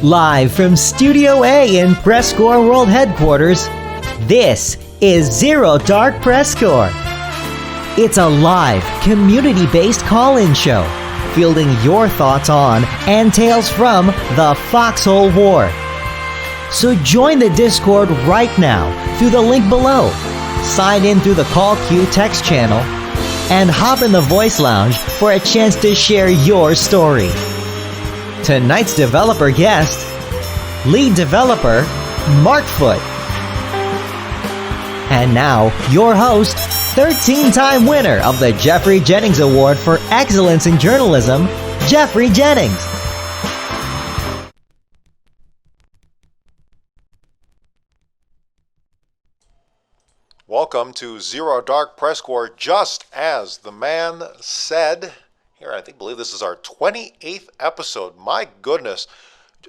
Live from Studio A in PressCorps World Headquarters, this is Zero Dark PressCorps. It's a live, community-based call-in show, fielding your thoughts on and tales from the Foxhole War. So join the Discord right now through the link below, sign in through the call queue text channel, and hop in the voice lounge for a chance to share your story. Tonight's developer guest, lead developer, Markfoot. And now, your host, 13-time winner of the Jeffrey Jennings Award for Excellence in Journalism, Jeffrey Jennings. Welcome to Zero Dark PressCorps, just as the man said. Here, I believe this is our 28th episode. My goodness.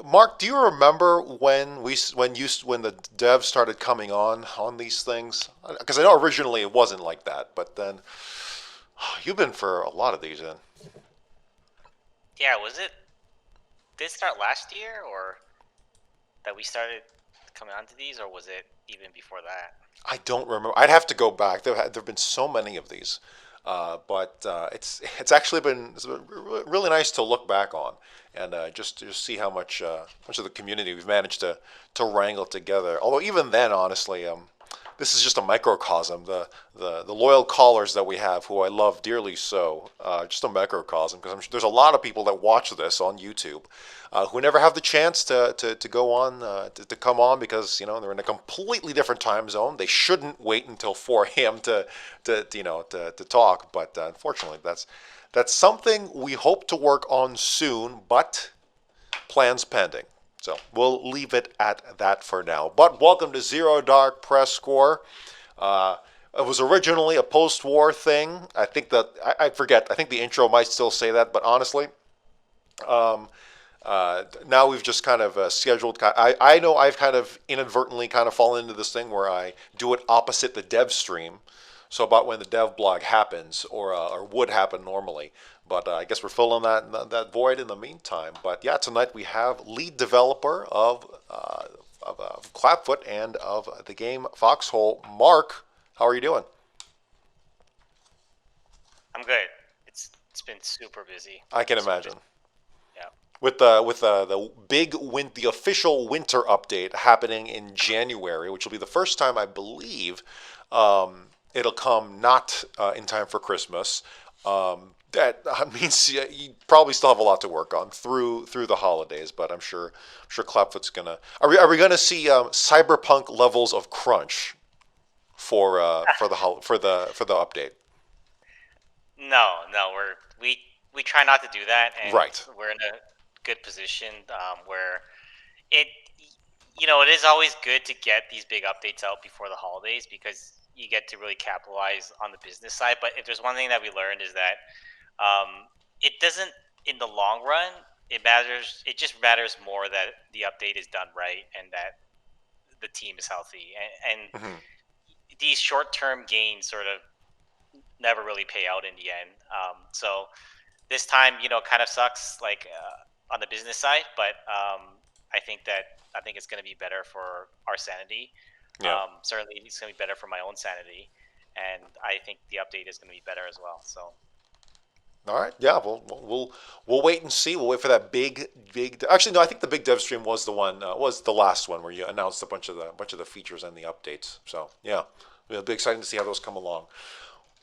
Mark, do you remember when the devs started coming on these things? Because I know originally it wasn't like that, but then you've been for a lot of these in. Yeah, did it start last year, or that we started coming onto these, or was it even before that? I don't remember. I'd have to go back. There've been so many of these. But it's actually been really nice to look back on and just see how much of the community we've managed to wrangle together. Although even then, honestly, this is just a microcosm. The loyal callers that we have, who I love dearly, just a microcosm, because there's a lot of people that watch this on YouTube who never have the chance to go on to come on because they're in a completely different time zone. They shouldn't wait until 4 a.m. to talk, but unfortunately that's something we hope to work on soon, but plans pending. So we'll leave it at that for now. But welcome to Zero Dark PressCorps. It was originally a post-war thing. I think that I forget. I think the intro might still say that, but honestly, now we've just kind of scheduled. I know I've kind of inadvertently kind of fallen into this thing where I do it opposite the dev stream. So about when the dev blog happens, or would happen normally. But I guess we're filling that void in the meantime. But yeah, tonight we have lead developer of Clapfoot and of the game Foxhole, Mark. How are you doing? I'm good. It's been super busy. I can imagine. Yeah. With the official winter update happening in January, which will be the first time I believe it'll come not in time for Christmas. That means you probably still have a lot to work on through the holidays, but I'm sure Clapfoot's gonna. Are we gonna see cyberpunk levels of crunch for the update? No, we try not to do that, and right. We're in a good position where it is always good to get these big updates out before the holidays because you get to really capitalize on the business side. But if there's one thing that we learned is that it doesn't, in the long run, it just matters more that the update is done right and that the team is healthy. And these short-term gains sort of never really pay out in the end. So this time, kind of sucks on the business side, but I think it's going to be better for our sanity. Yeah. Certainly it's going to be better for my own sanity, and I think the update is going to be better as well. So. All right. Yeah. We'll wait and see. We'll wait for that big. Actually, no. I think the big dev stream was the last one where you announced a bunch of the features and the updates. So yeah, it'll be exciting to see how those come along.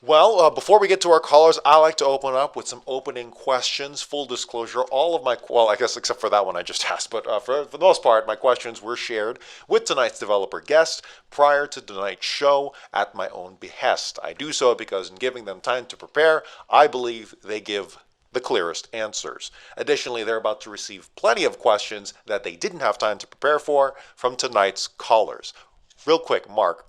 Well, before we get to our callers, I like to open up with some opening questions. Full disclosure, all of I guess except for that one I just asked, but for the most part, my questions were shared with tonight's developer guest prior to tonight's show at my own behest. I do so because in giving them time to prepare, I believe they give the clearest answers. Additionally, they're about to receive plenty of questions that they didn't have time to prepare for from tonight's callers. Real quick, Mark.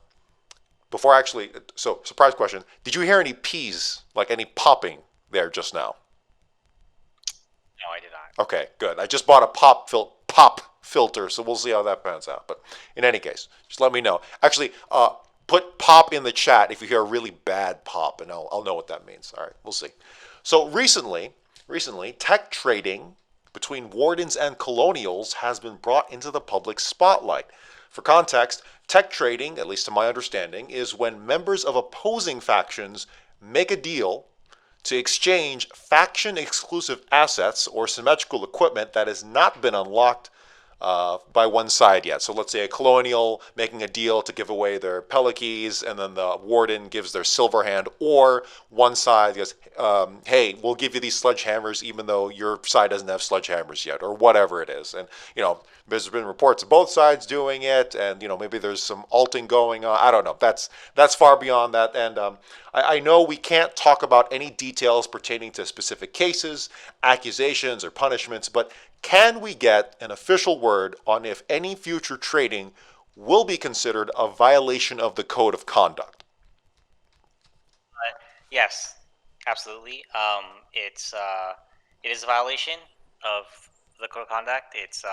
Surprise question. Did you hear any peas, like any popping there just now? No, I did not. Okay, good. I just bought a pop filter, so we'll see how that pans out. But in any case, just let me know. Actually, put pop in the chat if you hear a really bad pop, and I'll know what that means. All right, we'll see. So recently, tech trading between Wardens and Colonials has been brought into the public spotlight. For context, tech trading, at least to my understanding, is when members of opposing factions make a deal to exchange faction-exclusive assets or symmetrical equipment that has not been unlocked by one side yet. So let's say a Colonial making a deal to give away their Pelakis, and then the Warden gives their silver hand, or one side goes, hey, we'll give you these sledgehammers even though your side doesn't have sledgehammers yet, or whatever it is. And, there's been reports of both sides doing it, and, maybe there's some alting going on. I don't know. That's far beyond that. And I know we can't talk about any details pertaining to specific cases, accusations, or punishments, but can we get an official word on if any future trading will be considered a violation of the code of conduct? Yes, absolutely. It is a violation of the code of conduct. It's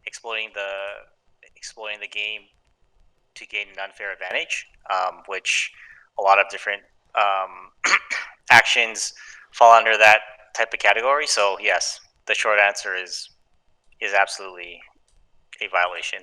exploiting the game to gain an unfair advantage, which a lot of different actions fall under that type of category. So yes, the short answer is absolutely a violation.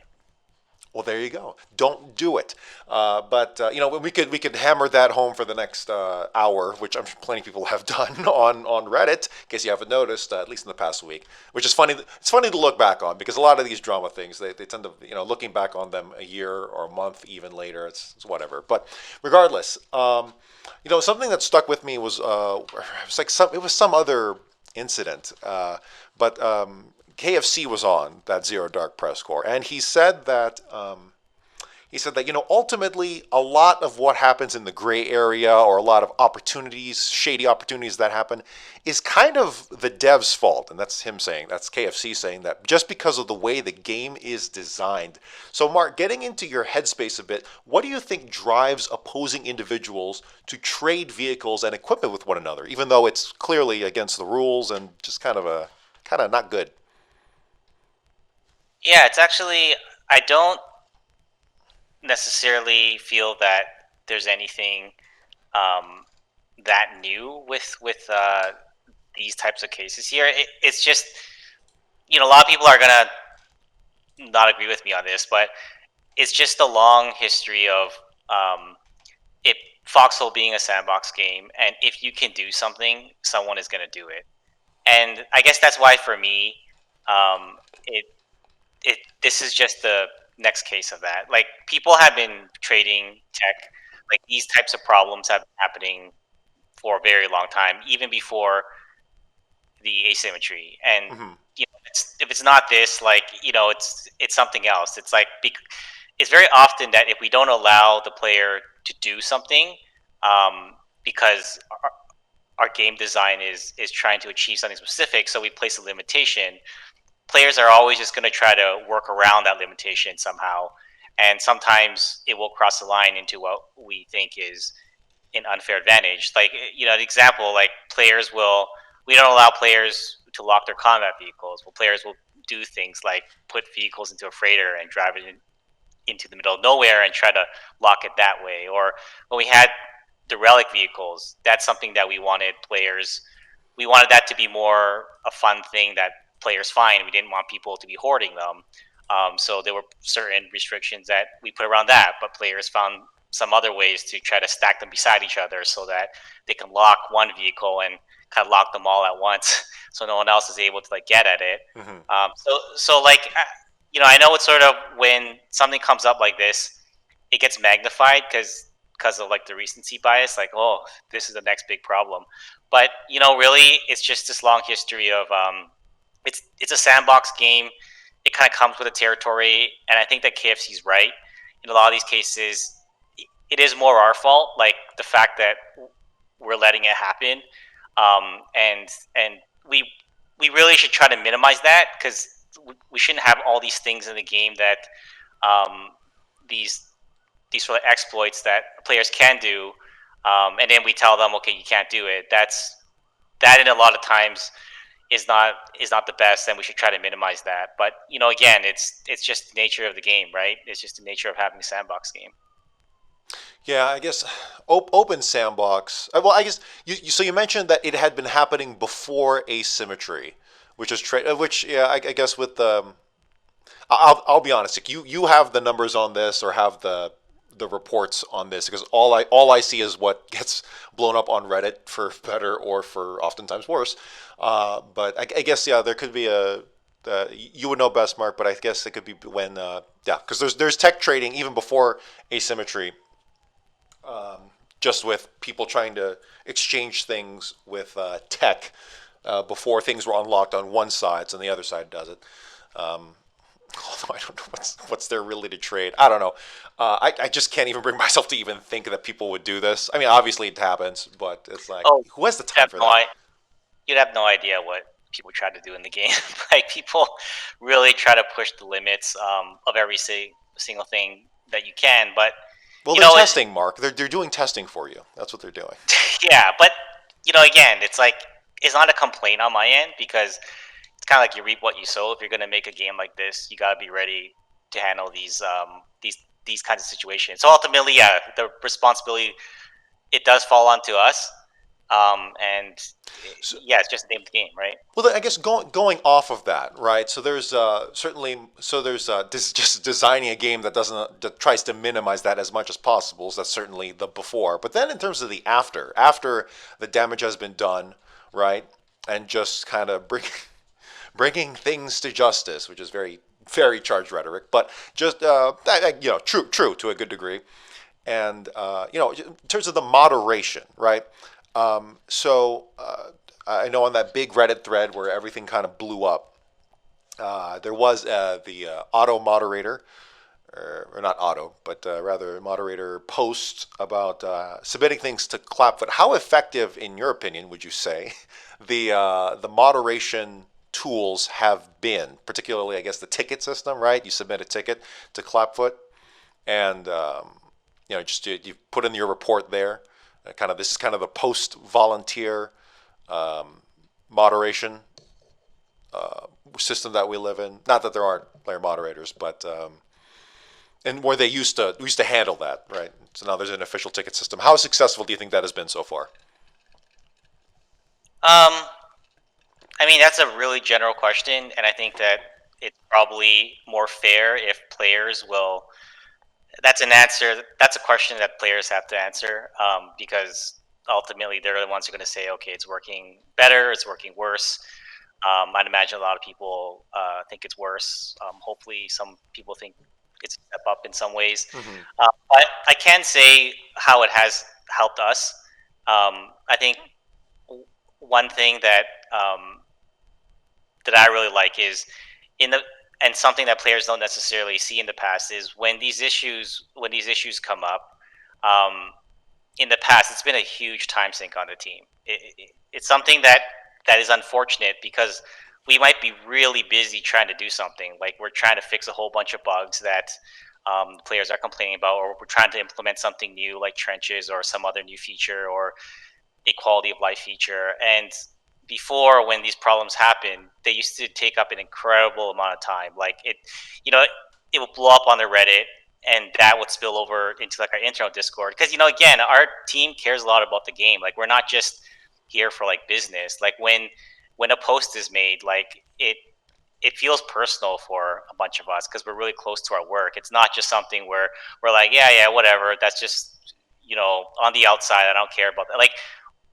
Well, there you go. Don't do it. But we could hammer that home for the next hour, which I'm sure plenty of people have done on Reddit, in case you haven't noticed, at least in the past week. Which is funny. It's funny to look back on, because a lot of these drama things, they tend to, looking back on them a year or a month even later, it's whatever. But regardless, something that stuck with me was it was some other incident, but KFC was on that Zero Dark PressCorps, and he said that ultimately a lot of what happens in the gray area, or a lot of opportunities, shady opportunities that happen, is kind of the dev's fault. And that's him saying, that's KFC saying that, just because of the way the game is designed. So Mark, getting into your headspace a bit, what do you think drives opposing individuals to trade vehicles and equipment with one another, even though it's clearly against the rules and just kind of not good? Yeah, it's actually, I don't necessarily feel that there's anything that new with these types of cases here. It's just, a lot of people are gonna not agree with me on this, but it's just a long history of it Foxhole being a sandbox game, and if you can do something, someone is gonna do it. And I guess that's why for me, this is just the next case of that. Like, people have been trading tech, like these types of problems have been happening for a very long time, even before the asymmetry. And if it's not this, it's something else. It's like, it's very often that if we don't allow the player to do something, because our game design is trying to achieve something specific, so we place a limitation, players are always just going to try to work around that limitation somehow. And sometimes it will cross the line into what we think is an unfair advantage. Like, the example, like we don't allow players to lock their combat vehicles. Well, players will do things like put vehicles into a freighter and drive it into the middle of nowhere and try to lock it that way. Or when we had the relic vehicles, that's something that we wanted that to be more a fun thing that players find. We didn't want people to be hoarding them. So there were certain restrictions that we put around that, but players found some other ways to try to stack them beside each other so that they can lock one vehicle and kind of lock them all at once, so no one else is able to get at it. Mm-hmm. So I know it's sort of, when something comes up like this, it gets magnified because of the recency bias. Like, oh, this is the next big problem. But really, it's just this long history of it's a sandbox game. It kind of comes with the territory, and I think that KFC's right. In a lot of these cases, it is more our fault, like the fact that we're letting it happen, and we really should try to minimize that, because we shouldn't have all these things in the game that these sort of exploits that players can do, and then we tell them, okay, you can't do it. That in a lot of times is not the best, and we should try to minimize that. But again, it's just the nature of the game, right? It's just the nature of having a sandbox game. Yeah, I guess open sandbox. Well, I guess so you mentioned that it had been happening before asymmetry, which is which I guess with the I'll be honest, like you have the numbers on this or have the reports on this because all I see is what gets blown up on Reddit for better or for oftentimes worse. But I guess there could be you would know best, Mark, but I guess it could be when because there's tech trading even before asymmetry, just with people trying to exchange things with tech before things were unlocked on one side, so the other side does it. Although I don't know what's there really to trade. I don't know. I just can't even bring myself to even think that people would do this. I mean, obviously it happens, but it's like, who has the time for that? You'd have no idea what people try to do in the game. Like, people really try to push the limits of every single thing that you can. But well, they're testing, Mark. They're doing testing for you. That's what they're doing. Yeah, but again, it's like it's not a complaint on my end because it's kind of like you reap what you sow. If you're going to make a game like this, you got to be ready to handle these kinds of situations. So ultimately, yeah, the responsibility, it does fall onto us. It's just the name of the game, right? Well, I guess going off of that, right? So there's just designing a game that tries to minimize that as much as possible. So that's certainly the before. But then in terms of the after the damage has been done, right, and just kind of bringing things to justice, which is very, very charged rhetoric, but just true to a good degree, and in terms of the moderation, right? I know on that big Reddit thread where everything kind of blew up, there was the auto moderator, or not auto, but rather moderator post about submitting things to Clapfoot. How effective, in your opinion, would you say the moderation tools have been, particularly, I guess, the ticket system, right? You submit a ticket to Clapfoot, and you put in your report there. This is kind of the post-volunteer moderation system that we live in. Not that there aren't player moderators, but and where they used to handle that, right? So now there's an official ticket system. How successful do you think that has been so far? I mean, that's a really general question, and I think that it's probably more fair if players will. That's an answer. That's a question that players have to answer because ultimately they're the ones who are going to say, okay, it's working better, it's working worse. I'd imagine a lot of people think it's worse. Hopefully some people think it's a step up in some ways. Mm-hmm. But I can say how it has helped us. I think one thing that I really like is and something that players don't necessarily see in the past is when these issues come up. In the past, it's been a huge time sink on the team. It's something that is unfortunate because we might be really busy trying to do something. Like we're trying to fix a whole bunch of bugs that players are complaining about, or we're trying to implement something new like trenches or some other new feature or a quality of life feature. And before, when these problems happen, they used to take up an incredible amount of time. Like it would blow up on the Reddit, and that would spill over into like our internal Discord. Because again, our team cares a lot about the game. Like we're not just here for like business. Like when a post is made, like it feels personal for a bunch of us because we're really close to our work. It's not just something where we're like, yeah, whatever. That's just on the outside. I don't care about that. Like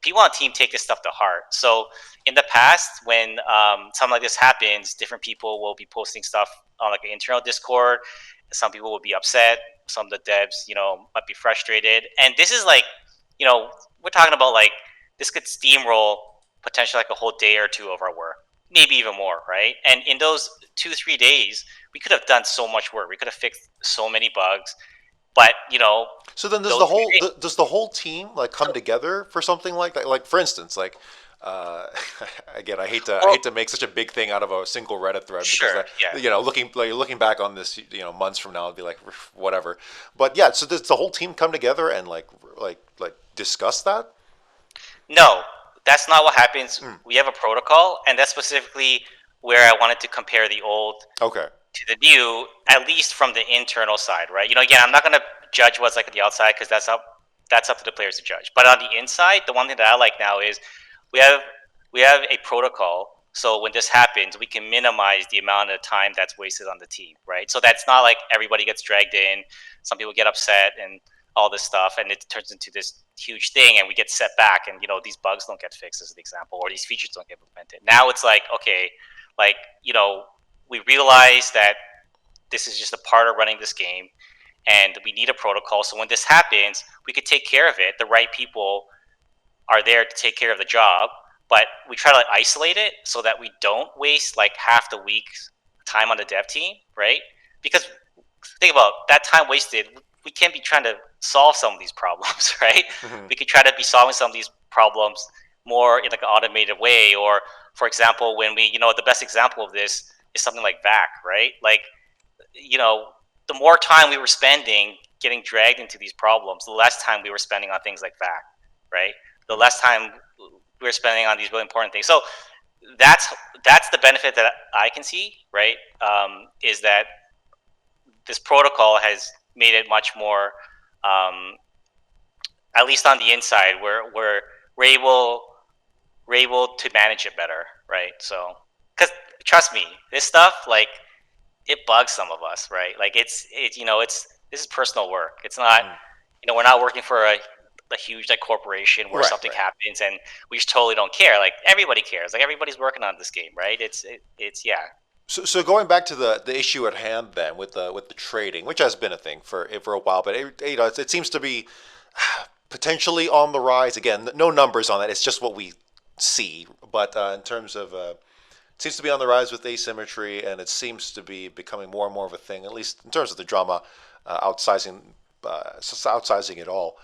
people on the team take this stuff to heart. So in the past, when something like this happens, different people will be posting stuff on like an internal Discord. Some people will be upset. Some of the devs, might be frustrated. And this is like, we're talking about like this could steamroll potentially like a whole day or two of our work, maybe even more, right? And in those 2-3 days, we could have done so much work. We could have fixed so many bugs. But so then does the whole team like come together for something like that? Like for instance, like again, I hate to make such a big thing out of a single Reddit thread because looking back on this, months from now, it'd be like whatever. But yeah, so does the whole team come together and like discuss that? No, that's not what happens. We have a protocol, and that's specifically where I wanted to compare the old. Okay. To the new, at least from the internal side, right? Again, I'm not going to judge what's like at the outside because that's up to the players to judge. But on the inside, the one thing that I like now is we have a protocol So when this happens, we can minimize the amount of time that's wasted on the team, right? So that's not like everybody gets dragged in, some people get upset and all this stuff, and it turns into this huge thing, and we get set back, and these bugs don't get fixed, as an example, or these features don't get implemented. Now it's like, okay, like we realize that this is just a part of running this game, and we need a protocol. So when this happens, we could take care of it. The right people are there to take care of the job, but we try to isolate it so that we don't waste like half the week's time on the dev team, right? Because think about that time wasted. We can't be trying to solve some of these problems, right? Mm-hmm. We could try to be solving some of these problems more in like an automated way. Or, for example, when we, the best example of this is something like VAC, right? Like, the more time we were spending getting dragged into these problems, the less time we were spending on things like VAC, right? The less time we're spending on these really important things. So that's the benefit that I can see, right? Is that this protocol has made it much more, at least on the inside, we're able to manage it better, right? So, because trust me, this stuff, like, it bugs some of us, right? Like it's this is personal work. It's not, we're not working for a huge like corporation where something happens and we just totally don't care. Like everybody cares. Like everybody's working on this game, right? It's yeah. So going back to the issue at hand then with the trading, which has been a thing for a while, but it seems to be potentially on the rise. Again, no numbers on that. It's just what we see. But in terms of it seems to be on the rise with asymmetry, and it seems to be becoming more and more of a thing, at least in terms of the drama, outsizing it all.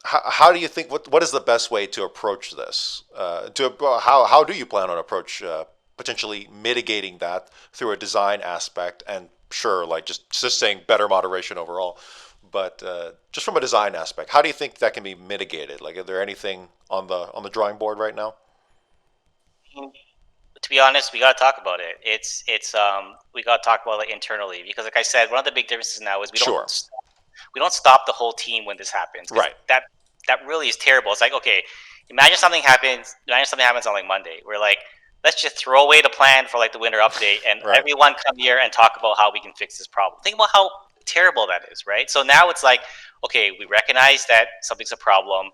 How do you think? What is the best way to approach this? How do you plan on potentially mitigating that through a design aspect? And sure, like just saying better moderation overall, but just from a design aspect, how do you think that can be mitigated? Like, are there anything on the drawing board right now? To be honest, we got to talk about it. It's we got to talk about it internally, because like I said, one of the big differences now is we don't stop the whole team when this happens. Right. That really is terrible. It's like, okay, imagine something happens on like Monday. We're like, let's just throw away the plan for like the winter update and everyone come here and talk about how we can fix this problem. Think about how terrible that is, right? So now it's like, okay, we recognize that something's a problem.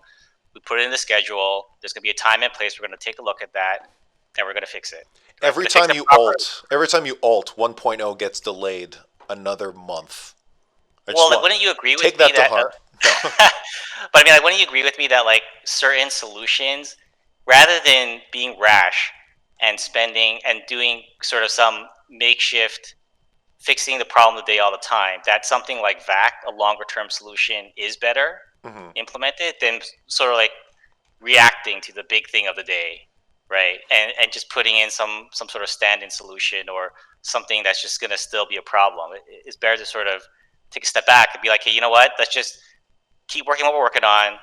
We put it in the schedule. There's going to be a time and place. We're going to take a look at that, and we're going to fix it. Every time you alt 1.0 gets delayed another month. Well, like, wouldn't you agree with me that to heart? But I mean, like, wouldn't you agree with me that like certain solutions, rather than being rash and spending and doing sort of some makeshift fixing the problem of the day all the time, that something like VAC, a longer term solution, is better implemented than sort of like reacting to the big thing of the day, right? And just putting in some sort of stand-in solution or something that's just going to still be a problem. It's better to sort of take a step back and be like, hey, you know what? Let's just keep working what we're working on.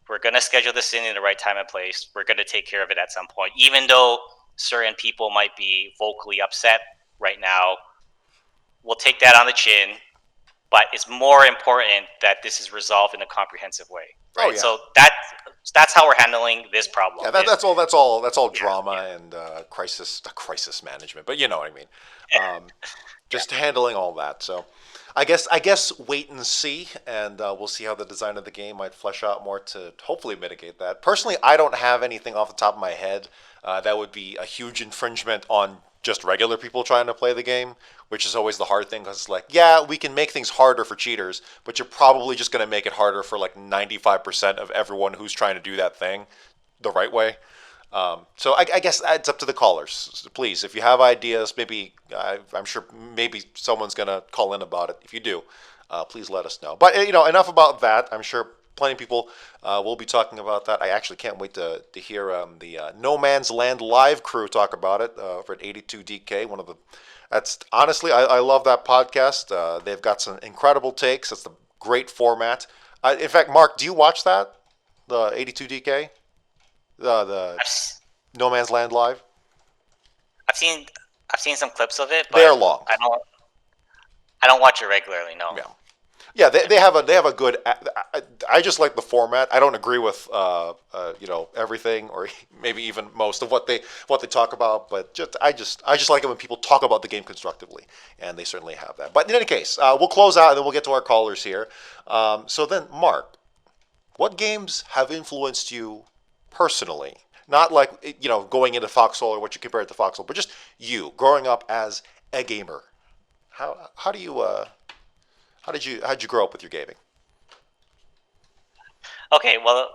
We're going to schedule this in the right time and place. We're going to take care of it at some point, even though certain people might be vocally upset right now. We'll take that on the chin, but it's more important that this is resolved in a comprehensive way. Right? Oh, yeah. So that's how we're handling this problem. Yeah, that's all drama and crisis management. But you know what I mean. Just handling all that. So I guess wait and see, and we'll see how the design of the game might flesh out more to hopefully mitigate that. Personally, I don't have anything off the top of my head that would be a huge infringement on just regular people trying to play the game, which is always the hard thing, because it's like, yeah, we can make things harder for cheaters, but you're probably just going to make it harder for like 95% of everyone who's trying to do that thing the right way. So I guess it's up to the callers. So please, if you have ideas, maybe I'm sure maybe someone's going to call in about it. If you do, please let us know. But enough about that. I'm sure plenty of people will be talking about that. I actually can't wait to hear the No Man's Land live crew talk about it for 82 DK. That's honestly, I love that podcast. They've got some incredible takes. It's a great format. In fact, Mark, do you watch that? The 82 DK? The No Man's Land live? I've seen some clips of it, but they're long. I don't watch it regularly, no. Yeah. Yeah, they have a good. I just like the format. I don't agree with everything or maybe even most of what they talk about, but I just like it when people talk about the game constructively, and they certainly have that. But in any case, we'll close out and then we'll get to our callers here. So then, Mark, what games have influenced you personally? Not like going into Foxhole or what you compare it to Foxhole, but just you growing up as a gamer. How do you how'd you grow up with your gaming? Okay, well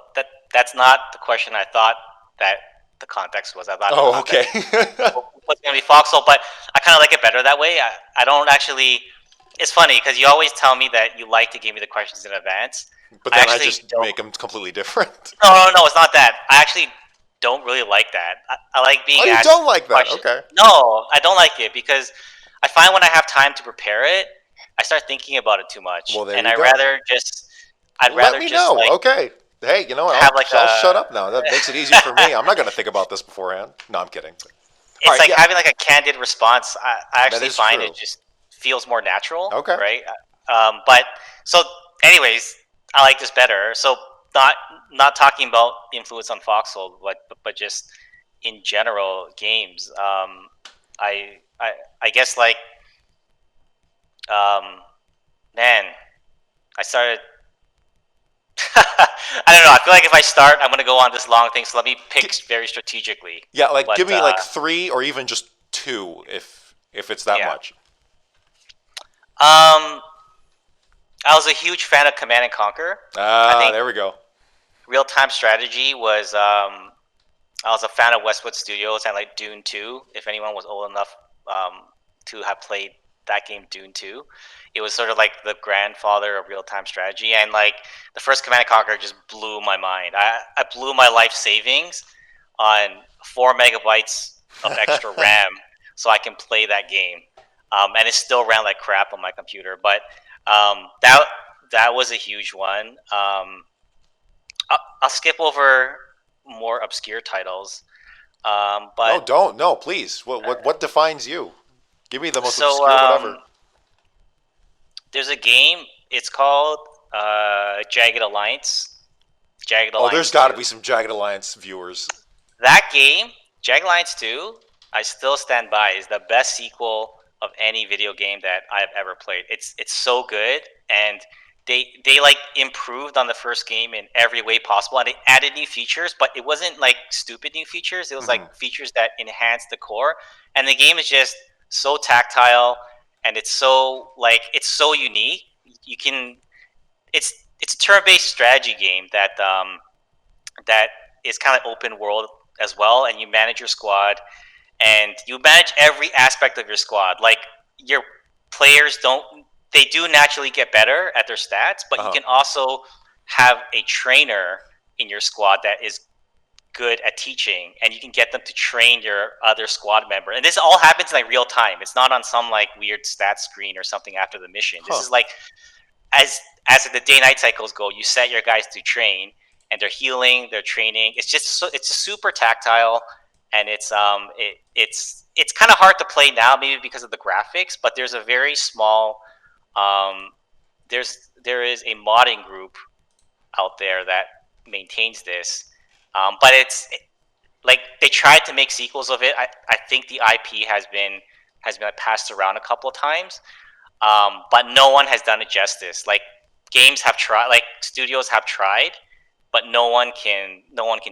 that's not the question I thought that the context was. I thought the Oh, okay. context was going to be Foxhole, but I kind of like it better that way. I don't actually. It's funny because you always tell me that you like to give me the questions in advance. But then I actually just make them completely different. No, it's not that. I actually don't really like that. I like being Oh, you asked don't like that? questions. Okay. No, I don't like it because I find when I have time to prepare it, I start thinking about it too much, Well, there and you go. I'd rather Let me just know. like Okay. Hey, you know what? have like I'll shut up now. That makes it easier for me. I'm not going to think about this beforehand. No, I'm kidding. it's Alright, like yeah. having like a candid response. I actually is find true. it just feels more natural. Okay. Right. But so, anyways, I like this better. So not talking about influence on Foxhole, but just in general games. I guess like man, I started. I don't know. I feel like if I start, I'm going to go on this long thing. So let me pick very strategically. Yeah, like But, give me like 3 or even just 2 if it's that Yeah. much. I was a huge fan of Command and Conquer. I Ah, think there we go. real time strategy was. I was a fan of Westwood Studios and like Dune 2. If anyone was old enough to have played that game, Dune 2, it was sort of like the grandfather of real time strategy. And like the first Command and Conquer just blew my mind. I blew my life savings on 4 megabytes of extra RAM so I can play that game. And it still ran like crap on my computer. But that was a huge one. I'll skip over more obscure titles. No, But don't. No, please. What defines you? Give me the most so obscure whatever. there's a game. It's called Jagged Alliance. Jagged Oh, Alliance. there's got to 2. be some Jagged Alliance viewers. That game, Jagged Alliance 2. I still stand by is the best sequel of any video game that I've ever played. It's so good, and they like improved on the first game in every way possible, and they added new features, but it wasn't like stupid new features. It was like features that enhanced the core, and the game is just so tactile, and it's so unique. You can it's a turn-based strategy game that is kind of open world as well, and you manage your squad, and you manage every aspect of your squad. Like your players they do naturally get better at their stats, but you can also have a trainer in your squad that is good at teaching, and you can get them to train your other squad member. And this all happens in like real time. It's not on some like weird stat screen or something after the mission. This is like as the day night cycles go, you set your guys to train, and they're healing, they're training. It's just it's super tactile, and it's kind of hard to play now, maybe because of the graphics. But there's a very small there is a modding group out there that maintains this, but like they tried to make sequels of it. I think the IP has been passed around a couple of times, but no one has done it justice. Like games have tried, like studios have tried, but no one can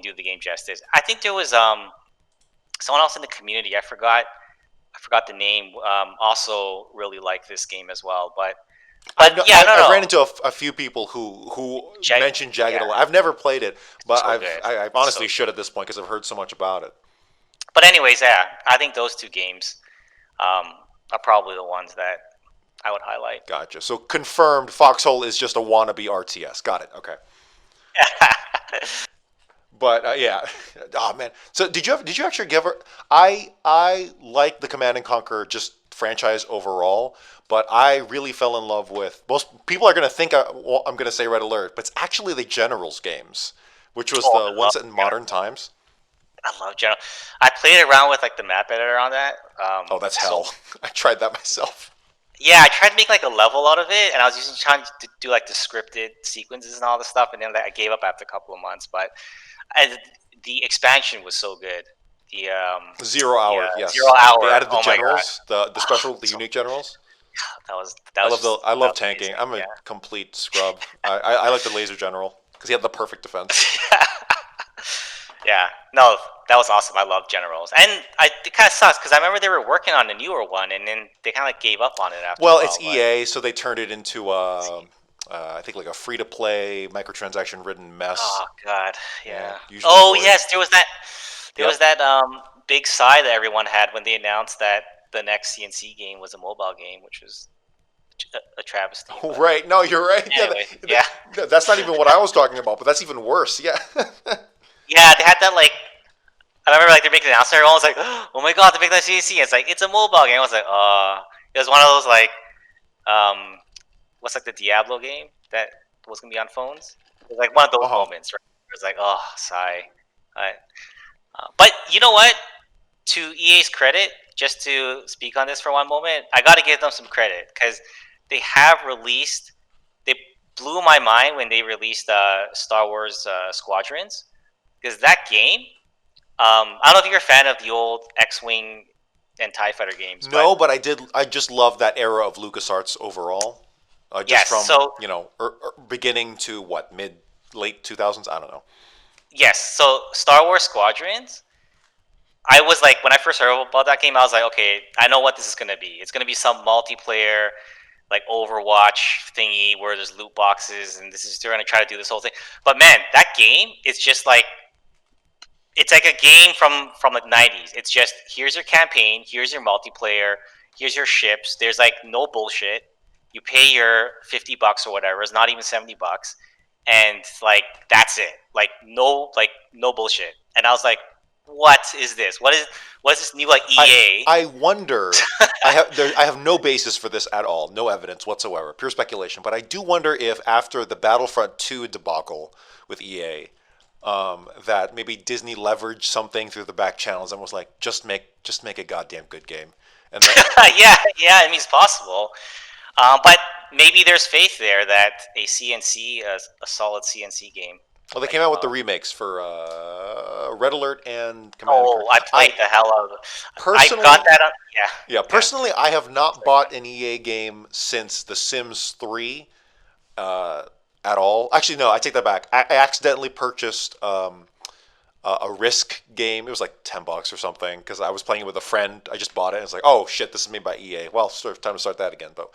do the game justice. I think there was someone else in the community. I forgot the name. Also really liked this game as well, but I've no. ran into a few people who mentioned Jagged Alliance. I've never played it, but I honestly should at this point because I've heard so much about it. But anyways, yeah, I think those two games are probably the ones that I would highlight. Gotcha. So confirmed, Foxhole is just a wannabe RTS. Got it. Okay. But yeah, oh man. So did you actually give her? I like the Command and Conquer just franchise overall, but I really fell in love with. Most people are going to think I'm going to say Red Alert, but it's actually the Generals games, which was the ones in modern times. I love General. I played around with like the map editor on that. Oh, that's hell. I tried that myself. Yeah, I tried to make like a level out of it, and I was trying to do like the scripted sequences and all this stuff, and then I gave up after a couple of months. But I, the expansion was so good. The 0 hour, Zero yes. They Hour. added the Oh my god, generals, the special, the so unique generals. that was just I that love was tanking. amazing. I'm a Yeah. complete scrub. I like the laser general because he had the perfect defense. Yeah, no, that was awesome. I love generals, and it kind of sucks because I remember they were working on a newer one, and then they kind of like gave up on it after a Well, it's while. But EA, so they turned it into I think like a free to play microtransaction ridden mess. oh god, Yeah, yeah. usually Oh for yes, there was that. There was yep. that big sigh that everyone had when they announced that the next CNC game was a mobile game, which was a travesty. But Right. No, you're right. Yeah, anyway, yeah, that's not even what I was talking about, but that's even worse. Yeah. yeah, they had that like. I remember like they're making an announcement. Everyone was like, "Oh my god, they're making that CNC!" It's like it's a mobile game. I was like, it was one of those like, what's like the Diablo game that was gonna be on phones. It was like one of those Uh-huh. moments, right? It was like, oh, sigh. But you know what? To EA's credit, just to speak on this for one moment, I got to give them some credit because they have released. They blew my mind when they released Star Wars Squadrons because that game. I don't know if you're a fan of the old X-wing and Tie Fighter games, but No, but I did. I just love that era of LucasArts overall. Just yes. from So beginning to what late 2000s. I don't know. yes. So Star Wars Squadrons. I was like, when I first heard about that game, I was like, okay, I know what this is gonna be. It's gonna be some multiplayer, like Overwatch thingy where there's loot boxes, and they're gonna try to do this whole thing. But man, that game is just like it's like a game from the 90s. It's just here's your campaign, here's your multiplayer, here's your ships. There's like no bullshit. You pay your $50 or whatever. It's not even $70, and like that's it. Like no bullshit. And I was like, what is this? What is this new like EA? I wonder. I have no basis for this at all. No evidence whatsoever. Pure speculation. But I do wonder if after the Battlefront 2 debacle with EA, that maybe Disney leveraged something through the back channels and was like, just make a goddamn good game. And that, Yeah. I mean, it's possible. But maybe there's faith there that a CNC, a solid CNC game. well, they Like, came out with the remakes for Red Alert and Command and oh, I Conquer. played the hell out of it. I Personally, got that. Yeah. yeah, personally, I have not bought an EA game since The Sims 3 at all. Actually, no, I take that back. I accidentally purchased a Risk game. It was like $10 or something because I was playing it with a friend. I just bought it. And it's like, oh shit, this is made by EA. Well, time to start that again, but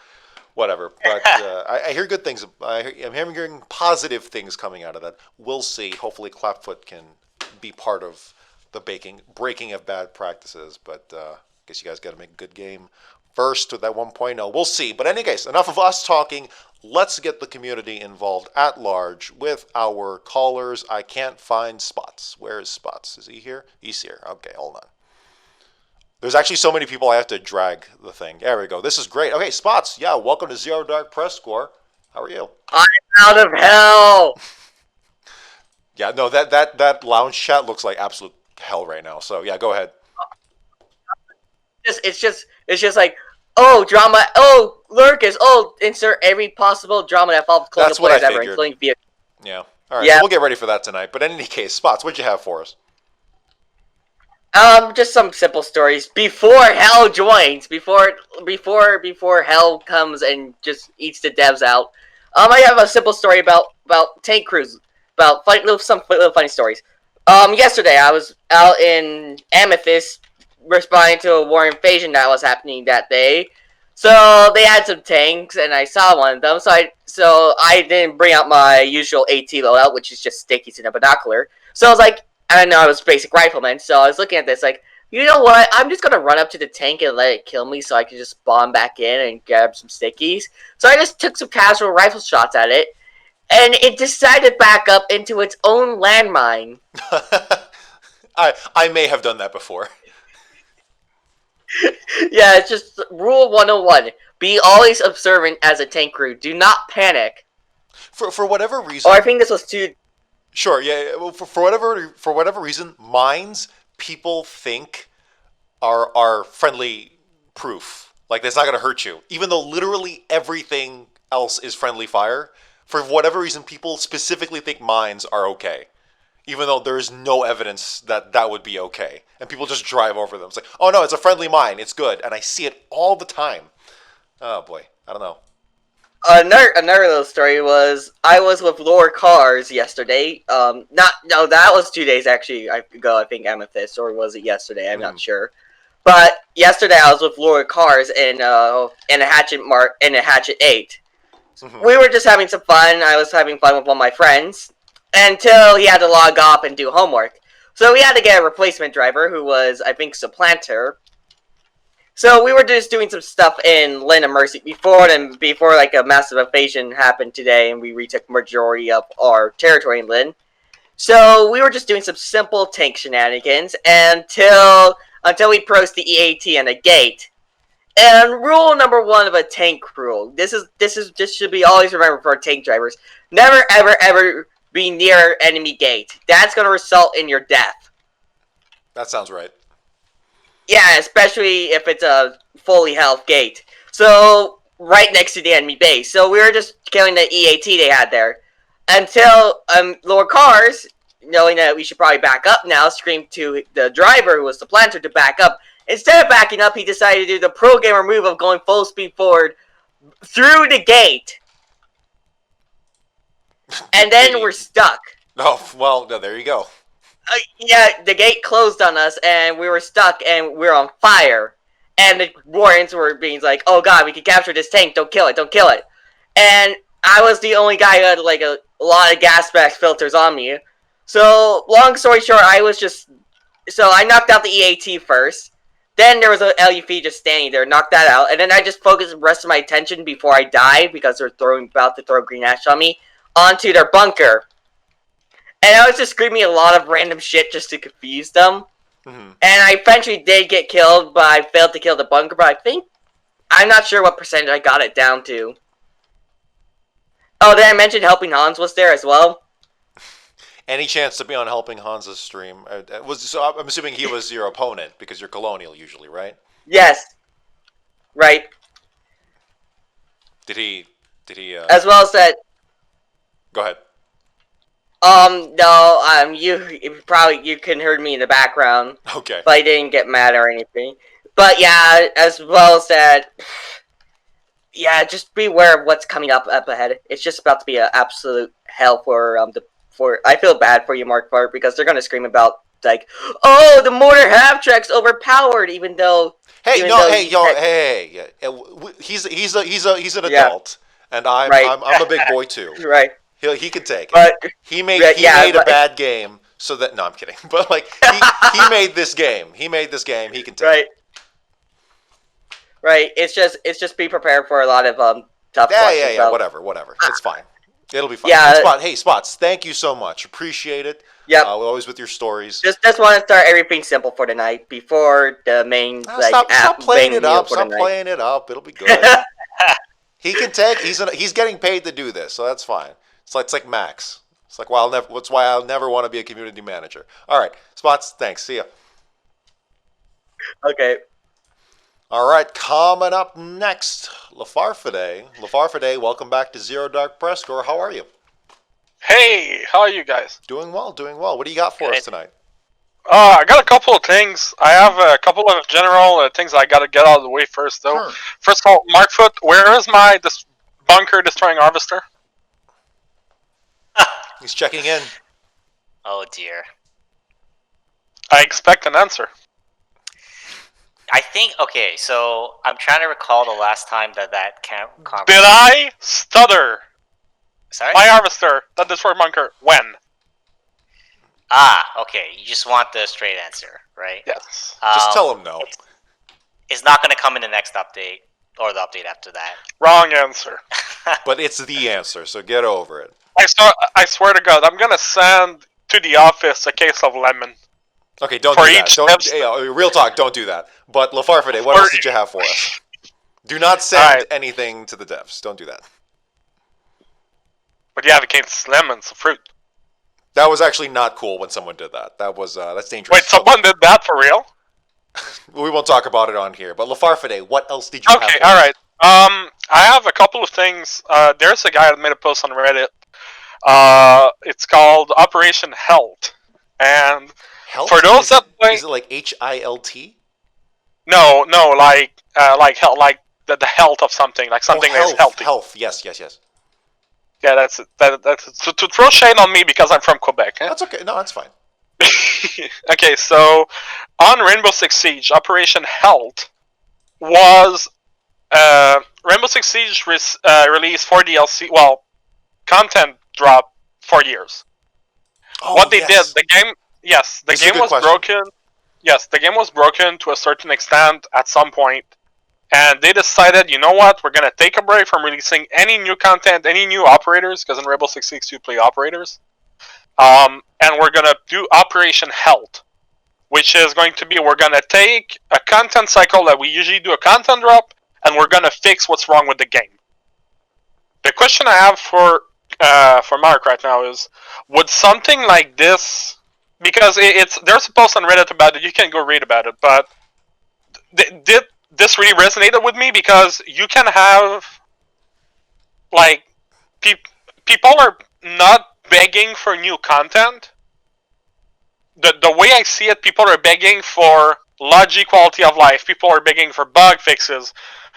whatever. But I hear good things. I'm hearing positive things coming out of that. We'll see. Hopefully, Clapfoot can be part of the breaking of bad practices. But I guess you guys got to make a good game first with that 1.0. We'll see. But in any case, enough of us talking. Let's get the community involved at large with our callers. I can't find Spots. Where is Spots? Is he here? He's here. Okay, hold on. There's actually so many people I have to drag the thing. There we go. This is great. Okay, Spots. Yeah, welcome to Zero Dark PressCorps. How are you? I'm out of hell. Yeah, no, that lounge chat looks like absolute hell right now. So yeah, go ahead. It's just like, oh, drama, oh, Lurkus, oh, insert every possible drama that involves colonial That's what I players ever, figured. including vehicles. Yeah. All right. Yeah. So we'll get ready for that tonight. But in any case, Spots, what'd you have for us? Just some simple stories before hell joins, before hell comes and just eats the devs out. I have a simple story about tank crews, about some little funny stories. Yesterday I was out in Amethyst responding to a war invasion that was happening that day. So they had some tanks, and I saw one of them. So I didn't bring out my usual AT loadout, which is just stickies and a binocular. So I was like, I know I was basic rifleman, so I was looking at this like, you know what? I'm just gonna run up to the tank and let it kill me, so I can just spawn back in and grab some stickies. So I just took some casual rifle shots at it, and it decided back up into its own landmine. I may have done that before. Yeah, it's just rule 101. Be always observant as a tank crew. Do not panic. For whatever reason. Or I think this was too... Sure, yeah. Well, for whatever reason, mines people think are friendly proof. Like, it's not going to hurt you. Even though literally everything else is friendly fire, for whatever reason, people specifically think mines are okay. Even though there is no evidence that that would be okay. And people just drive over them. It's like, oh no, it's a friendly mine. It's good. And I see it all the time. Oh boy. I don't know. Another little story was I was with Lower Cars yesterday. That was 2 days actually ago. I think Amethyst, or was it yesterday? I'm not sure. But yesterday I was with Lower Cars in a Hatchet 8. Mm-hmm. We were just having some fun. I was having fun with one of my friends until he had to log off and do homework. So we had to get a replacement driver who was, I think, Supplanter. So we were just doing some stuff in Lynn and Mercy before like a massive invasion happened today, and we retook majority of our territory in Lynn. So we were just doing some simple tank shenanigans until we approached the EAT and the gate. And rule number 1 of a tank rule. This should be always remembered for tank drivers. Never ever be near enemy gate. That's going to result in your death. That sounds right. Yeah, especially if it's a fully health gate. So, right next to the enemy base. So we were just killing the EAT they had there. Until Lower Cars, knowing that we should probably back up now, screamed to the driver, who was the planter, to back up. Instead of backing up, he decided to do the pro gamer move of going full speed forward through the gate. And then we're stuck. Oh, well, no, there you go. Yeah, the gate closed on us, and we were stuck, and we were on fire. And the Wardens were being like, oh god, we can capture this tank, don't kill it. And I was the only guy who had, like, a lot of gas mask filters on me. So, long story short, I knocked out the EAT first. Then there was a LUV just standing there, knocked that out. And then I just focused the rest of my attention before I died, because they're about to throw green ash on me, onto their bunker. And I was just screaming a lot of random shit just to confuse them. Mm-hmm. And I eventually did get killed, but I failed to kill the bunker. But I'm not sure what percentage I got it down to. Oh, did I mention Helping Hans was there as well? Any chance to be on Helping Hans's stream? So I'm assuming he was your opponent, because you're Colonial usually, right? Yes. Right. Did he? As well as that. Go ahead. No, you couldn't hear me in the background. Okay. But I didn't get mad or anything. But yeah, as well as that, yeah, just beware of what's coming up ahead. It's just about to be an absolute hell for I feel bad for you, Markfoot, because they're gonna scream about, like, oh, the mortar half-track's overpowered, even though... Hey, he's an adult, and I'm a big boy too. Right. He can take it. But he made a bad game, so that... No, I'm kidding. But, like, he made this game. He can take it. Right. It's just be prepared for a lot of tough questions. Yeah. Whatever. It's fine. It'll be fine. Yeah. Spots, thank you so much. Appreciate it. Yeah. Always with your stories. Just want to start everything simple for tonight before the main stop playing it up. Stop playing it up. It'll be good. He can take. He's getting paid to do this, so that's fine. It's like Max. It's like that's why I'll never want to be a community manager. All right, Spots. Thanks. See ya. Okay. All right, coming up next, LaFarfaday, welcome back to Zero Dark PressCorps. How are you? Hey, how are you guys? Doing well. What do you got for us tonight? I got a couple of things. I have a couple of general things I got to get out of the way first, though. Sure. First of all, Markfoot, where is my bunker destroying harvester? He's checking in. Oh dear. I expect an answer. I think, okay, so I'm trying to recall the last time that conversation... Did I stutter? Sorry? My harvester that destroyed bunker, when? Okay, you just want the straight answer, right? Yes. Just tell him no. It's not going to come in the next update, or the update after that. Wrong answer. But it's the answer, so get over it. I swear to God, I'm going to send to the office a case of lemon. Okay, don't do that. Real talk, don't do that. But LaFarfaday, what else did you have for us? Do not send anything to the devs. Don't do that. But you have against lemons, fruit. That was actually not cool when someone did that. That's dangerous. Wait, someone did that for real? We won't talk about it on here. But Lafarfade, what else did you have? Okay, all right. I have a couple of things. There's a guy that made a post on Reddit. It's called Operation Health, and Health? for those that play, is it like HILT? no, like health, like the health of something, like something that's healthy. Health, yes. Yeah, that's it. That's to throw shade on me because I'm from Quebec. Eh? That's okay. No, that's fine. Okay, so on Rainbow Six Siege, Operation Health was Rainbow Six Siege released 4 DLC. Well, content drop for years. Oh, What they did, the game, yes, the game was broken. Yes, the game was broken to a certain extent at some point, and they decided, you know what, we're gonna take a break from releasing any new content, any new operators, because in Rainbow Six Siege you play operators. And we're gonna do Operation Health, which is going to be, we're gonna take a content cycle that we usually do a content drop, and we're gonna fix what's wrong with the game. The question I have for Mark right now is, would something like this, because there's a post on Reddit about it, you can go read about it, but did this really resonated with me, because you can have, like, people are not begging for new content. The way I see it, people are begging for logic, quality of life. People are begging for bug fixes,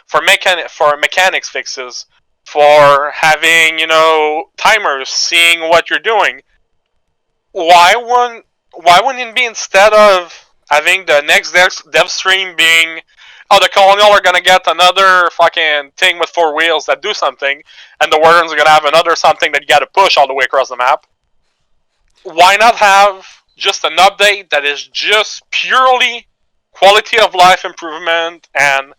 for mechanics fixes, for having, timers, seeing what you're doing. Why wouldn't it be, instead of having the next dev stream being, oh, the Colonial are gonna get another fucking thing with 4 wheels that do something, and the Wardens are gonna have another something that you gotta push all the way across the map? Why not have just an update that is just purely quality of life improvement and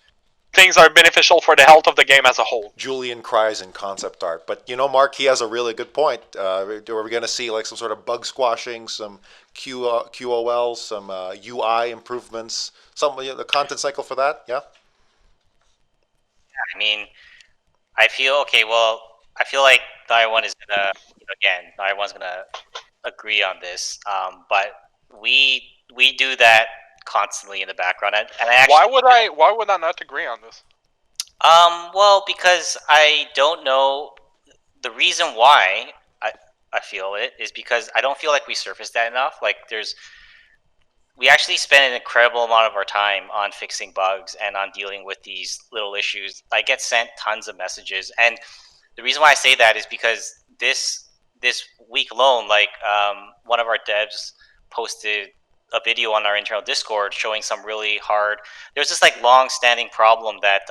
things that are beneficial for the health of the game as a whole? Julian cries in concept art, but Mark, he has a really good point. Are we going to see like some sort of bug squashing, some QOL, some UI improvements, the content cycle for that? Yeah. I mean, I feel like not everyone is gonna, not everyone's gonna agree on this, but we do that constantly in the background, and I actually, why would I not agree on this? Well, because I don't know the reason why I feel it is because I don't feel like we surfaced that enough. Like we actually spend an incredible amount of our time on fixing bugs and on dealing with these little issues. I get sent tons of messages, and the reason why I say that is because this week alone, like one of our devs posted a video on our internal Discord showing some really hard. There's this like long-standing problem that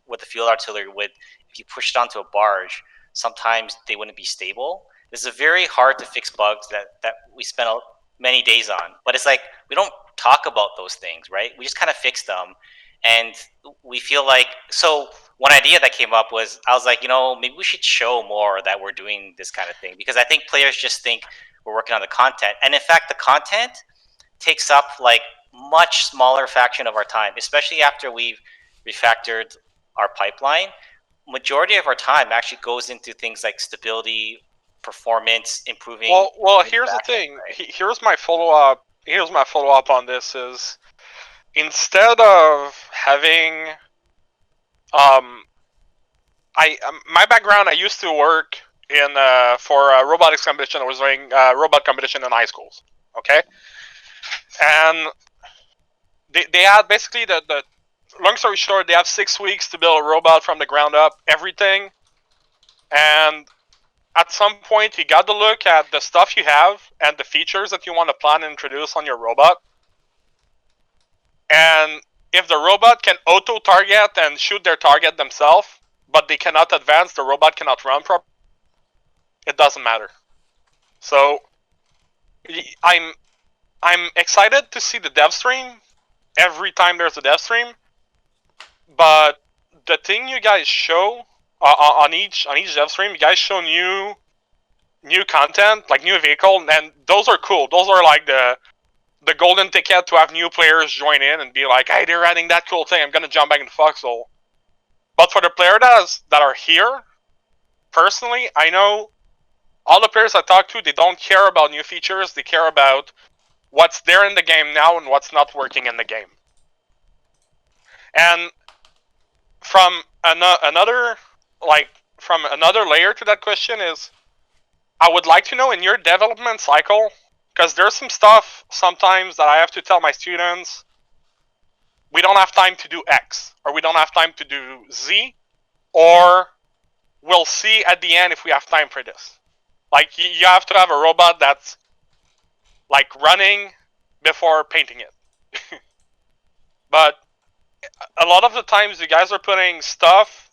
with the field artillery, if you push it onto a barge, sometimes they wouldn't be stable. This is very hard to fix bugs that we spent many days on. But it's like we don't talk about those things, right? We just kind of fix them, and we feel like so. One idea that came up was I was like, maybe we should show more that we're doing this kind of thing, because I think players just think we're working on the content, and in fact, the content takes up like much smaller fraction of our time, especially after we've refactored our pipeline. Majority of our time actually goes into things like stability, performance, improving. Well, here's the thing. Right? Here's my follow up on this is, instead of having my background, I used to work in for a robotics competition. I was doing robot competition in high schools. Okay, and they had basically the long story short, they have 6 weeks to build a robot from the ground up, everything, and at some point you got to look at the stuff you have and the features that you want to plan and introduce on your robot, and if the robot can auto-target and shoot their target themselves, but they cannot advance, the robot cannot run properly, it doesn't matter. So I'm excited to see the dev stream every time there's a dev stream, but the thing you guys show on each dev stream, you guys show new content, like new vehicle, and those are cool. Those are like the golden ticket to have new players join in and be like, hey, they're adding that cool thing, I'm gonna jump back into Foxhole. But for the players that are here, personally, I know all the players I talk to, they don't care about new features, they care about what's there in the game now and what's not working in the game. And from another layer to that question is, I would like to know in your development cycle, because there's some stuff sometimes that I have to tell my students, we don't have time to do X, or we don't have time to do Z, or we'll see at the end if we have time for this. Like, you have to have a robot that's like running before painting it. But a lot of the times you guys are putting stuff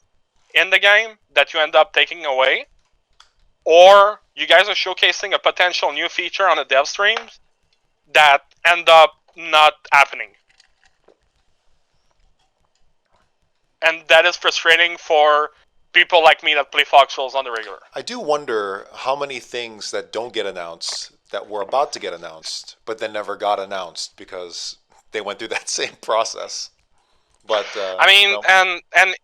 in the game that you end up taking away, or you guys are showcasing a potential new feature on the dev streams that end up not happening. And that is frustrating for people like me that play Foxholes on the regular. I do wonder how many things that don't get announced that were about to get announced, but then never got announced because they went through that same process. But I mean, and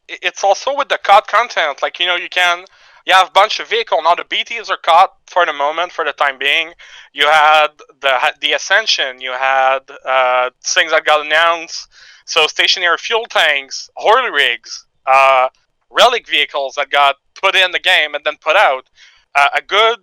it's also with the cut content. Like, you know, you have a bunch of vehicles. Now the BTs are cut for the moment, for the time being. You had the Ascension. You had things that got announced. So stationary fuel tanks, Horley rigs, relic vehicles that got put in the game and then put out. A good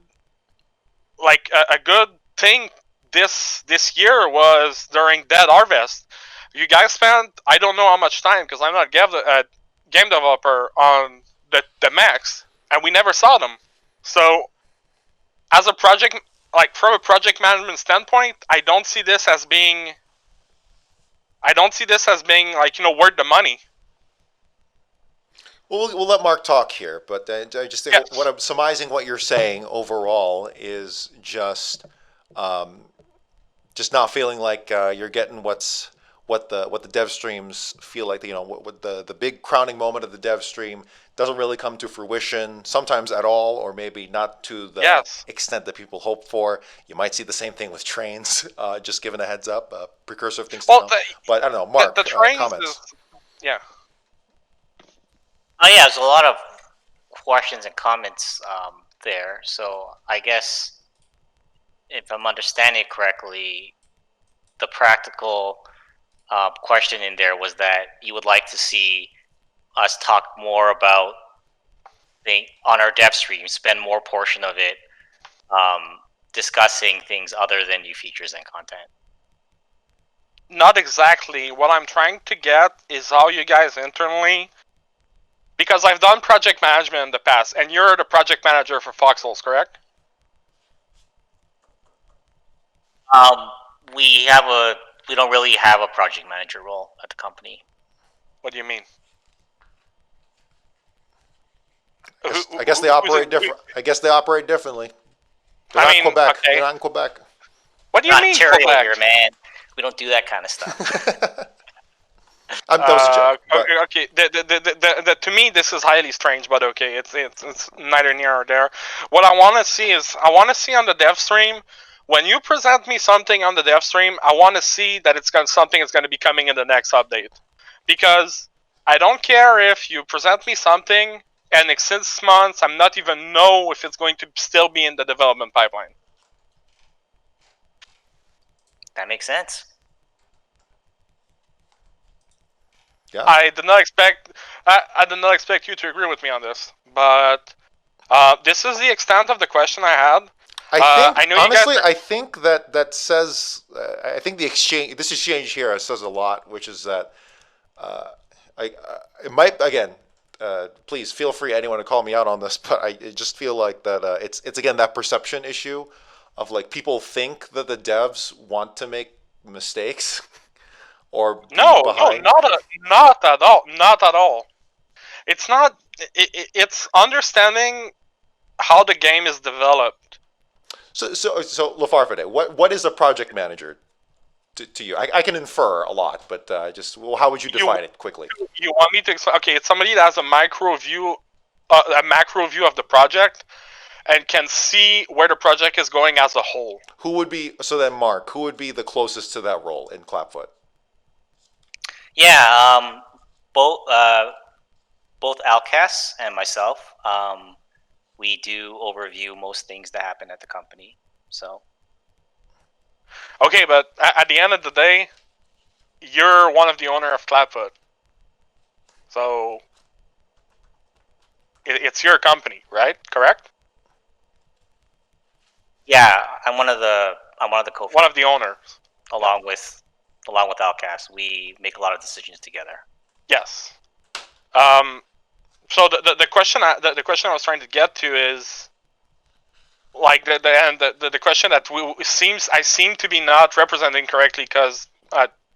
thing this year was during Dead Harvest. You guys spent, I don't know how much time, because I'm not a game developer, on the mechs, and we never saw them. So, as a project, like from a project management standpoint, I don't see this as being like, you know, worth the money. Well, we'll let Mark talk here, but I just think what I'm surmising what you're saying overall is just not feeling like you're getting what the dev streams feel like. You know, what the big crowning moment of the dev stream doesn't really come to fruition, sometimes at all, or maybe not to the extent that people hope for. You might see the same thing with trains, just giving a heads up, precursor of things to come. But I don't know, Mark, the trains Oh comments. yeah, there's a lot of questions and comments there. So I guess if I'm understanding it correctly, the practical question in there was that you would like to see us talk more about on our dev stream, spend more portion of it discussing things other than new features and content. Not exactly. What I'm trying to get is how you guys internally, because I've done project management in the past, and you're the project manager for Foxholes, correct? We don't really have a project manager role at the company. What do you mean? I guess they operate different. I guess they operate differently. They're not Quebec. Okay. They're not in Quebec. What do you mean, Quebec? Here, man. We don't do that kind of stuff. That was a joke. Okay. To me, this is highly strange, but okay, it's neither near or there. What I want to see is, on the dev stream, when you present me something on the dev stream, I want to see that something is going to be coming in the next update. Because I don't care if you present me something and in 6 months I'm not even know if it's going to still be in the development pipeline. That makes sense. Yeah. I did not expect you to agree with me on this, but this is the extent of the question I had. I think that says. I think this exchange here says a lot, which is that it might again. Please feel free, anyone, to call me out on this, but I just feel like that it's again that perception issue of like people think that the devs want to make mistakes or not at all. It's not. It's understanding how the game is developed. So Lafarfade, what is a project manager to you? I can infer a lot, but how would you define it quickly? You want me to explain? Okay, it's somebody that has a macro view of the project and can see where the project is going as a whole. Mark, who would be the closest to that role in Clapfoot? Yeah, both Alcas and myself. We do overview most things that happen at the company. So Okay, but at the end of the day, you're one of the owner of Clapfoot, so it's your company, right? Correct? Yeah, I'm one of the co-founders. One of the owners, along with Outcast. We make a lot of decisions together. Yes. So the question I was trying to get to is, like, the question that I seem to be not representing correctly, because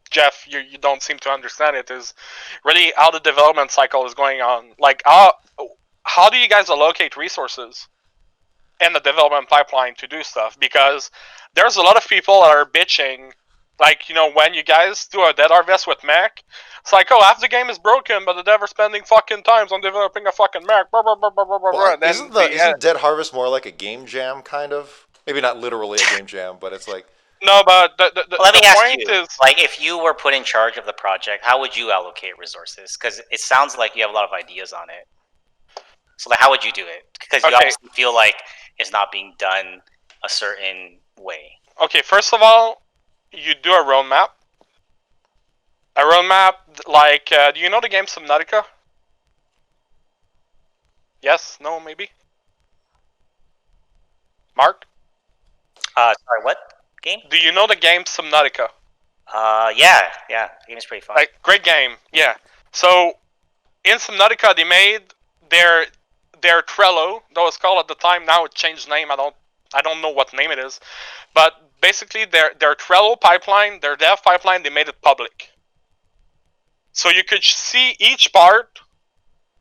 Jeff, you don't seem to understand it, is really how the development cycle is going on. Like, how do you guys allocate resources in the development pipeline to do stuff? Because there's a lot of people that are bitching, like, you know, when you guys do a Dead Harvest with mech, it's like, oh, half the game is broken, but the dev are spending fucking times on developing a fucking mech. Well, isn't Dead Harvest more like a game jam, kind of? Maybe not literally a game jam, but it's like... No, but let me ask you, like, if you were put in charge of the project, how would you allocate resources? Because it sounds like you have a lot of ideas on it. So, like, how would you do it? Because you obviously feel like it's not being done a certain way. Okay, first of all, you do a roadmap. A roadmap, like, do you know the game Subnautica? Yes? No? Maybe? Mark? Sorry, what game? Do you know the game Subnautica? Yeah, the game is pretty fun. Like, great game, yeah. So, in Subnautica, they made their Trello, that was called at the time. Now it changed name. I don't know what name it is, but basically their Trello pipeline, their dev pipeline, they made it public. So you could see each part.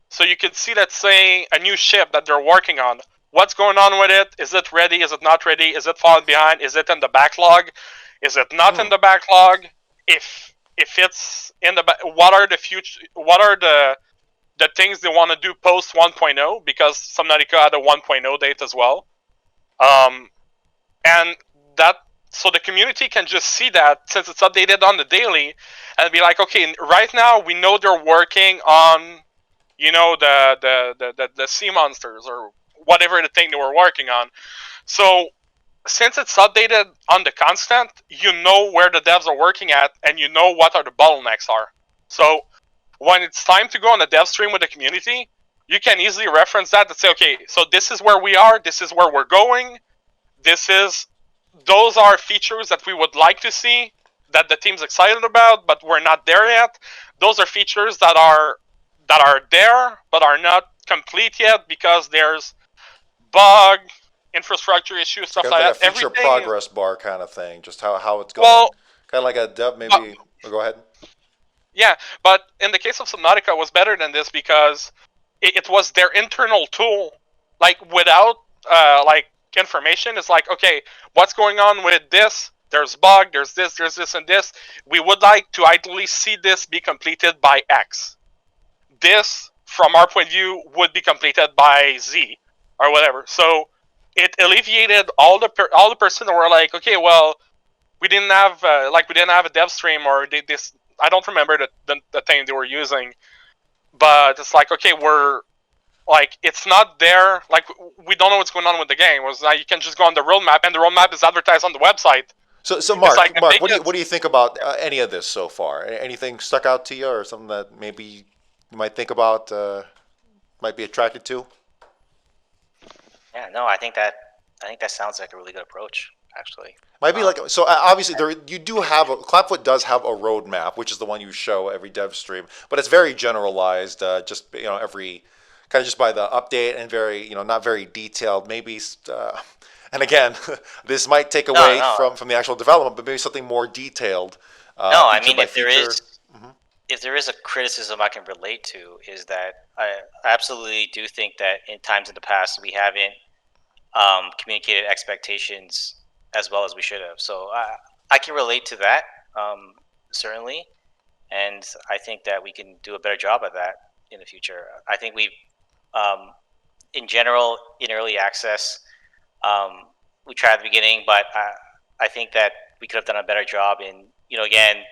So you could see, let's say, a new ship that they're working on. What's going on with it? Is it ready? Is it not ready? Is it falling behind? Is it in the backlog? Is it not in the backlog? If it's in the what are the things they want to do post 1.0, because Subnautica had a 1.0 date as well. And that, so the community can just see that, since it's updated on the daily, and be like, okay, right now we know they're working on, you know, the sea monsters or whatever the thing they were working on. So since it's updated on the constant, you know where the devs are working at, and you know what are the bottlenecks are. So when it's time to go on a dev stream with the community, you can easily reference that and say, okay, so this is where we are, this is where we're going, those are features that we would like to see, that the team's excited about, but we're not there yet. Those are features that are there, but are not complete yet, because there's bug, infrastructure issues, stuff like that. Like a feature progress bar kind of thing, just how it's going. Well, kind of like a dev, maybe. Go ahead. Yeah, but in the case of Subnautica, it was better than this, because it was their internal tool. Like, without like information, it's like, okay, what's going on with this? There's bug, there's this, and this. We would like to ideally see this be completed by X. This, from our point of view, would be completed by Z, or whatever. So it alleviated all the person that were like, okay, well, we didn't have a dev stream, or this. I don't remember the thing they were using, but it's like, okay, we're like, it's not there. Like, we don't know what's going on with the game. It was like, you can just go on the roadmap, and the roadmap is advertised on the website. So Mark, like, Mark, what do you think about any of this so far? Anything stuck out to you, or something that maybe you might think about, might be attracted to? Yeah, no, I think that sounds like a really good approach, actually. Might be like, so obviously you do have Clapfoot does have a roadmap, which is the one you show every dev stream, but it's very generalized, just, you know, every kind of just by the update, and very, you know, not very detailed. Maybe, and again, this might take away from the actual development, but maybe something more detailed. No, I mean, if there is a criticism I can relate to, is that I absolutely do think that in times in the past we haven't communicated expectations as well as we should have. So I can relate to that, certainly, and I think that we can do a better job of that in the future. I think we've, in general, in early access, we tried at the beginning, but I think that we could have done a better job in, you know, again,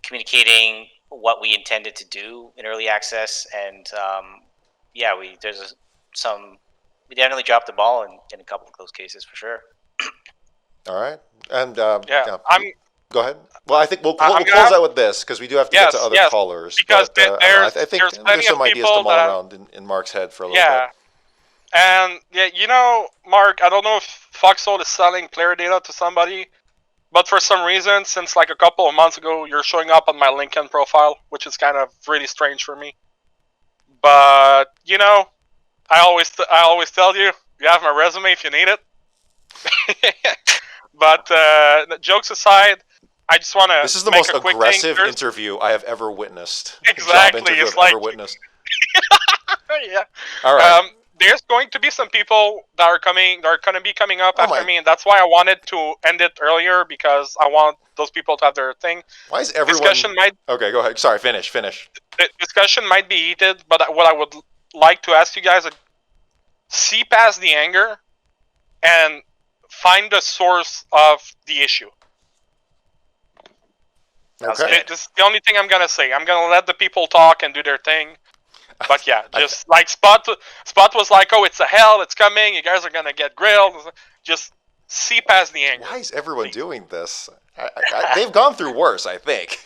communicating what we intended to do in early access, and we definitely dropped the ball in a couple of those cases, for sure. All right. And Yeah, go ahead. Well, I think we'll close out with this because we do have to get to other callers. Because but, I think there's some ideas to mull around in Mark's head for a little bit. And Mark, I don't know if Foxhole is selling player data to somebody, but for some reason, since like a couple of months ago, you're showing up on my LinkedIn profile, which is kind of really strange for me. But I always tell you, you have my resume if you need it. But jokes aside, I just want to. This is the most aggressive interview I have ever witnessed. Exactly, it's like. Ever witnessed. Yeah. All right. There's going to be some people that are going to be coming up after me, and that's why I wanted to end it earlier, because I want those people to have their thing. Why is everyone... Okay, go ahead. Sorry, finish. The discussion might be heated, but what I would like to ask you guys is see past the anger and find the source of the issue. Okay. This is the only thing I'm going to say. I'm going to let the people talk and do their thing. But yeah, just like Spot was like, oh, it's a hell, it's coming, you guys are going to get grilled. Just see past the anger. Why is everyone doing this? They've gone through worse, I think.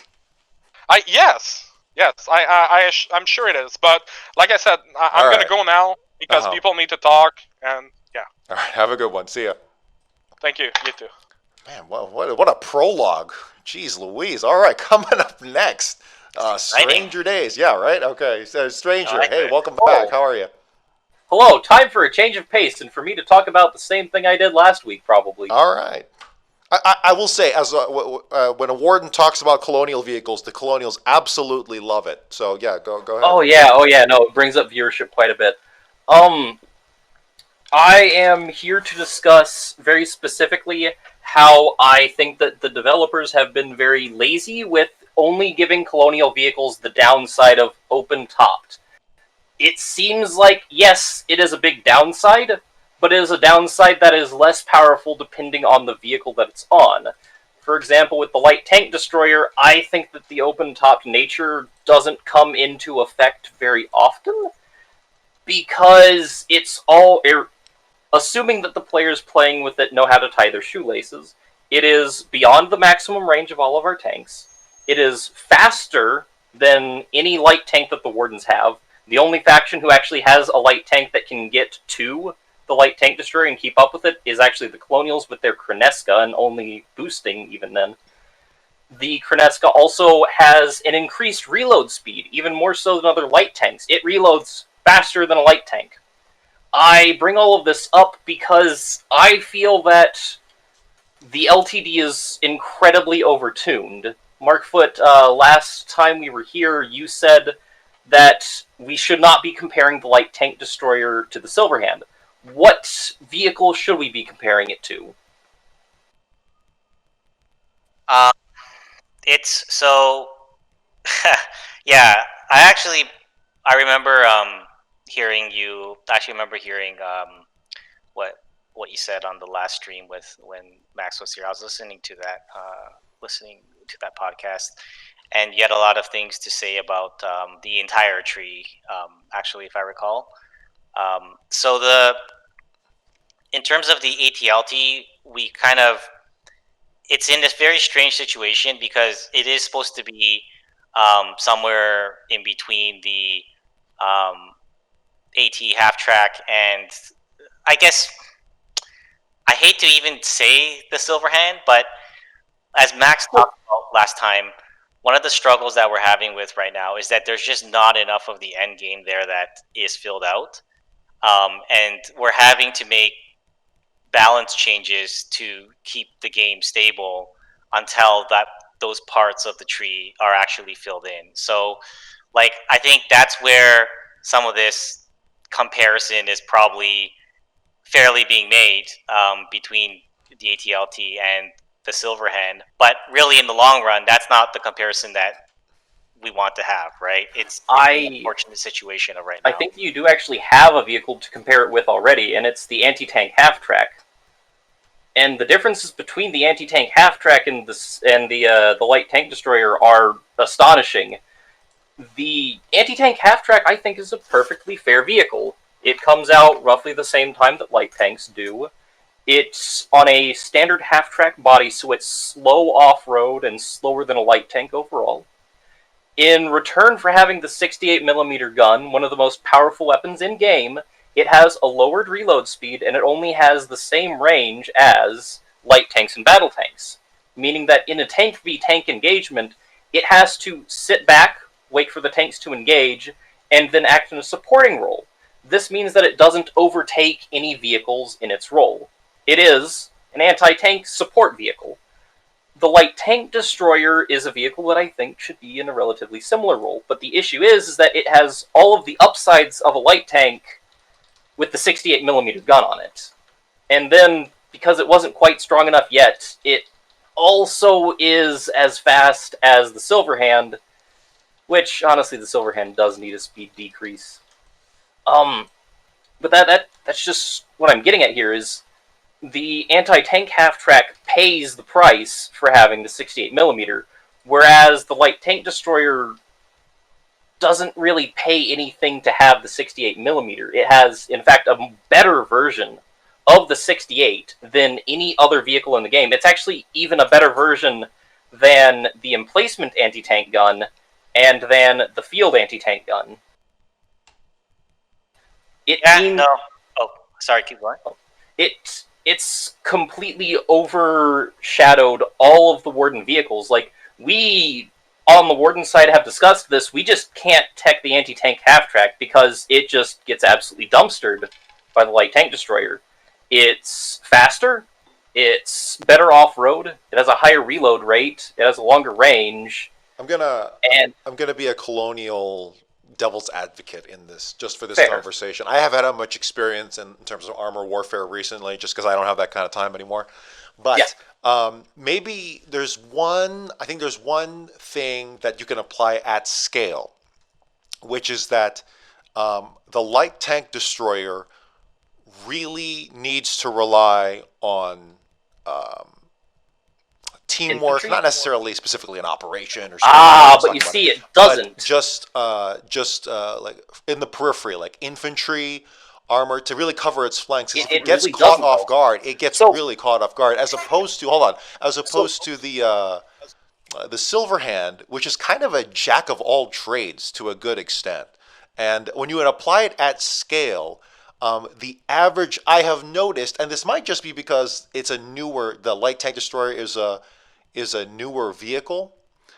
Yes, I'm sure it is. But like I said, I'm going to go now because people need to talk, and yeah. All right, have a good one. See ya. Thank you. You too. Man, what a prologue. Jeez Louise. All right, coming up next. Stranger Days. Yeah, right? Okay. So, Stranger, hey, welcome back. How are you? Hello. Time for a change of pace and for me to talk about the same thing I did last week, probably. All right. I will say, when a warden talks about colonial vehicles, the colonials absolutely love it. So, yeah, go ahead. Oh, yeah. No, it brings up viewership quite a bit. I am here to discuss very specifically how I think that the developers have been very lazy with only giving colonial vehicles the downside of open-topped. It seems like, yes, it is a big downside, but it is a downside that is less powerful depending on the vehicle that it's on. For example, with the light tank destroyer, I think that the open-topped nature doesn't come into effect very often, because it's all... assuming that the players playing with it know how to tie their shoelaces, it is beyond the maximum range of all of our tanks. It is faster than any light tank that the Wardens have. The only faction who actually has a light tank that can get to the light tank destroyer and keep up with it is actually the Colonials with their Kreneska, and only boosting even then. The Kreneska also has an increased reload speed, even more so than other light tanks. It reloads faster than a light tank. I bring all of this up because I feel that the LTD is incredibly overtuned. Markfoot, last time we were here, you said that we should not be comparing the light tank destroyer to the Silverhand. What vehicle should we be comparing it to? It's so... yeah, I remember hearing what you said on the last stream when Max was here. I was listening to that podcast, and you had a lot of things to say about the entire tree, actually, if I recall. In terms of the ATLT, it's in this very strange situation because it is supposed to be somewhere in between the AT half track and, I guess, I hate to even say the Silverhand, but as Max talked about last time, one of the struggles that we're having with right now is that there's just not enough of the end game there that is filled out. And we're having to make balance changes to keep the game stable until those parts of the tree are actually filled in. So, I think that's where some of this comparison is probably fairly being made between the ATLT and the Silverhand, but really in the long run, that's not the comparison that we want to have, right? It's an unfortunate situation of right now. I think you do actually have a vehicle to compare it with already, and it's the anti-tank half-track. And the differences between the anti-tank half-track and the light tank destroyer are astonishing. The anti-tank half-track, I think, is a perfectly fair vehicle. It comes out roughly the same time that light tanks do. It's on a standard half-track body, so it's slow off-road and slower than a light tank overall. In return for having the 68mm gun, one of the most powerful weapons in-game, it has a lowered reload speed, and it only has the same range as light tanks and battle tanks. Meaning that in a tank v tank engagement, it has to sit back, wait for the tanks to engage, and then act in a supporting role. This means that it doesn't overtake any vehicles in its role. It is an anti-tank support vehicle. The light tank destroyer is a vehicle that I think should be in a relatively similar role, but the issue is that it has all of the upsides of a light tank with the 68mm gun on it. And then, because it wasn't quite strong enough yet, it also is as fast as the Silverhand, which, honestly, the Silverhand does need a speed decrease. But that's just what I'm getting at here, is the anti-tank half-track pays the price for having the 68mm, whereas the light tank destroyer doesn't really pay anything to have the 68mm. It has, in fact, a better version of the 68 than any other vehicle in the game. It's actually even a better version than the emplacement anti-tank gun and than the field anti-tank gun. Oh, sorry, keep going. It's completely overshadowed all of the Warden vehicles. Like, we, on the Warden side, have discussed this. We just can't tech the anti-tank half-track because it just gets absolutely dumpstered by the light tank destroyer. It's faster, it's better off-road, it has a higher reload rate, it has a longer range. I'm gonna be a Colonial devil's advocate in this, just for this conversation. I haven't had much experience in terms of armor warfare recently, just because I don't have that kind of time anymore. But maybe there's one thing that you can apply at scale, which is that the light tank destroyer really needs to rely on teamwork, not necessarily specifically an operation or something. But you see, it doesn't. Just like in the periphery, like infantry, armor, to really cover its flanks. If it gets really caught off guard, it gets really caught off guard, as opposed to the Silverhand, which is kind of a jack of all trades to a good extent. And when you apply it at scale, the average, I have noticed, and this might just be because the light tank destroyer is a newer vehicle,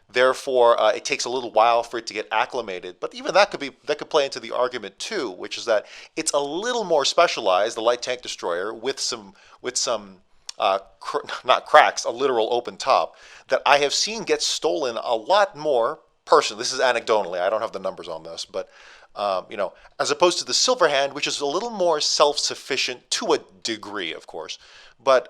therefore it takes a little while for it to get acclimated. But even that could play into the argument too, which is that it's a little more specialized, the light tank destroyer, with some not cracks, a literal open top, that I have seen get stolen a lot more. Personally, this is anecdotally, I don't have the numbers on this, but as opposed to the Silverhand, which is a little more self-sufficient to a degree, of course, but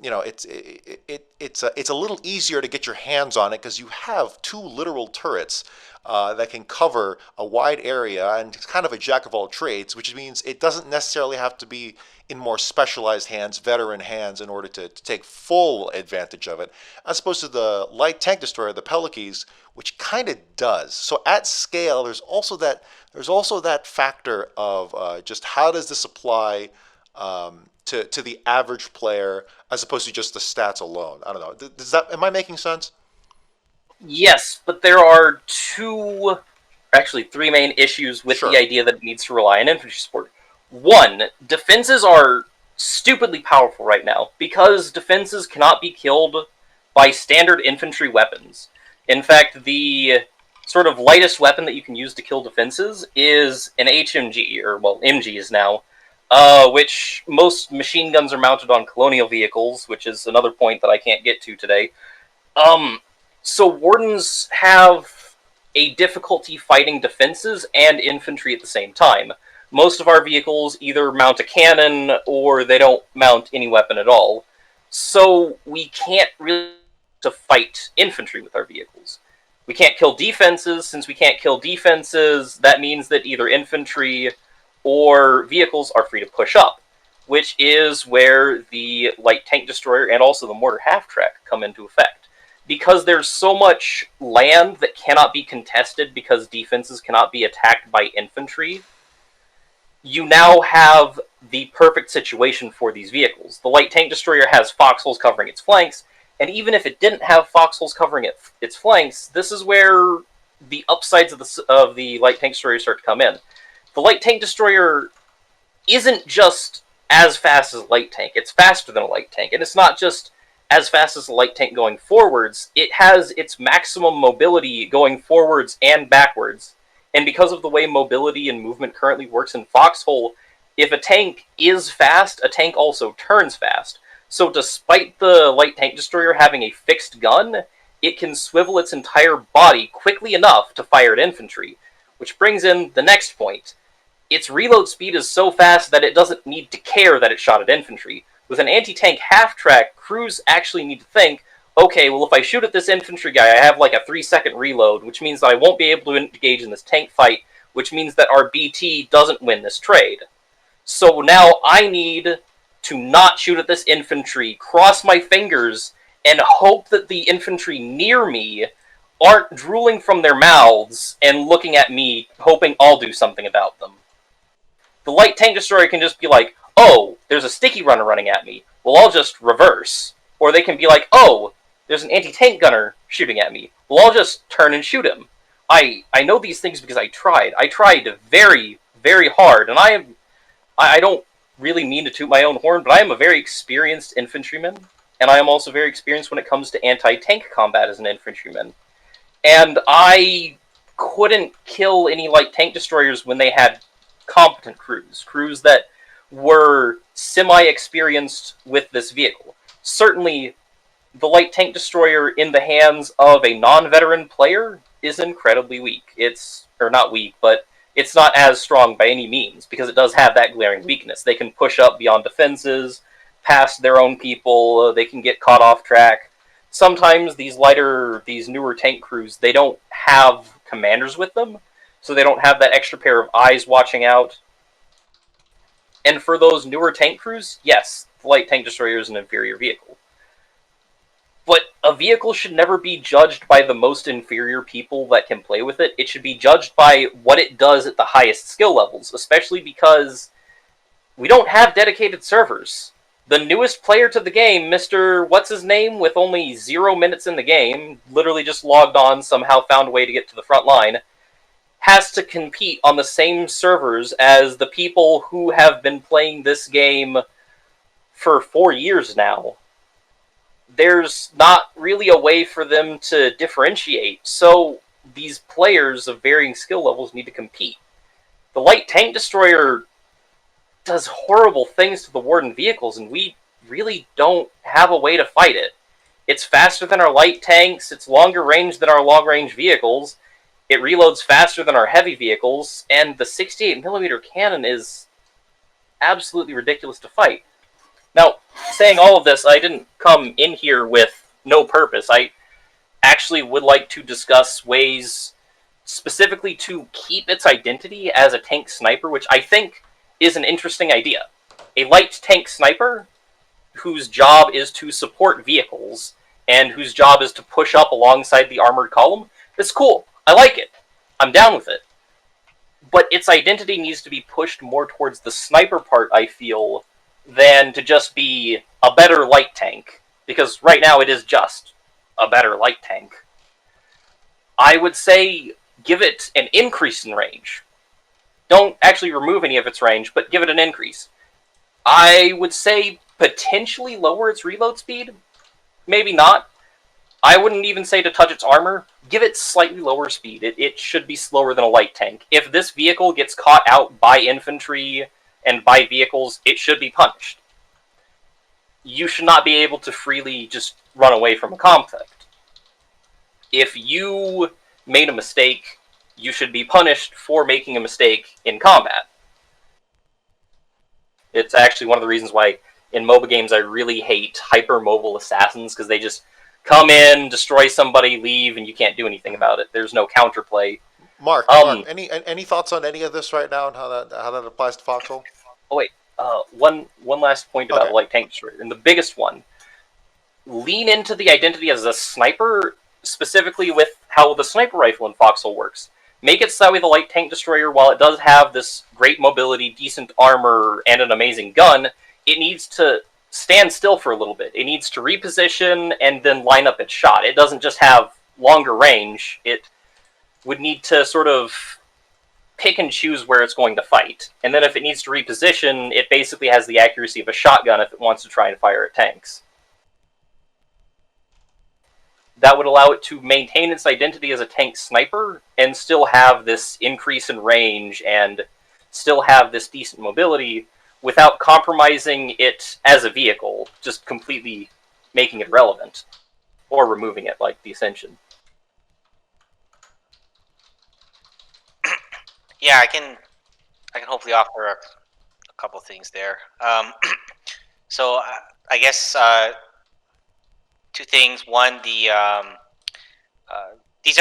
it's a little easier to get your hands on it because you have two literal turrets that can cover a wide area, and it's kind of a jack of all trades, which means it doesn't necessarily have to be in more specialized hands, veteran hands, in order to take full advantage of it, as opposed to the light tank destroyer, the Pelikes, which kind of does. So at scale, there's also that factor of just how does this apply to the average player as opposed to just the stats alone. I don't know. Am I making sense? Yes, but there are three main issues with the idea that it needs to rely on infantry support. One, defenses are stupidly powerful right now because defenses cannot be killed by standard infantry weapons. In fact, the sort of lightest weapon that you can use to kill defenses is an HMG, or, well, MGs now, which most machine guns are mounted on Colonial vehicles, which is another point that I can't get to today. So Wardens have a difficulty fighting defenses and infantry at the same time. Most of our vehicles either mount a cannon or they don't mount any weapon at all. So we can't really fight infantry with our vehicles. We can't kill defenses. Since we can't kill defenses, that means that either infantry or vehicles are free to push up, which is where the light tank destroyer and also the mortar half-track come into effect. Because there's so much land that cannot be contested because defenses cannot be attacked by infantry, you now have the perfect situation for these vehicles. The light tank destroyer has foxholes covering its flanks, and even if it didn't have foxholes covering its flanks, this is where the upsides of the light tank destroyer start to come in. The light tank destroyer isn't just as fast as a light tank, it's faster than a light tank, and it's not just as fast as a light tank going forwards, it has its maximum mobility going forwards and backwards. And because of the way mobility and movement currently works in Foxhole, if a tank is fast, a tank also turns fast. So despite the light tank destroyer having a fixed gun, it can swivel its entire body quickly enough to fire at infantry. Which brings in the next point. Its reload speed is so fast that it doesn't need to care that it shot at infantry. With an anti-tank half-track, crews actually need to think, okay, well if I shoot at this infantry guy, I have like a 3-second reload, which means that I won't be able to engage in this tank fight, which means that our BT doesn't win this trade. So now I need to not shoot at this infantry, cross my fingers, and hope that the infantry near me aren't drooling from their mouths and looking at me, hoping I'll do something about them. The light tank destroyer can just be like, oh, there's a sticky runner running at me. Well, I'll just reverse. Or they can be like, oh, there's an anti-tank gunner shooting at me. Well, I'll just turn and shoot him. I know these things because I tried. I tried very, very hard, and I don't really mean to toot my own horn, but I am a very experienced infantryman, and I am also very experienced when it comes to anti-tank combat as an infantryman. And I couldn't kill any light tank destroyers when they had competent crews that were semi-experienced with this vehicle. Certainly, the light tank destroyer in the hands of a non-veteran player is incredibly weak. Or not weak, but it's not as strong by any means, because it does have that glaring weakness. They can push up beyond defenses, past their own people, they can get caught off track. Sometimes these newer tank crews, they don't have commanders with them, so they don't have that extra pair of eyes watching out. And for those newer tank crews, yes, the light tank destroyer is an inferior vehicle. But a vehicle should never be judged by the most inferior people that can play with it. It should be judged by what it does at the highest skill levels, especially because we don't have dedicated servers. The newest player to the game, Mr. What's-His-Name, with only 0 minutes in the game, literally just logged on, somehow found a way to get to the front line, has to compete on the same servers as the people who have been playing this game for 4 years now. There's not really a way for them to differentiate, so these players of varying skill levels need to compete. The light tank destroyer does horrible things to the Warden vehicles, and we really don't have a way to fight it. It's faster than our light tanks, it's longer range than our long-range vehicles, it reloads faster than our heavy vehicles, and the 68mm cannon is absolutely ridiculous to fight. Now, saying all of this, I didn't come in here with no purpose. I actually would like to discuss ways specifically to keep its identity as a tank sniper, which I think is an interesting idea. A light tank sniper whose job is to support vehicles and whose job is to push up alongside the armored column. It's cool. I like it. I'm down with it. But its identity needs to be pushed more towards the sniper part, I feel, than to just be a better light tank. Because right now it is just a better light tank. I would say give it an increase in range. Don't actually remove any of its range, but give it an increase. I would say potentially lower its reload speed. Maybe not. I wouldn't even say to touch its armor. Give it slightly lower speed. It should be slower than a light tank. If this vehicle gets caught out by infantry and by vehicles, it should be punished. You should not be able to freely just run away from a conflict. If you made a mistake, you should be punished for making a mistake in combat. It's actually one of the reasons why in MOBA games I really hate hyper-mobile assassins, because they just come in, destroy somebody, leave, and you can't do anything about it. There's no counterplay. Mark, any thoughts on any of this right now and how that applies to Foxhole? Oh wait, one last point about light tank destroyer, and the biggest one: lean into the identity as a sniper, specifically with how the sniper rifle in Foxhole works. make it so that way the light tank destroyer, while it does have this great mobility, decent armor, and an amazing gun, it needs to stand still for a little bit. It needs to reposition and then line up its shot. It doesn't just have longer range. It would need to sort of pick and choose where it's going to fight. And then if it needs to reposition, it basically has the accuracy of a shotgun if it wants to try and fire at tanks. That would allow it to maintain its identity as a tank sniper and still have this increase in range and still have this decent mobility without compromising it as a vehicle, just completely making it relevant. Or removing it, like the Ascension. Yeah, I can hopefully offer a couple things there. So I guess two things. One, these are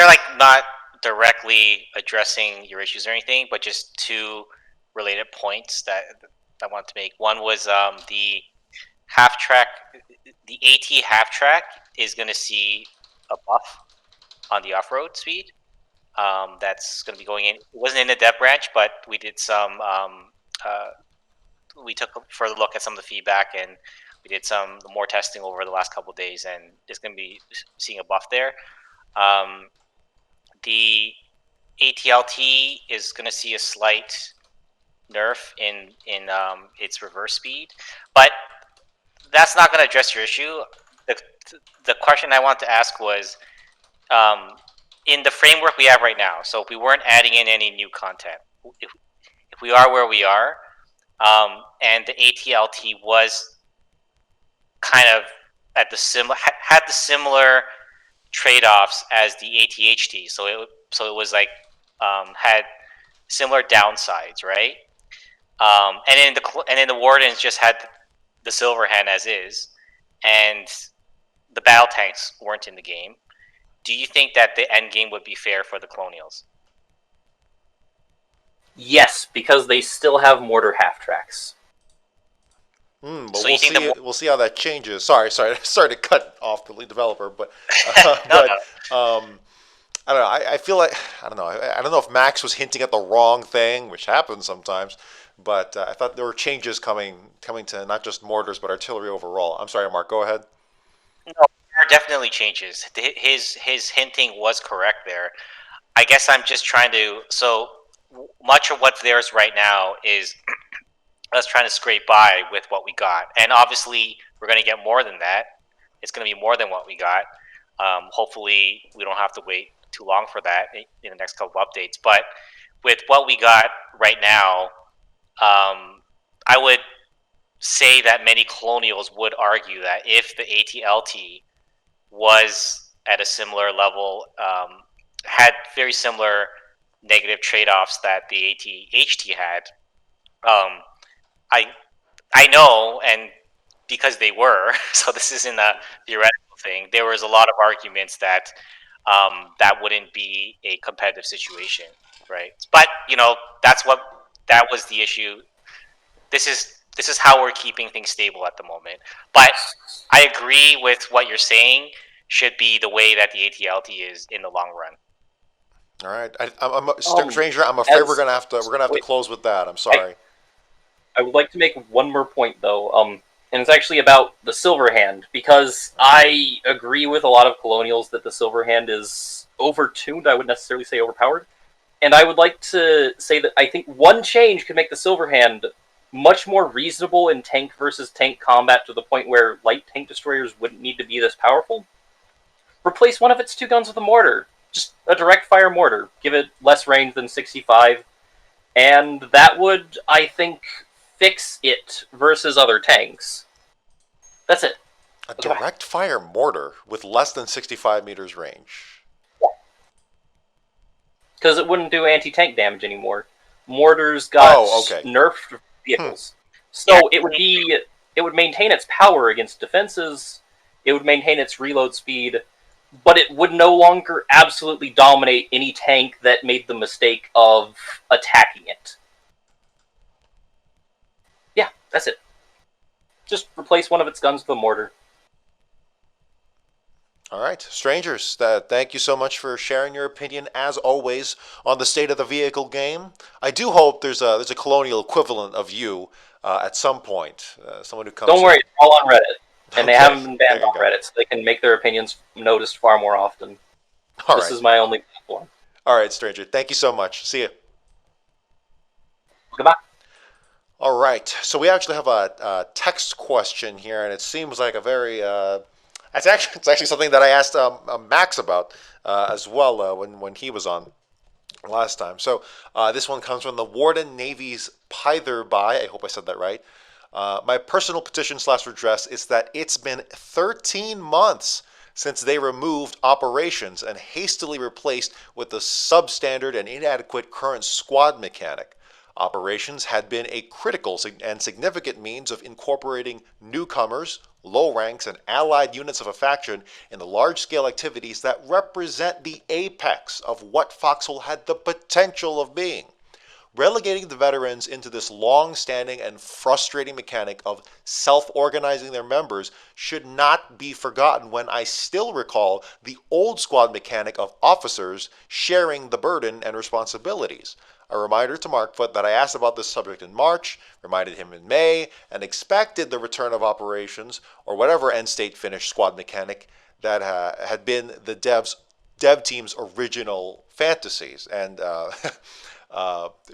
like not directly addressing your issues or anything, but just two related points that I want to make. One was the half track, the AT half track is going to see a buff on the off-road speed. That's going to be going in. It wasn't in the dev branch, but we did some. We took a further look at some of the feedback, and we did some more testing over the last couple of days, and it's going to be seeing a buff there. The ATLT is going to see a slight nerf in its reverse speed, but that's not going to address your issue. The question I want to ask was, in the framework we have right now, so if we weren't adding in any new content, if we are where we are, and the ATLT was kind of at the had the similar trade-offs as the ATHT, so it was like had similar downsides, right? And then the Wardens just had the silver hand as is, and the battle tanks weren't in the game. Do you think that the end game would be fair for the Colonials? Yes, because they still have mortar half tracks. But so we'll see how that changes. Sorry to cut off the lead developer, but no. I don't know. I feel like I don't know if Max was hinting at the wrong thing, which happens sometimes. But I thought there were changes coming to not just mortars but artillery overall. I'm sorry, Mark. Go ahead. No, there are definitely changes. His hinting was correct there. I guess I'm just trying to. So much of what's theirs right now is us trying to scrape by with what we got, and obviously we're going to get more than that. It's going to be more than what we got. Hopefully, we don't have to wait too long for that in the next couple of updates. But with what we got right now, I would say that many Colonials would argue that if the ATLT was at a similar level, had very similar negative trade-offs that the ATHT had, I know, and because they were, so this isn't a theoretical thing, there was a lot of arguments that that wouldn't be a competitive situation, right? But that was the issue. This is how we're keeping things stable at the moment. But I agree with what you're saying should be the way that the ATLT is in the long run. All right, Stranger, I'm afraid we're gonna have to close with that. I'm sorry. I would like to make one more point though, and it's actually about the silver hand, because I agree with a lot of Colonials that the silver hand is overtuned. I wouldn't necessarily say overpowered. And I would like to say that I think one change could make the silver hand much more reasonable in tank versus tank combat to the point where light tank destroyers wouldn't need to be this powerful. Replace one of its two guns with a mortar. Just a direct fire mortar. Give it less range than 65. And that would, I think, fix it versus other tanks. That's it. A direct fire mortar with less than 65 meters range. Because it wouldn't do anti-tank damage anymore. Mortars got nerfed vehicles. So it would maintain its power against defenses, it would maintain its reload speed, but it would no longer absolutely dominate any tank that made the mistake of attacking it. Yeah, that's it. Just replace one of its guns with a mortar. All right, strangers, thank you so much for sharing your opinion, as always, on the state of the vehicle game. I do hope there's a Colonial equivalent of you at some point. Someone who comes. Don't worry, it's all on Reddit, and they Okay, haven't been there banned you on go. Reddit, so they can make their opinions noticed far more often. All This right. is my only platform. All right, stranger. Thank you so much. See you. Goodbye. All right. So we actually have a text question here, and it seems like a very it's actually something that I asked Max about as well when he was on last time. So this one comes from the Warden Navy's Pytherby. I hope I said that right. My personal petition / redress is that it's been 13 months since they removed operations and hastily replaced with the substandard and inadequate current squad mechanic. Operations had been a critical and significant means of incorporating newcomers, low ranks, and allied units of a faction in the large-scale activities that represent the apex of what Foxhole had the potential of being. Relegating the veterans into this long-standing and frustrating mechanic of self-organizing their members should not be forgotten when I still recall the old squad mechanic of officers sharing the burden and responsibilities. A reminder to Markfoot that I asked about this subject in March, reminded him in May, and expected the return of operations, or whatever end-state finish squad mechanic that had been the dev team's original fantasies. And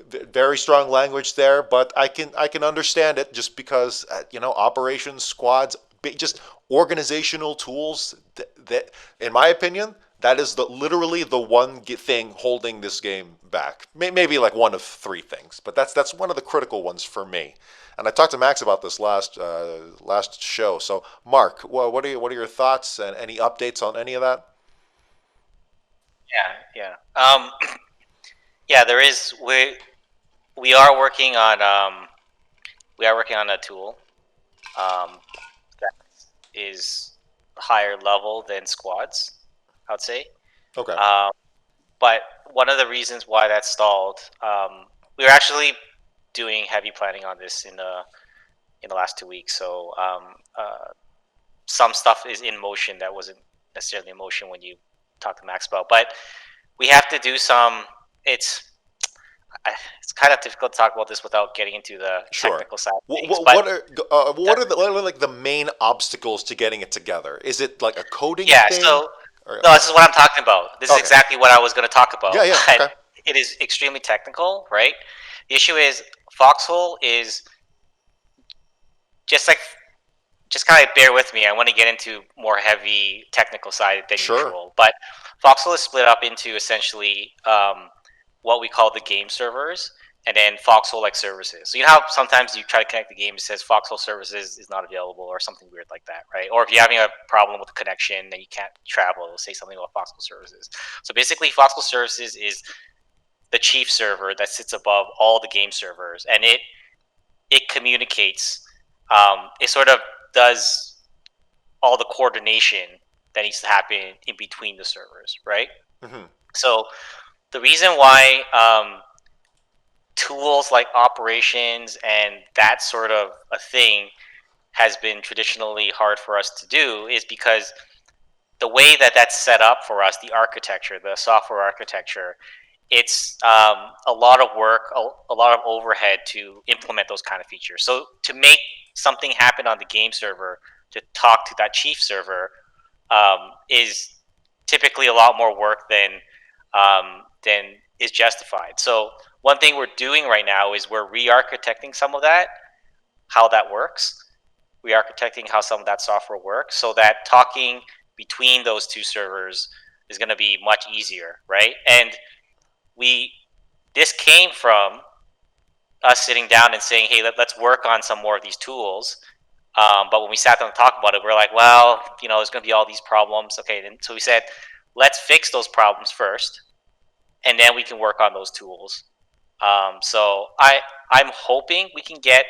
very strong language there, but I can understand it just because operations, squads, just organizational tools that in my opinion, that is literally the one thing holding this game back. Maybe like one of three things, but that's one of the critical ones for me. And I talked to Max about this last show. So, Mark, what are your thoughts and any updates on any of that? Yeah. Yeah, there is. We are working on a tool that is higher level than squads, I would say. Okay. But one of the reasons why that stalled, we were actually doing heavy planning on this in the last 2 weeks. So some stuff is in motion that wasn't necessarily in motion when you talked to Max about. But we have to do some. It's kind of difficult to talk about this without getting into the technical side. What are the main obstacles to getting it together? Is it like a coding thing? No, this is what I'm talking about. This is exactly what I was going to talk about. Yeah. Okay. It is extremely technical, right? The issue is Foxhole is just kind of bear with me. I want to get into more heavy technical side than usual. But Foxhole is split up into essentially what we call the game servers, and then Foxhole like services. So you know how sometimes you try to connect the game, it says Foxhole services is not available or something weird like that, right? Or if you're having a problem with the connection and you can't travel, it'll say something about Foxhole services. So basically Foxhole services is the chief server that sits above all the game servers, and it communicates. It sort of does all the coordination that needs to happen in between the servers, right? Mm-hmm. So the reason why tools like operations and that sort of a thing has been traditionally hard for us to do is because the way that that's set up for us, the architecture, the software architecture, it's a lot of work, a lot of overhead to implement those kind of features. So to make something happen on the game server, to talk to that chief server, is typically a lot more work than is justified. So one thing we're doing right now is we're re-architecting some of that, how that works, re-architecting how some of that software works, so that talking between those two servers is going to be much easier, right? And this came from us sitting down and saying, hey, let's work on some more of these tools. But when we sat down and talked about it, we're like, well, there's going to be all these problems. Okay, and so we said, let's fix those problems first, and then we can work on those tools. So I'm hoping we can get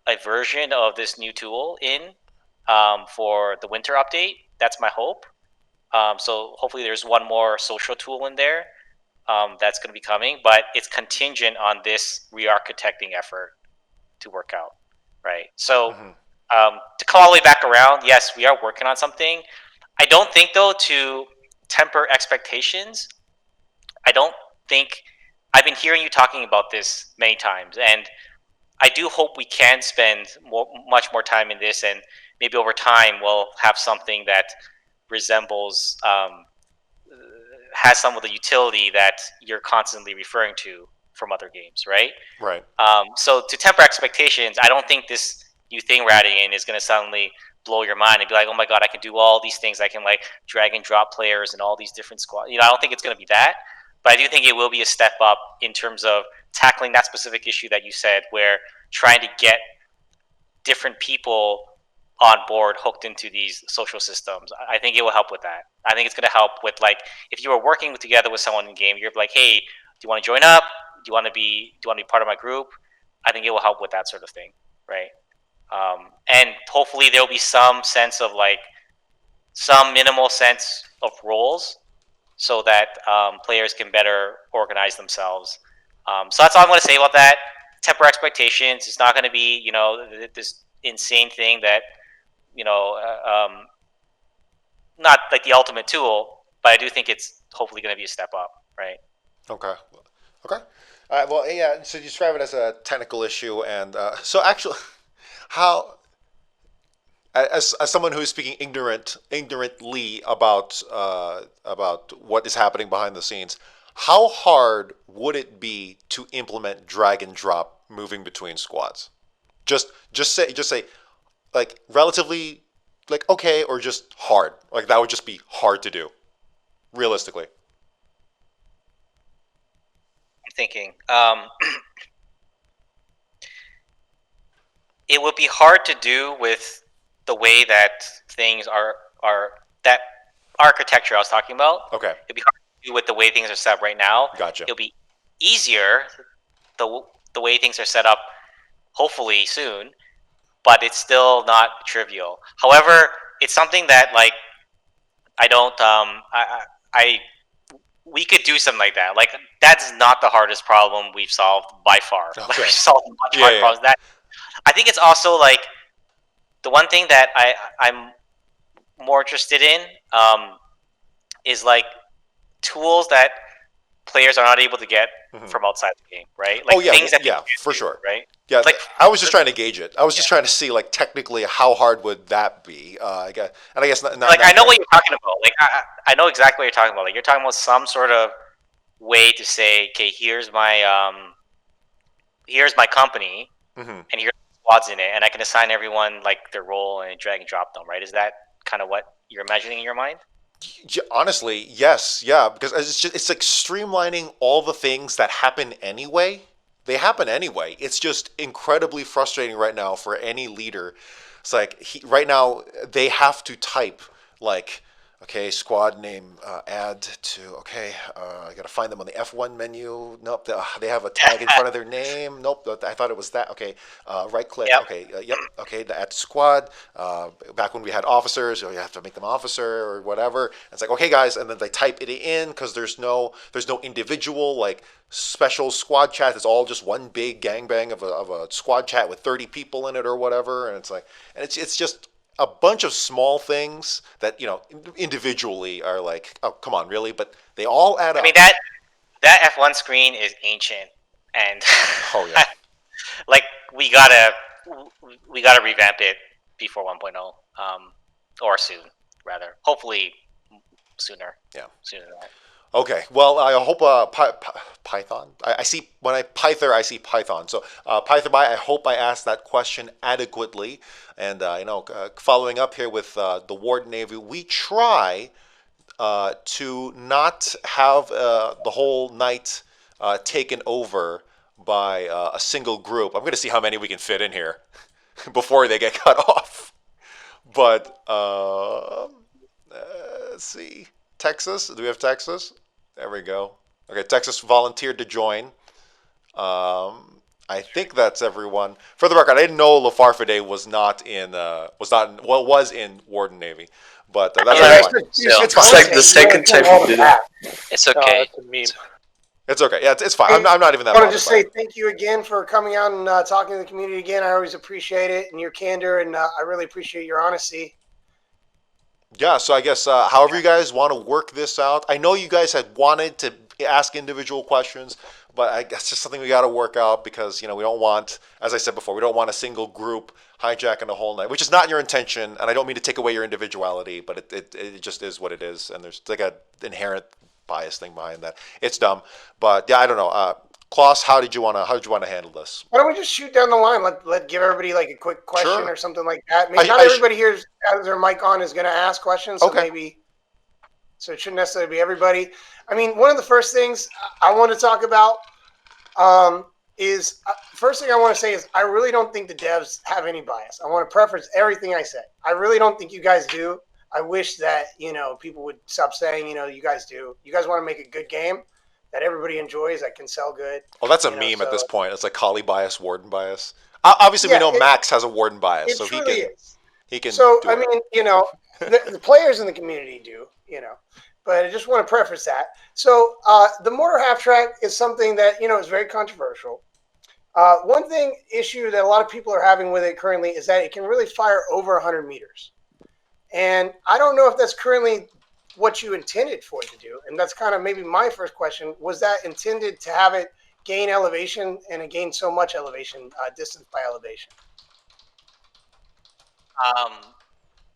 a version of this new tool in for the winter update. That's my hope. So hopefully there's one more social tool in there that's going to be coming, but it's contingent on this re-architecting effort to work out, right? So to come all the way back around, yes, we are working on something. I don't think, though, to temper expectations, I don't think, I've been hearing you talking about this many times, and I do hope we can spend much more time in this, and maybe over time we'll have something that resembles, has some of the utility that you're constantly referring to from other games, right? Right. So to temper expectations, I don't think this new thing we're adding in is going to suddenly blow your mind and be like, oh my god, I can do all these things. I can like drag and drop players and all these different squads. I don't think it's going to be that, but I do think it will be a step up in terms of tackling that specific issue that you said, where trying to get different people on board hooked into these social systems. I think it will help with that. I think it's going to help with, like, if you were working together with someone in game, you're like, hey, do you want to join up? Do you want to be part of my group? I think it will help with that sort of thing, right? And hopefully there'll be some sense of like some minimal sense of roles, so that players can better organize themselves. So that's all I'm going to say about that. Temper expectations. It's not going to be this insane thing that not like the ultimate tool, but I do think it's hopefully going to be a step up, right? Okay. Well, yeah. So you describe it as a technical issue, and so actually, how, as someone who is speaking ignorantly about what is happening behind the scenes, how hard would it be to implement drag and drop moving between squads? Just say, like, relatively, like, okay, or just hard. Like, that would just be hard to do, realistically. I'm thinking. It would be hard to do with the way that things are that architecture I was talking about. Okay. It'd be hard to do with the way things are set up right now. Gotcha. It'll be easier the way things are set up, hopefully soon, but it's still not trivial. However, it's something that, like, we could do something like that. Like, that's not the hardest problem we've solved by far. Okay. Like, we've solved much harder problems. That, I think it's also like the one thing that I'm more interested in is like tools that players are not able to get from outside the game, right? Like things that for sure, right? Yeah, like, I was just trying to gauge it. I was just trying to see, like, technically how hard would that be. I guess not. Like, I know what you're talking about. Like, I know exactly what you're talking about. Like, you're talking about some sort of way to say, okay, here's my company, and here's squads in it, and I can assign everyone like their role and drag and drop them. Right? Is that kind of what you're imagining in your mind? Honestly, yes, yeah, because it's like streamlining all the things that happen anyway. They happen anyway. It's just incredibly frustrating right now for any leader. It's like right now they have to type, like, okay, squad name, add to, okay, I gotta find them on the F1 menu. Nope, they have a tag in front of their name. Nope, I thought it was that. Okay, right click. Yep. Okay, okay, the add to squad. Back when we had officers, you have to make them officer or whatever. It's like, okay, guys, and then they type it in because there's no individual, like, special squad chat. It's all just one big gangbang of a squad chat with 30 people in it or whatever. And it's like, and it's just a bunch of small things that, individually are like, oh, come on, really? But they all add up. I mean, that F1 screen is ancient, and oh yeah, like we gotta revamp it before 1.0, or soon, rather. Hopefully sooner. Yeah, sooner than that. Okay, well, I hope Python. I see when I Pyther, I see Python. So Pytherby, I hope I asked that question adequately. And following up here with the Warden Navy, we try to not have the whole night taken over by a single group. I'm going to see how many we can fit in here before they get cut off. But let's see. Texas? Do we have Texas? There we go. Okay, Texas volunteered to join. I think that's everyone. For the record, I didn't know Lafarfade was in Warden Navy, but that's fine. It's like the second time you did it. It's okay. It's okay. Yeah, it's fine. I'm not even that. I want to just say thank you again for coming out and talking to the community again. I always appreciate it and your candor, and I really appreciate your honesty. Yeah, so I guess however you guys want to work this out. I know you guys had wanted to ask individual questions, but I guess it's something we got to work out because we don't want, as I said before, we don't want a single group hijacking the whole night, which is not your intention. And I don't mean to take away your individuality, but it just is what it is, and there's like a inherent bias thing behind that. It's dumb, but yeah, I don't know. Klaus, how did you want to handle this? Why don't we just shoot down the line? Let give everybody like a quick question Sure. or something like that. Maybe not everybody here has their mic on is going to ask questions. So Okay. So it shouldn't necessarily be everybody. I mean, one of the first things I want to talk about is first thing I want to say is I really don't think the devs have any bias. I want to preface everything I said. I really don't think you guys do. I wish that people would stop saying you guys do. You guys want to make a good game that everybody enjoys, that can sell good. Oh, that's a meme at this point. It's like Collie bias, Warden bias. Obviously, we know Max has a Warden bias, so he can. So I mean, the players in the community do, but I just want to preface that. So the mortar half track is something that is very controversial. One issue that a lot of people are having with it currently is that it can really fire over 100 meters, and I don't know if that's currently what you intended for it to do. And that's kind of maybe my first question. Was that intended to have it gain elevation and it gain so much elevation, distance by elevation?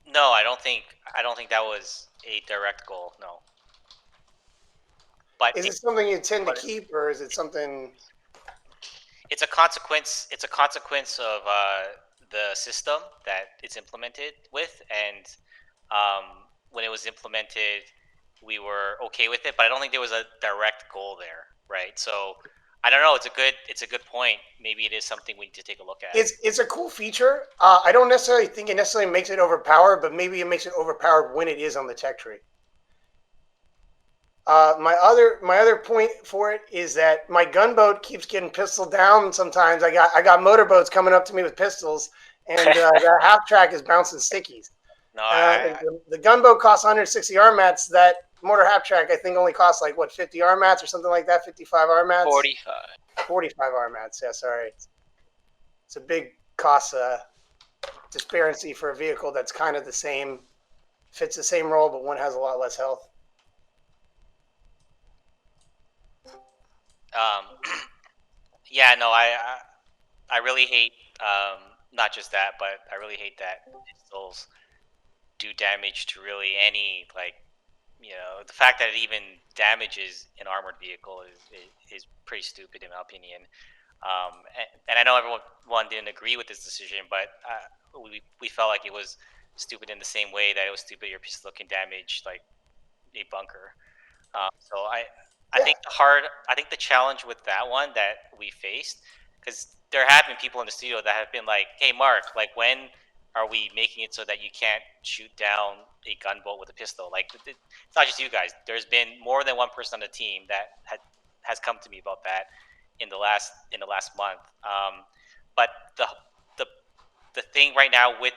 No, I don't think that was a direct goal. No. But is it something you intend to keep, or is it something? It's a consequence. It's a consequence of the system that it's implemented with, and when it was implemented, we were okay with it, but I don't think there was a direct goal there, right? So I don't know. It's a good point. Maybe it is something we need to take a look at. It's a cool feature. I don't necessarily think it necessarily makes it overpowered, but maybe it makes it overpowered when it is on the tech tree. My other point for it is that my gunboat keeps getting pistol down. Sometimes I got motorboats coming up to me with pistols, and the half track is bouncing stickies. No, the gunboat costs 160 armats. That mortar half track, I think, only costs like 50 armats or something like that. 55 armats. 45 armats. Yeah, sorry. It's a big cost disparity for a vehicle that's kind of the same, fits the same role, but one has a lot less health. Yeah, no, I really hate not just that, but I really hate that pistols do damage to really any, the fact that it even damages an armored vehicle is pretty stupid in my opinion. And I know everyone didn't agree with this decision, but we felt like it was stupid in the same way that it was stupid your pistol can damage like a bunker. So I think the challenge with that one that we faced, because there have been people in the studio that have been like, hey Mark, like when are we making it so that you can't shoot down a gunboat with a pistol? Like it's not just you guys. There's been more than one person on the team that has come to me about that in the last month. But the thing right now with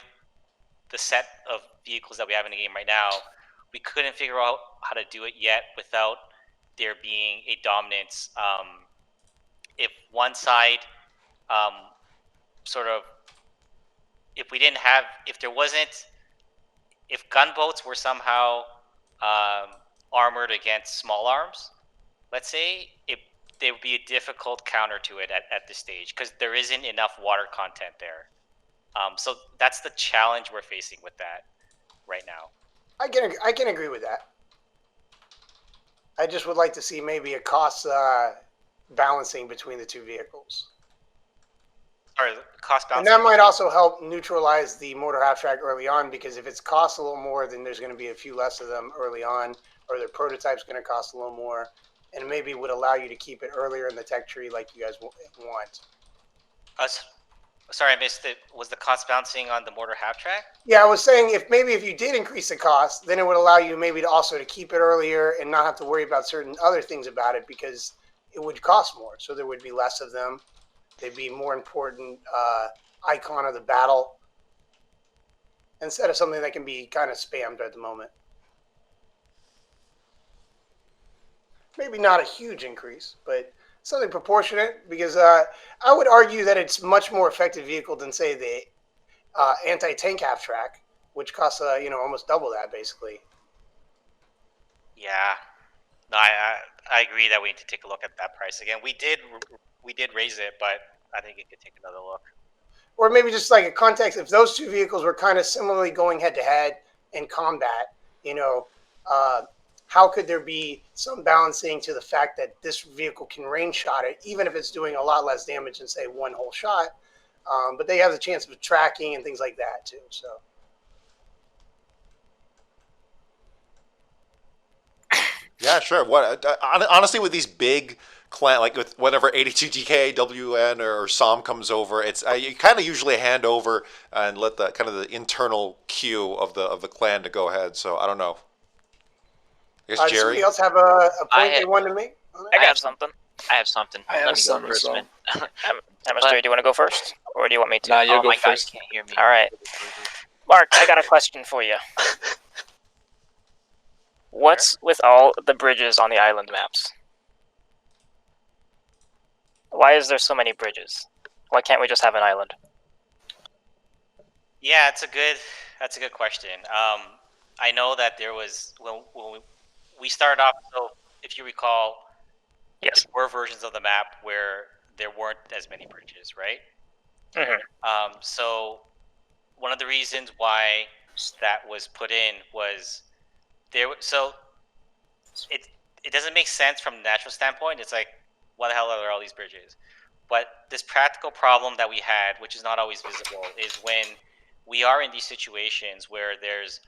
the set of vehicles that we have in the game right now, we couldn't figure out how to do it yet without there being a dominance. If one side if gunboats were somehow armored against small arms, let's say, there would be a difficult counter to it at this stage because there isn't enough water content there. So that's the challenge we're facing with that right now. I can agree with that. I just would like to see maybe a cost balancing between the two vehicles. Or cost balancing. And that might also help neutralize the mortar half track early on, because if it's cost a little more, then there's going to be a few less of them early on, or their prototype's going to cost a little more, and maybe would allow you to keep it earlier in the tech tree like you guys want. Sorry, I missed it. Was the cost balancing on the mortar half track? Yeah, I was saying if you did increase the cost, then it would allow you maybe to keep it earlier and not have to worry about certain other things about it, because it would cost more. So there would be less of them. They'd be more important icon of the battle instead of something that can be kind of spammed at the moment. Maybe not a huge increase, but something proportionate, because I would argue that it's much more effective vehicle than, say, the anti-tank half track, which costs almost double that basically. Yeah, no, I agree that we need to take a look at that price again. We did raise it, but I think it could take another look. Or maybe just like a context, if those two vehicles were kind of similarly going head to head in combat, how could there be some balancing to the fact that this vehicle can range shot it, even if it's doing a lot less damage than, say, one whole shot? But they have the chance of tracking and things like that, too. So, yeah, sure. Honestly, with these big clan, like with whenever 82 DK, WN, or SOM comes over, it's you kind of usually hand over and let the kind of the internal queue of the clan to go ahead. So I don't know. I guess does Jerry. somebody else have a point they wanted to make? I have something. Let me go first, man. Amastary, do you want to go first, or do you want me to? Nah, you go first. Can't hear me. All right, Mark, I got a question for you. What's with all the bridges on the island maps? Why is there so many bridges? Why can't we just have an island? Yeah, that's a good question. I know that there was when we started off. So if you recall, yes, there were versions of the map where there weren't as many bridges, right? Mm-hmm. So one of the reasons why that was put in was there. So it doesn't make sense from a natural standpoint. It's like, why the hell are there all these bridges? But this practical problem that we had, which is not always visible, is when we are in these situations where there's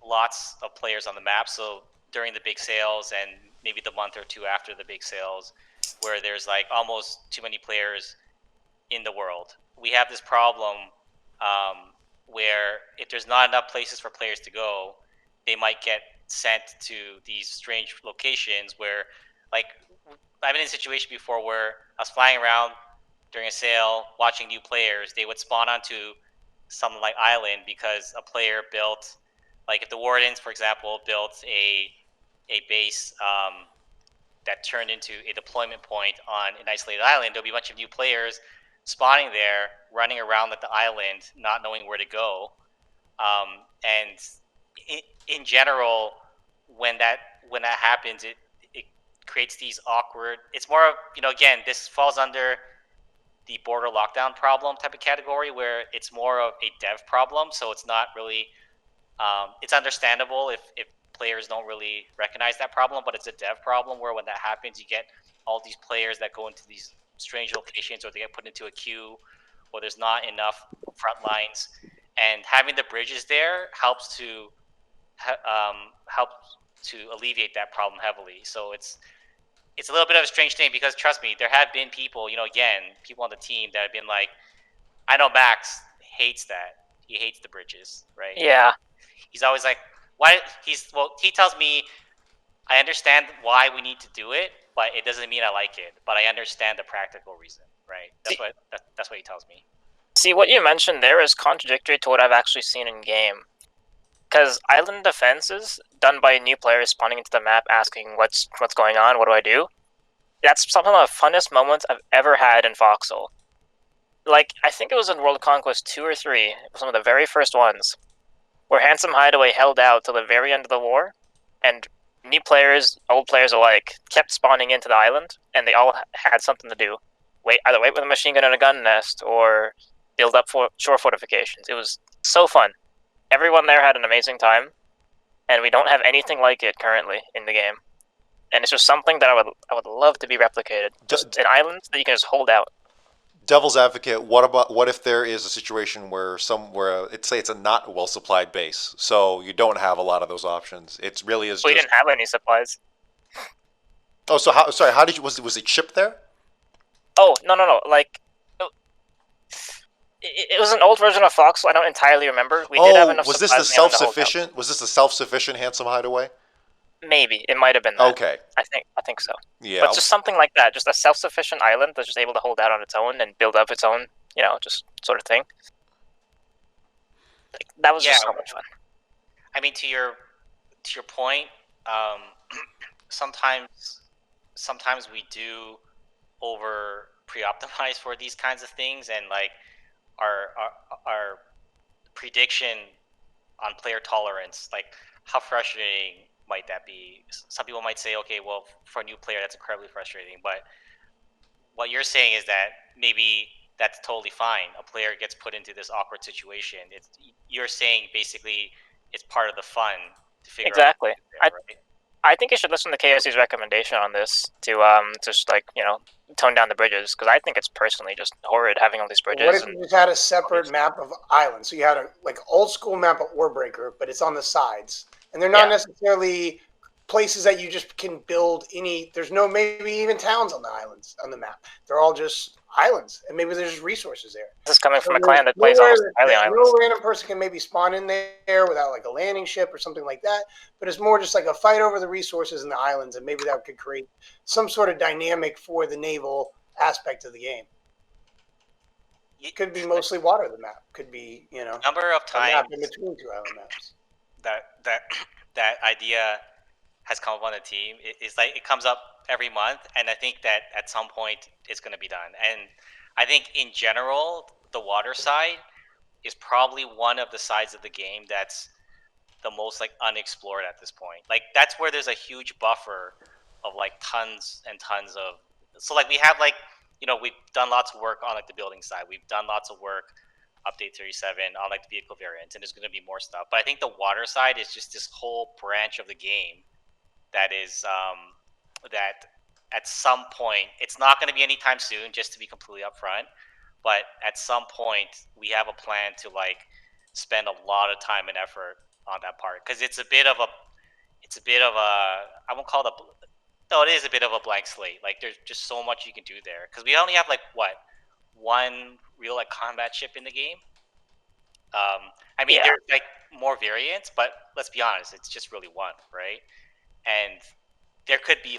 lots of players on the map. So during the big sales and maybe the month or two after the big sales, where there's like almost too many players in the world, we have this problem where if there's not enough places for players to go, they might get sent to these strange locations where, like, I've been in a situation before where I was flying around during a sale, watching new players. They would spawn onto something like island because a player built, like if the Wardens, for example, built a base that turned into a deployment point on an isolated island, there'll be a bunch of new players spawning there, running around at the island, not knowing where to go. And in general, when that happens, it creates these awkward. It's more of, again, this falls under the border lockdown problem type of category where it's more of a dev problem. So it's not really, it's understandable if players don't really recognize that problem, but it's a dev problem where when that happens, you get all these players that go into these strange locations, or they get put into a queue, or there's not enough front lines. And having the bridges there helps to alleviate that problem heavily. So it's a little bit of a strange thing because, trust me, there have been people, people on the team that have been like, I know Max hates that. He hates the bridges, right? Yeah. He's always like, why? He tells me, I understand why we need to do it, but it doesn't mean I like it. But I understand the practical reason, right? That's what he tells me. See, what you mentioned there is contradictory to what I've actually seen in game. Because island defenses done by new players spawning into the map asking what's going on, what do I do? That's some of the funnest moments I've ever had in Foxhole. Like, I think it was in World Conquest 2 or 3, some of the very first ones, where Handsome Hideaway held out till the very end of the war, and new players, old players alike, kept spawning into the island, and they all had something to do. Either wait with a machine gun in a gun nest, or build up shore fortifications. It was so fun. Everyone there had an amazing time, and we don't have anything like it currently in the game. And it's just something that I would love to be replicated. Just an island that you can just hold out. Devil's advocate, what if there is a situation where let's say it's a not well supplied base, so you don't have a lot of those options. It really is. We didn't have any supplies. Oh, so how did you was it shipped there? Oh, no. Like, it was an old version of Foxhole. I don't entirely remember. We did have enough. Was this the self-sufficient? Was this the self-sufficient Handsome Hideaway? Maybe it might have been that. Okay. I think so. Yeah. But just something like that, just a self-sufficient island that's just able to hold out on its own and build up its own, just sort of thing. Like, that was just so much fun. I mean, to your point, sometimes we do over pre-optimize for these kinds of things, and like our prediction on player tolerance, like how frustrating might that be? Some people might say, okay, well, for a new player, that's incredibly frustrating. But what you're saying is that maybe that's totally fine. A player gets put into this awkward situation. You're saying basically it's part of the fun to figure exactly. out. Exactly. Right? I think you should listen to KOC's recommendation on this to just like tone down the bridges, because I think it's personally just horrid having all these bridges. What if you just had a separate map of islands? So you had a old school map of Warbreaker, but it's on the sides, and they're not necessarily places that you just can build any. There's no maybe even towns on the islands on the map. They're all just islands, and maybe there's just resources there. This is coming from a clan that plays almost entirely islands. No random person can maybe spawn in there without like a landing ship or something like that. But it's more just like a fight over the resources in the islands, and maybe that could create some sort of dynamic for the naval aspect of the game. It could be mostly water. The map could be number of times in between two island maps. That idea has come up on the team. It's like it comes up every month, and I think that at some point it's going to be done. And I think in general, the water side is probably one of the sides of the game that's the most like unexplored at this point. Like that's where there's a huge buffer of like tons and tons of. So like we have like we've done lots of work on like the building side. We've done lots of work. Update 37 on like the vehicle variants, and there's going to be more stuff. But I think the water side is just this whole branch of the game that is that at some point, it's not going to be anytime soon, just to be completely upfront, but at some point we have a plan to like spend a lot of time and effort on that part, because it's a bit of a I won't call it it is a bit of a blank slate. Like there's just so much you can do there, because we only have like one real like combat ship in the game. I mean, there's like more variants, but let's be honest, it's just really one, right? And there could be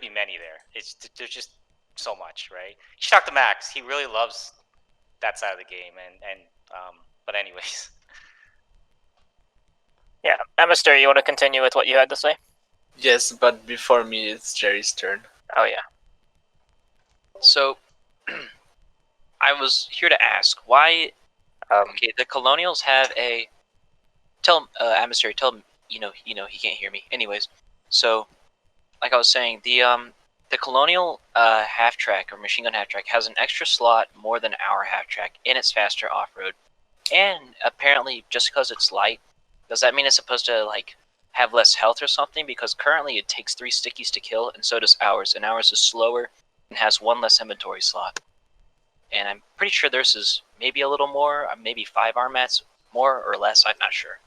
many there. There's just so much, right? You should talk to Max. He really loves that side of the game, and but anyways. Yeah, Amastary, you want to continue with what you had to say? Yes, but before me, it's Jerry's turn. Oh yeah. So, I was here to ask why. Okay, the Colonials have a. Tell Amastary. Tell him. He can't hear me. Anyways, so, like I was saying, the Colonial half track or machine gun half track has an extra slot more than our half track, and it's faster off road. And apparently, just because it's light, does that mean it's supposed to like have less health or something? Because currently it takes 3 stickies to kill, and so does ours. And ours is slower and has 1 less inventory slot. And I'm pretty sure theirs is maybe a little more, maybe 5 armats more or less. I'm not sure.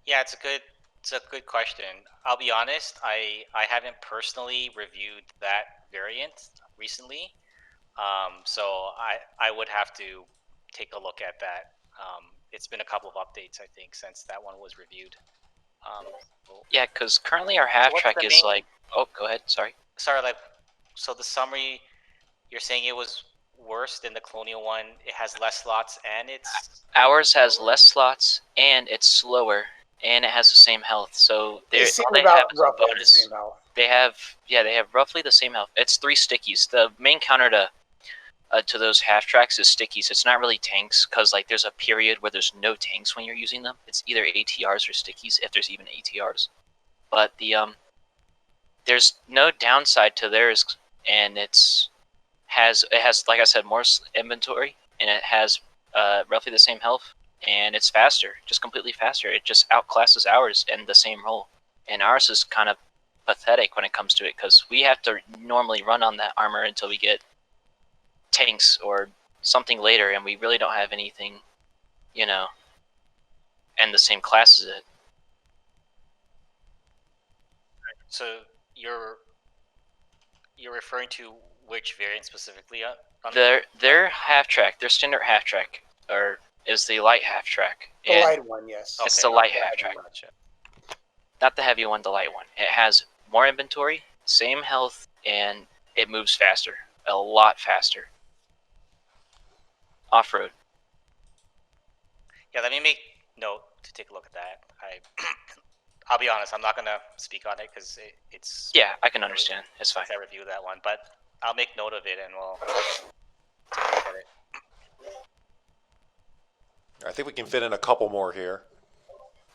Yeah, it's a good question. I'll be honest, I haven't personally reviewed that variant recently, so I would have to take a look at that. It's been a couple of updates, I think, since that one was reviewed. Yeah, because currently our half track is like. Oh, go ahead. Sorry. So the summary, you're saying it was worse than the Colonial one. It has less slots, and it's. Ours has less slots, and it's slower. And it has the same health, so they have a bonus. They have roughly the same health. It's 3 stickies. The main counter to those half tracks is stickies. It's not really tanks, because like there's a period where there's no tanks when you're using them. It's either ATRs or stickies, if there's even ATRs. But there's no downside to theirs, and it has like I said more inventory, and it has roughly the same health. And it's faster, just completely faster. It just outclasses ours in the same role. And ours is kind of pathetic when it comes to it, because we have to normally run on that armor until we get tanks or something later, and we really don't have anything, in the same class as it. So you're referring to which variant specifically? Their half track, their standard half track, is the light half track. The light one, yes. It's the light half track. Not the heavy one, the light one. It has more inventory, same health, and it moves faster. A lot faster. Off-road. Yeah, let me make note to take a look at that. I'll be honest, I'm not going to speak on it, because it's... Yeah, I can understand. It's fine. I review that one, but I'll make note of it, and we'll take a look at it. I think we can fit in a couple more here.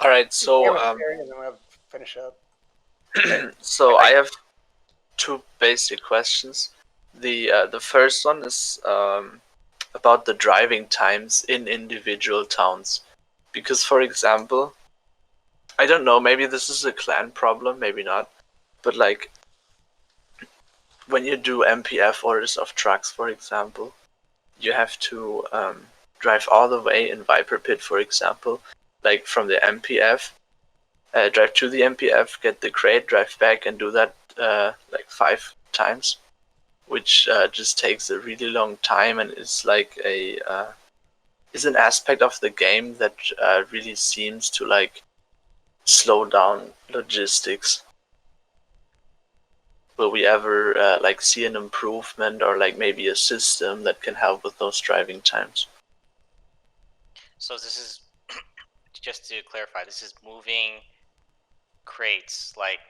All right, so and then we'll finish up. So I have two basic questions. The first one is about the driving times in individual towns, because for example, I don't know, maybe this is a clan problem, maybe not, but like when you do MPF orders of trucks, for example, you have to drive all the way in Viper Pit, for example, like from the MPF, drive to the MPF, get the crate, drive back, and do that like 5 times, which just takes a really long time and is like is an aspect of the game that really seems to like slow down logistics. Will we ever like see an improvement or like maybe a system that can help with those driving times? So this is, just to clarify, this is moving crates like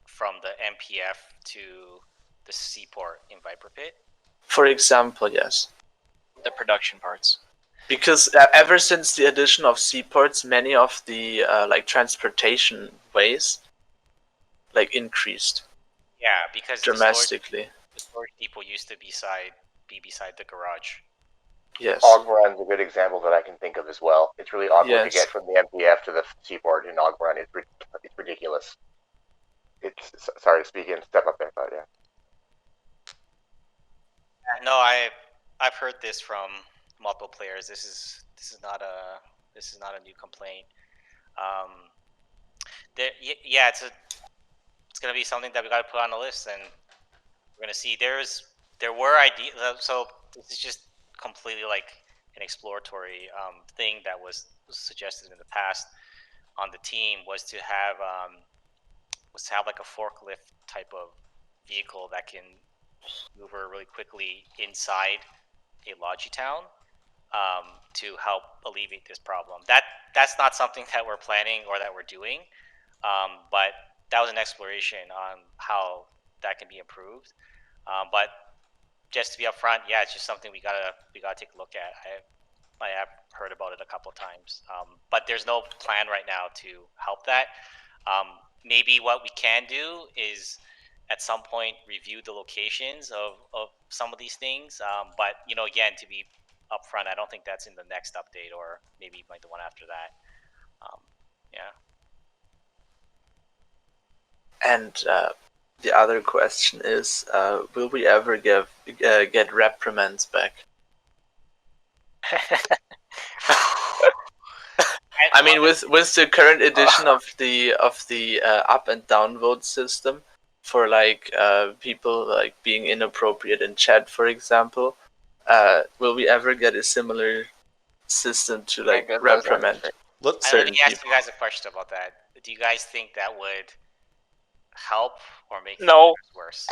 from the MPF to the seaport in Viper Pit? For example, yes. The production parts. Because ever since the addition of seaports, many of the like transportation ways like increased. Yeah, because dramatically. The storage depot used to be beside the garage. Yes. Ogmaran's a good example that I can think of as well. It's really awkward to get from the MPF to the seaport in Ogmaran. It's ridiculous. It's sorry to speak in step up there, but yeah. No, I've heard this from multiple players. This is not a new complaint. Yeah, it's gonna be something that we got to put on the list, and we're gonna see. There were ideas. So this is just completely like an exploratory thing that was suggested in the past on the team was to have like a forklift type of vehicle that can maneuver really quickly inside a logi town to help alleviate this problem. That's not something that we're planning or that we're doing, but that was an exploration on how that can be improved. But just to be upfront, yeah, it's just something we gotta take a look at. I have heard about it a couple of times, but there's no plan right now to help that. Maybe what we can do is at some point review the locations of some of these things. But again, to be upfront, I don't think that's in the next update or maybe like the one after that. Yeah. And the other question is, will we ever get reprimands back? I mean, with the current edition of the up and down vote system for like people like being inappropriate in chat, for example, will we ever get a similar system to like reprimand? I already asked you guys a question about that. Do you guys think that would help or make things worse?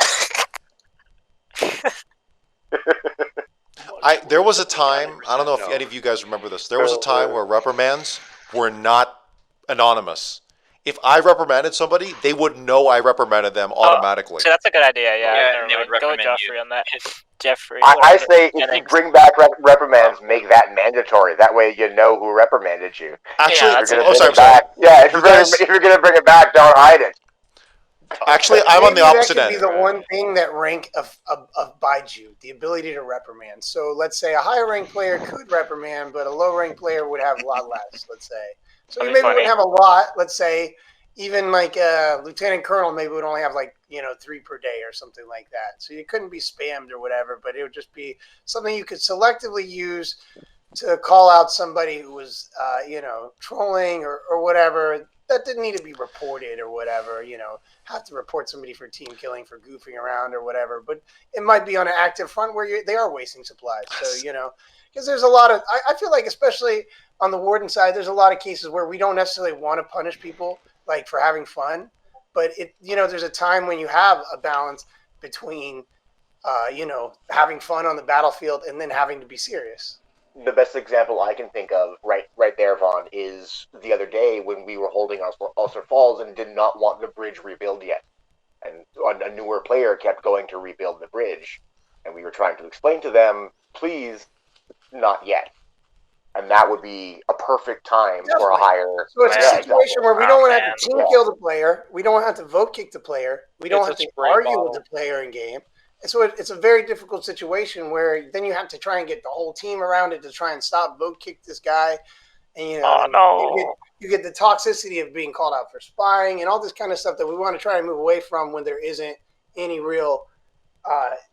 There was a time, I don't know if any of you guys remember this, there was a time where reprimands were not anonymous. If I reprimanded somebody, they would know I reprimanded them automatically. So that's a good idea, yeah. They would go reprimand Joffrey on that. Jeffrey. I say if you bring back reprimands, make that mandatory. That way you know who reprimanded you. Actually, if you're going to bring it back, don't hide it. Actually, I'm on the opposite end. That could be the one thing that rank abides you, the ability to reprimand. So let's say a higher ranked player could reprimand, but a low ranked player would have a lot less, let's say. So you maybe wouldn't have a lot, let's say, even like a lieutenant colonel maybe would only have like, 3 per day or something like that. So you couldn't be spammed or whatever, but it would just be something you could selectively use to call out somebody who was, trolling or whatever. That didn't need to be reported or whatever, have to report somebody for team killing for goofing around or whatever. But it might be on an active front where they are wasting supplies. So, because there's a lot of, I feel like especially on the Warden side, there's a lot of cases where we don't necessarily want to punish people like for having fun. But there's a time when you have a balance between, having fun on the battlefield and then having to be serious. The best example I can think of right there, Vaughn, is the other day when we were holding Ulster Falls and did not want the bridge rebuilt yet. And a newer player kept going to rebuild the bridge. And we were trying to explain to them, please, not yet. and that would be a perfect time for a higher. So it's a situation where we don't want to have to team kill the player. We don't have to vote kick the player. We don't have to argue with the player in game. And so it's a very difficult situation where then you have to try and get the whole team around it to try and stop, vote kick this guy. And, you get the toxicity of being called out for spying and all this kind of stuff that we want to try and move away from when there isn't any real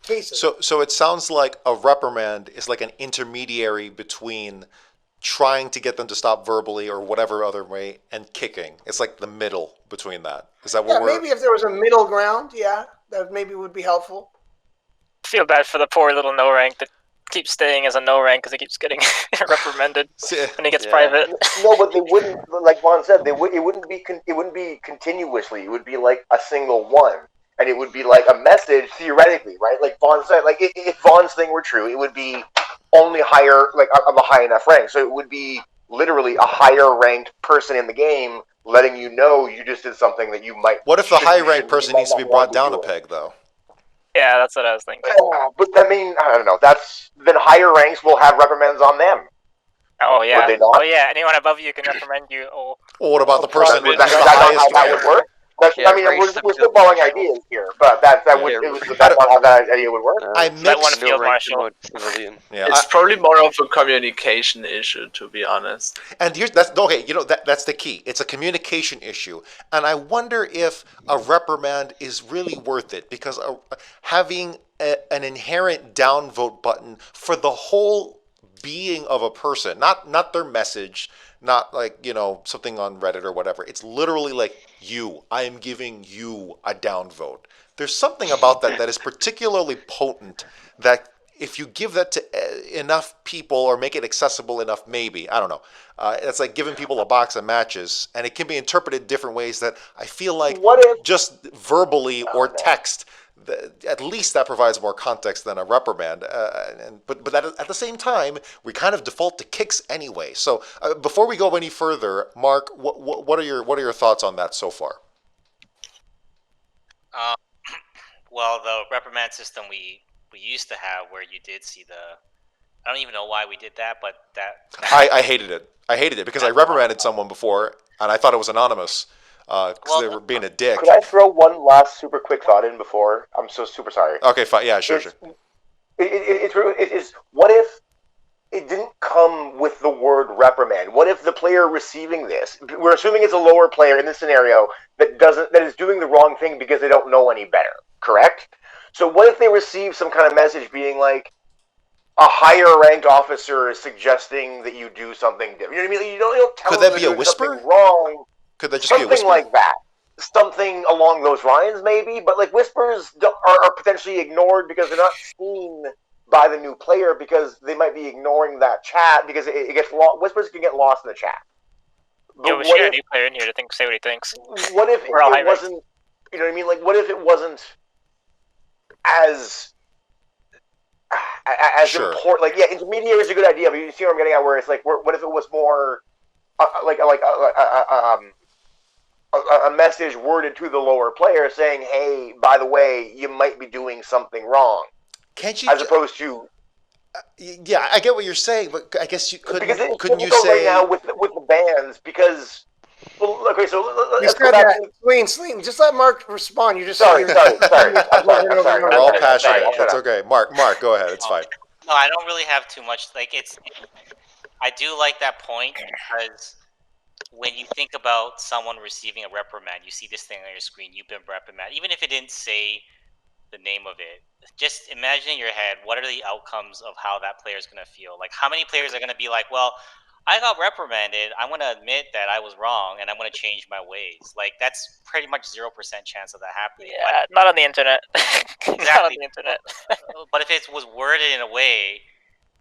cases. So it sounds like a reprimand is like an intermediary between trying to get them to stop verbally or whatever other way and kicking. It's like the middle between that. Is that what we're... maybe if there was a middle ground, that maybe would be helpful. I feel bad for the poor little no rank that keeps staying as a no rank because he keeps getting reprimanded when he gets private. No, but they wouldn't, like Vaughn said, it wouldn't be continuously. It would be like a single one. And it would be like a message, theoretically, right? Like Vaughn said, like if Vaughn's thing were true, it would be only higher, like of a high enough rank. So it would be literally a higher ranked person in the game letting you know you just did something that you might... What if the high ranked person needs to be brought down a peg, though? Yeah, that's what I was thinking. But I mean, I don't know. Then higher ranks will have reprimands on them. Oh yeah. Would they not? Oh yeah. Anyone above you can reprimand you. Oh. Well, what about the person with the That's highest how that would work? I mean, we're still following ideas here, but that's not how that idea would work. I mixed field marshal. It's probably more of a communication issue, to be honest. And that's the key. It's a communication issue, and I wonder if a reprimand is really worth it because having an inherent downvote button for the whole being of a person, not their message. Not like, something on Reddit or whatever. It's literally like I am giving you a downvote. There's something about that is particularly potent that if you give that to enough people or make it accessible enough, maybe, I don't know. It's like giving people a box of matches, and it can be interpreted different ways that I feel like just verbally or text, at least that provides more context than a reprimand. But at the same time, we kind of default to kicks anyway. So before we go any further, Mark, what are your thoughts on that so far? Well, the reprimand system we used to have, where you did see I don't even know why we did that, but I hated it. I hated it because I reprimanded someone before, and I thought it was anonymous. Because they were being a dick. Could I throw one last super quick thought in before? I'm so super sorry. Okay, fine. Yeah, sure. It's what if it didn't come with the word reprimand? What if the player receiving this, we're assuming it's a lower player in this scenario that is doing the wrong thing because they don't know any better, correct? So what if they receive some kind of message being like, a higher ranked officer is suggesting that you do something different? You know what I mean? You don't tell them that be a whisper? Wrong. Could that just something be a whisper? Like that? Something along those lines, maybe. But like whispers are potentially ignored because they're not seen by the new player because they might be ignoring that chat because it gets lost. Whispers can get lost in the chat. But yeah, we should get a new player in here to say what he thinks. What if it wasn't? You know what I mean? Like, what if it wasn't as sure. important? Like, yeah, intermediary is a good idea, but you see what I'm getting at? Where it's like, what if it was more a message worded to the lower player saying, "Hey, by the way, you might be doing something wrong." Can't you? As opposed to. Yeah, I get what you're saying, but I guess you couldn't. Because couldn't you say right now with the bans? Because okay, so let's go back. Celine, just let Mark respond. You just sorry. I'm sorry. We're all passionate. It's okay. Mark, go ahead. It's fine. No, I don't really have too much. Like I do like that point because when you think about someone receiving a reprimand, you see this thing on your screen. You've been reprimanded, even if it didn't say the name of it. Just imagine in your head, what are the outcomes of how that player is going to feel? Like, how many players are going to be like, well, I got reprimanded. I'm going to admit that I was wrong, and I'm going to change my ways. Like, that's pretty much 0% chance of that happening. Yeah, but, not on the internet. Exactly. Not on the internet. But if it was worded in a way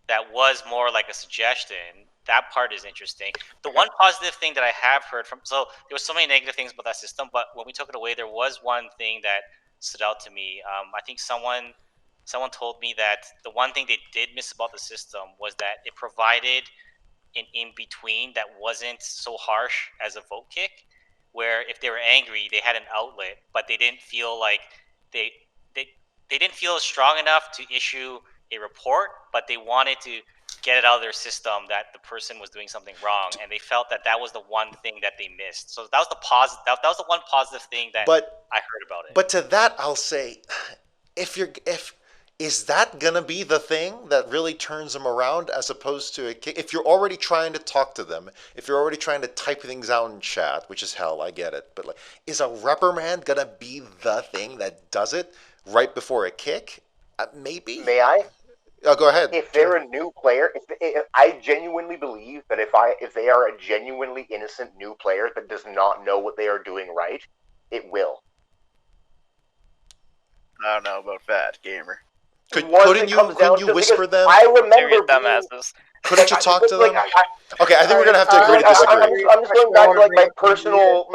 that was more like a suggestion, that part is interesting. The one positive thing that I have heard from, so there was so many negative things about that system, but when we took it away, there was one thing that stood out to me. I think someone told me that the one thing they did miss about the system was that it provided an in-between that wasn't so harsh as a vote kick, where if they were angry, they had an outlet, but they didn't feel like they didn't feel strong enough to issue a report, but they wanted to get it out of their system that the person was doing something wrong, and they felt that that was the one thing that they missed. So that was the positive. That was the one positive thing that I heard about it. But to that, I'll say, is that gonna be the thing that really turns them around, as opposed to if you're already trying to talk to them, if you're already trying to type things out in chat, which is hell, I get it, but like, is a reprimand gonna be the thing that does it right before a kick? Maybe. May I? Oh, go ahead. If they're a new player, I genuinely believe that if they are a genuinely innocent new player that does not know what they are doing right, it will. I don't know about that, gamer. Couldn't you whisper them? I remember couldn't you talk to them? Okay, I think we're gonna have to agree to disagree. I'm just going back to my personal.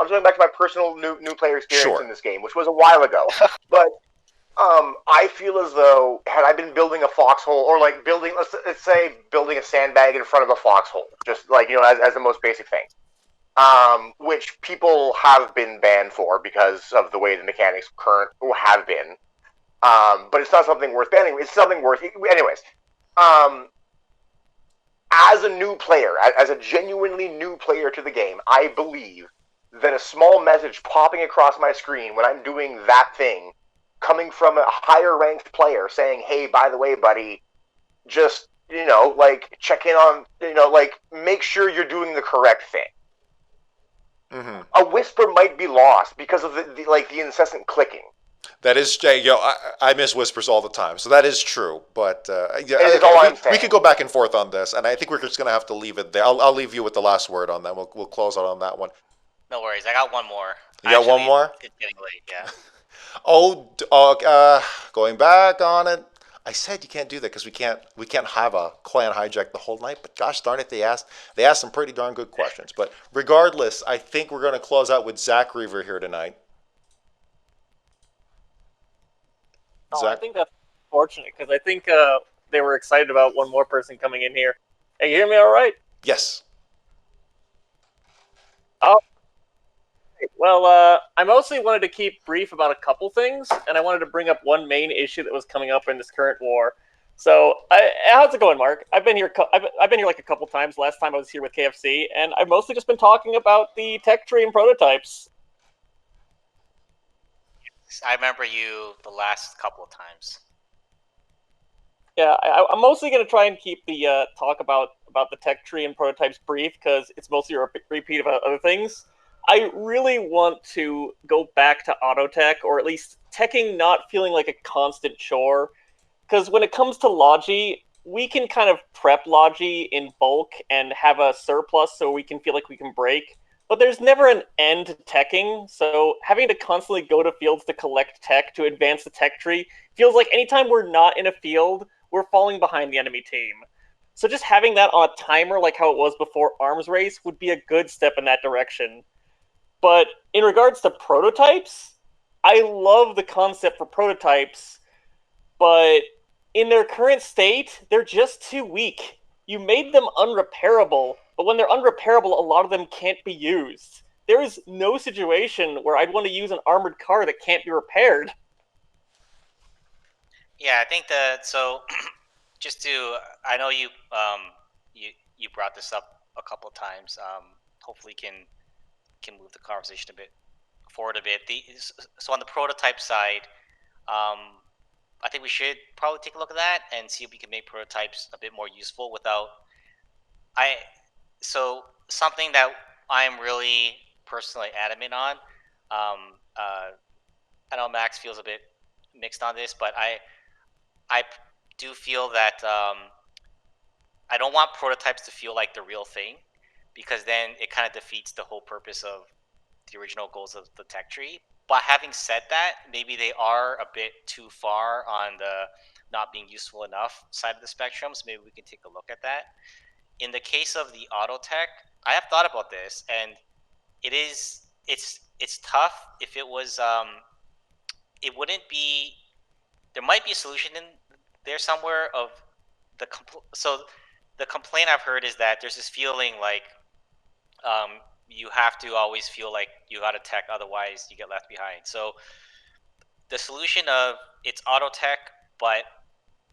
I'm going back to my personal new player experience in this game, which was a while ago. But I feel as though had I been building a foxhole, or like building, let's say building a sandbag in front of a foxhole, just like as the most basic thing, which people have been banned for because of the way the mechanics have been. But it's not something worth banning. It's something worth... Anyways. As a new player, as a genuinely new player to the game, I believe that a small message popping across my screen when I'm doing that thing, coming from a higher ranked player saying, hey, by the way, buddy, just, check in on, make sure you're doing the correct thing. Mm-hmm. A whisper might be lost because of the incessant clicking. That is, I miss whispers all the time, so that is true. But we could go back and forth on this, and I think we're just going to have to leave it there. I'll leave you with the last word on that. We'll close out on that one. No worries, I got one more. You got one more? It's getting late, yeah. Going back on it. I said you can't do that because we can't have a clan hijack the whole night. But gosh darn it, they asked some pretty darn good questions. But regardless, I think we're going to close out with Zackreaver here tonight. I think that's fortunate because I think they were excited about one more person coming in here. Hey, you hear me all right? Yes. Oh. Well, I mostly wanted to keep brief about a couple things, and I wanted to bring up one main issue that was coming up in this current war. So, how's it going, Mark? I've been here like a couple times. Last time I was here with KFC, and I've mostly just been talking about the tech tree and prototypes. I remember you the last couple of times. Yeah, I'm mostly going to try and keep the talk about the tech tree and prototypes brief because it's mostly a repeat of other things. I really want to go back to auto tech, or at least teching not feeling like a constant chore. Because when it comes to Logi, we can kind of prep Logi in bulk and have a surplus so we can feel like we can break. But there's never an end to teching, so having to constantly go to fields to collect tech to advance the tech tree feels like anytime we're not in a field, we're falling behind the enemy team. So just having that on a timer like how it was before Arms Race would be a good step in that direction. But in regards to prototypes, I love the concept for prototypes, but in their current state, they're just too weak. You made them unrepairable, but when they're unrepairable, a lot of them can't be used. There is no situation where I'd want to use an armored car that can't be repaired. Yeah, I think that, so just to, I know you brought this up a couple of times. Hopefully can move the conversation forward a bit. So on the prototype side, I think we should probably take a look at that and see if we can make prototypes a bit more useful without. So something that I'm really personally adamant on. I know Max feels a bit mixed on this, but I do feel that I don't want prototypes to feel like the real thing, because then it kind of defeats the whole purpose of the original goals of the tech tree. But having said that, maybe they are a bit too far on the not being useful enough side of the spectrum, so maybe we can take a look at that. In the case of the auto tech, I have thought about this, and it's tough. If it was, it wouldn't be. There might be a solution in there somewhere of the so the complaint I've heard is that there's this feeling like you have to always feel like you got to tech, otherwise you get left behind. So the solution of it's auto tech, but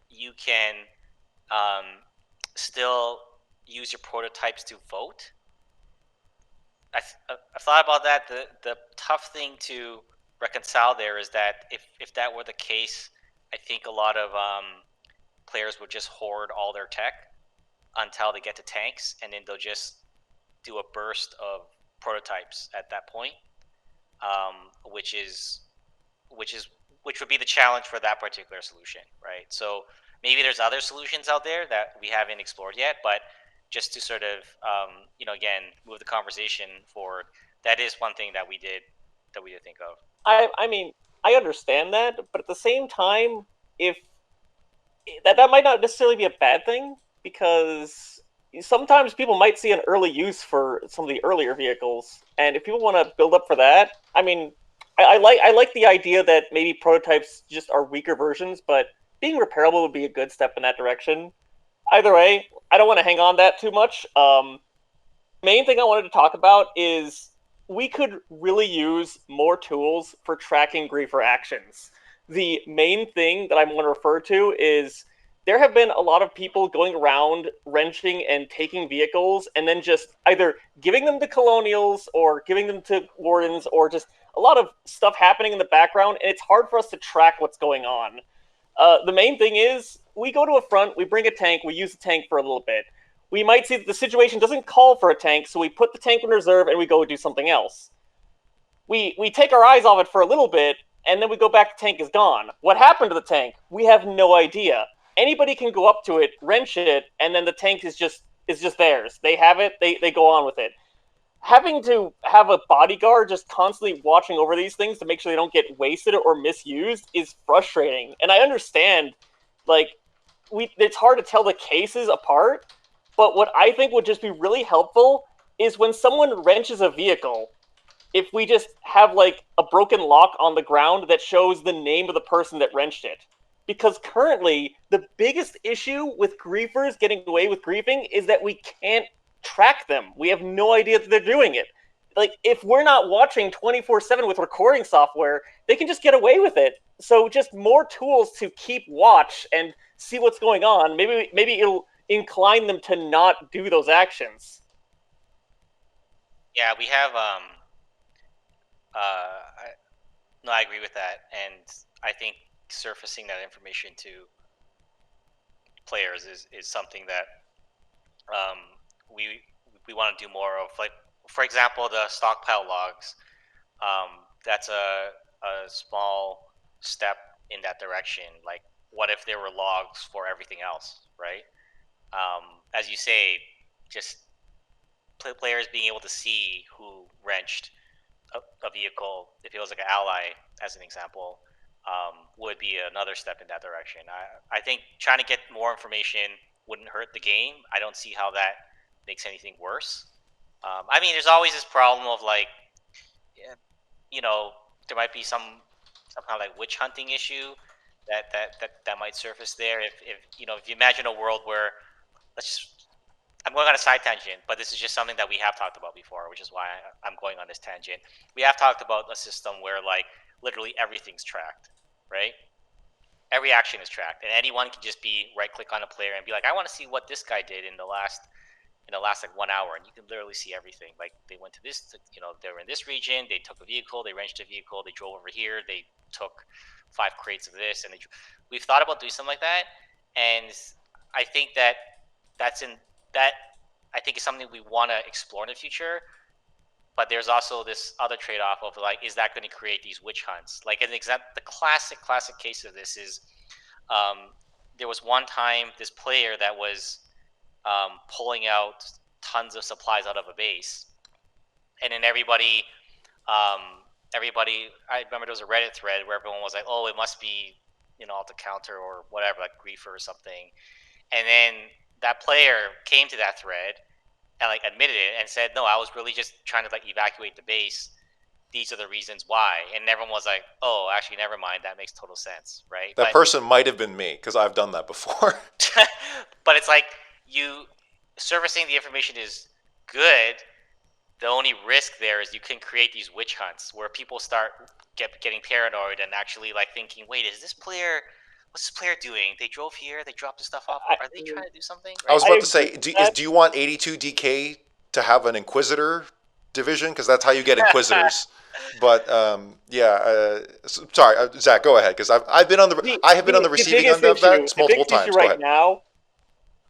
you can still use your prototypes to vote. I've thought about that. The tough thing to reconcile there is that if that were the case, I think a lot of players would just hoard all their tech until they get to tanks, and then they'll just do a burst of prototypes at that point, which would be the challenge for that particular solution, right? So maybe there's other solutions out there that we haven't explored yet, but just to sort of again move the conversation forward, that is one thing that we did think of. I mean, I understand that, but at the same time, if that might not necessarily be a bad thing, because sometimes people might see an early use for some of the earlier vehicles, and if people want to build up for that, I mean, I like the idea that maybe prototypes just are weaker versions, but being repairable would be a good step in that direction. Either way, I don't want to hang on that too much. Main thing I wanted to talk about is we could really use more tools for tracking griefer actions. The main thing that I want to refer to is there have been a lot of people going around wrenching and taking vehicles and then just either giving them to Colonials or giving them to Wardens, or just a lot of stuff happening in the background, and it's hard for us to track what's going on. The main thing is we go to a front, we bring a tank, we use the tank for a little bit. We might see that the situation doesn't call for a tank, so we put the tank in reserve and we go do something else. We take our eyes off it for a little bit, and then we go back, the tank is gone. What happened to the tank? We have no idea. Anybody can go up to it, wrench it, and then the tank is just theirs. They have it, they go on with it. Having to have a bodyguard just constantly watching over these things to make sure they don't get wasted or misused is frustrating. And I understand, it's hard to tell the cases apart, but what I think would just be really helpful is when someone wrenches a vehicle, if we just have a broken lock on the ground that shows the name of the person that wrenched it. Because currently, the biggest issue with griefers getting away with griefing is that we can't track them. We have no idea that they're doing it. If we're not watching 24/7 with recording software, they can just get away with it. So just more tools to keep watch and see what's going on. Maybe it'll incline them to not do those actions. Yeah, we have I agree with that, and I think surfacing that information to players is something that we want to do more of. For example, the stockpile logs. That's a small step in that direction. What if there were logs for everything else, right? As you say, just players being able to see who wrenched a vehicle, if it was an ally, as an example, would be another step in that direction. I think trying to get more information wouldn't hurt the game. I don't see how that makes anything worse. I mean, there's always this problem of there might be some kind of witch hunting issue that might surface there. If you imagine a world where, I'm going on a side tangent, but this is just something that we have talked about before, which is why I'm going on this tangent. We have talked about a system where literally everything's tracked, right? Every action is tracked, and anyone can just be right-click on a player and be like, I want to see what this guy did in the last 1 hour, and you can literally see everything. They went to this, they were in this region, they took a vehicle, they wrenched a vehicle, they drove over here, they took 5 crates of this, and we've thought about doing something like that, and I think that I think is something we want to explore in the future. But there's also this other trade-off of is that going to create these witch hunts? An example, the classic case of this is there was one time this player that was pulling out tons of supplies out of a base, and then everybody, I remember there was a Reddit thread where everyone was like, oh, it must be alt counter or whatever, griefer or something, and then that player came to that thread and admitted it and said, no, I was really just trying to evacuate the base. These are the reasons why. And everyone was like, oh, actually, never mind. That makes total sense, right? That person might have been me, because I've done that before. But it's you surfacing the information is good. The only risk there is you can create these witch hunts where people start getting paranoid and actually thinking, wait, is this player what's this player doing? They drove here, they dropped the stuff off. Are they trying to do something? Right? I was about to say, do you want 82 decay to have an Inquisitor division? Because that's how you get Inquisitors. But sorry, Zach, go ahead. Because I have been on the receiving end of that multiple times. Go ahead. Now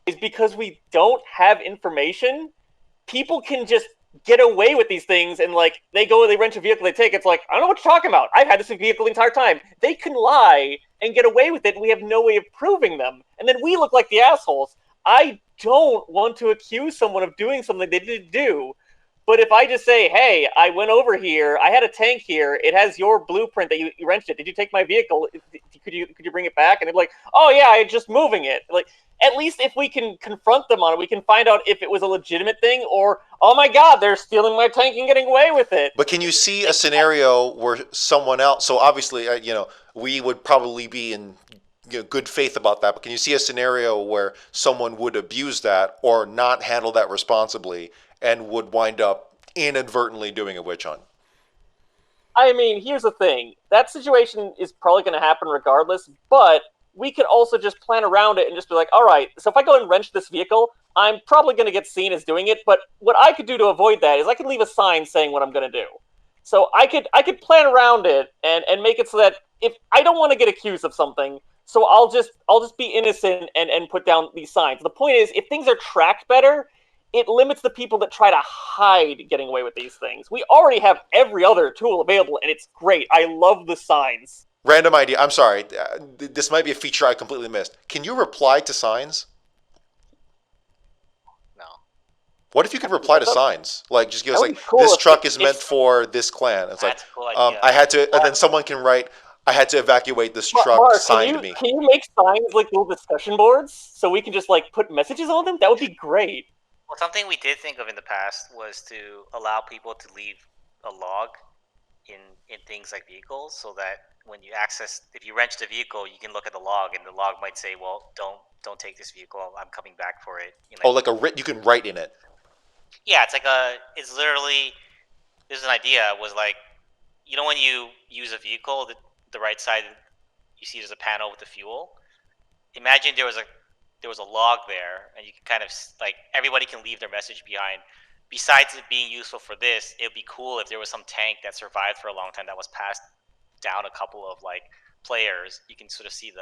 is because we don't have information. People can just get away with these things, and like they rent a vehicle, they take it. It's like, I don't know what you're talking about. I've had this vehicle the entire time. They can lie and get away with it, and we have no way of proving them. And then we look like the assholes. I don't want to accuse someone of doing something they didn't do. But if I just say, hey, I went over here, I had a tank here, it has your blueprint that you rented it. Did you take my vehicle? Could you bring it back? And they're like, oh yeah, I'm just moving it. Like, at least if we can confront them on it, we can find out if it was a legitimate thing or, oh my god, they're stealing my tank and getting away with it. But can you see a scenario where someone else, so obviously, we would probably be in good faith about that, but can you see a scenario where someone would abuse that or not handle that responsibly and would wind up inadvertently doing a witch hunt? I mean, here's the thing. That situation is probably going to happen regardless, but we could also just plan around it and just be like, all right, so if I go and wrench this vehicle, I'm probably going to get seen as doing it, but what I could do to avoid that is I could leave a sign saying what I'm going to do. So I could plan around it and make it so that if I don't want to get accused of something, so I'll just be innocent and put down these signs. The point is, if things are tracked better, it limits the people that try to hide getting away with these things. We already have every other tool available, and it's great. I love the signs. Random idea. I'm sorry. This might be a feature I completely missed. Can you reply to signs? No. What if you could reply to signs? Like, just give us this truck is meant for this clan. It's like, cool idea. I had to, and then someone can write, I had to evacuate this truck, Mark, signed me. Can you make signs like little discussion boards so we can just like put messages on them? That would be great. Well, something we did think of in the past was to allow people to leave a log in things like vehicles, so that when you if you wrench the vehicle, you can look at the log, and the log might say, well, don't take this vehicle, I'm coming back for it. You can write in it. Yeah, it's literally, there's an idea, was like, when you use a vehicle, the right side, you see there's a panel with the fuel. Imagine there was a log there, and you can kind of, like, everybody can leave their message behind. Besides it being useful for this, it would be cool if there was some tank that survived for a long time that was passed down a couple of like players. You can sort of see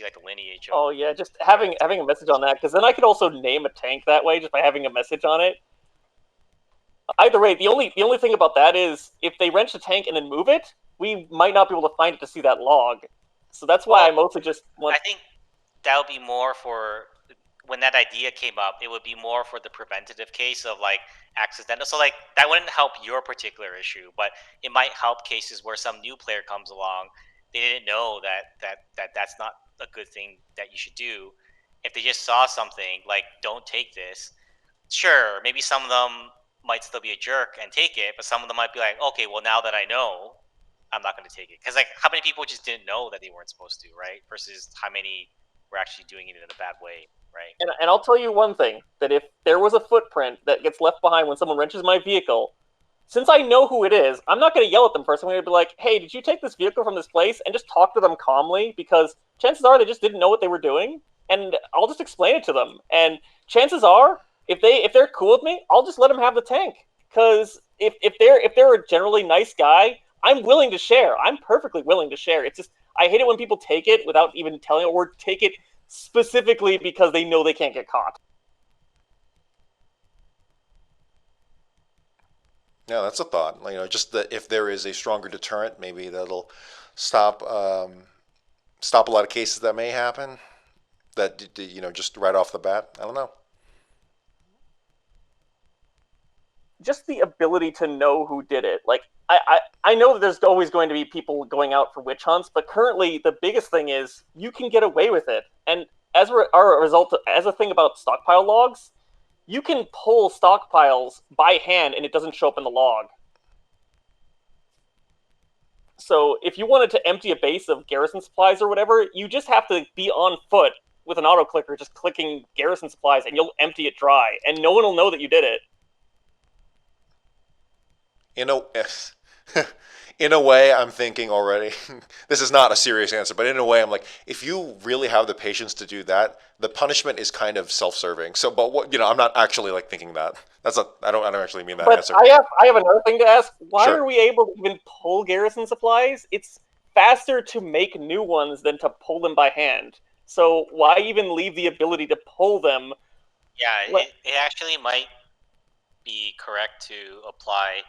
like the lineage of, oh yeah, just having a message on that, because then I could also name a tank that way just by having a message on it. Either way, the only thing about that is if they wrench the tank and then move it, we might not be able to find it to see that log. So that's why I mostly just want. I think that would be more for when that idea came up. It would be more for the preventative case of like accidental. So like that wouldn't help your particular issue, but it might help cases where some new player comes along. They didn't know that's not a good thing that you should do. If they just saw something like, don't take this, sure, maybe some of them might still be a jerk and take it, but some of them might be like, okay, well, now that I know, I'm not going to take it. Because like, how many people just didn't know that they weren't supposed to, right? Versus how many were actually doing it in a bad way, right? And I'll tell you one thing, that if there was a footprint that gets left behind when someone wrenches my vehicle, since I know who it is, I'm not going to yell at them first. I'm going to be like, hey, did you take this vehicle from this place? And just talk to them calmly, because chances are they just didn't know what they were doing. And I'll just explain it to them. And chances are, if they're cool with me, I'll just let them have the tank. Because if they're a generally nice guy, I'm willing to share. I'm perfectly willing to share. It's just, I hate it when people take it without even telling, or take it specifically because they know they can't get caught. Yeah, that's a thought. You know, just that if there is a stronger deterrent, maybe that'll stop a lot of cases that may happen. That, you know, just right off the bat. I don't know. Just the ability to know who did it. Like, I know that there's always going to be people going out for witch hunts, but currently the biggest thing is you can get away with it. And as a thing about stockpile logs, you can pull stockpiles by hand and it doesn't show up in the log. So if you wanted to empty a base of garrison supplies or whatever, you just have to be on foot with an auto clicker, just clicking garrison supplies, and you'll empty it dry, and no one will know that you did it. You know, In a way, I'm thinking already, this is not a serious answer, but in a way, I'm like, if you really have the patience to do that, the punishment is kind of self-serving. So, but what, I'm not actually like thinking that. I don't actually mean that answer. I have another thing to ask. Why Sure. are we able to even pull garrison supplies? It's faster to make new ones than to pull them by hand. So why even leave the ability to pull them? Yeah, it actually might be correct to apply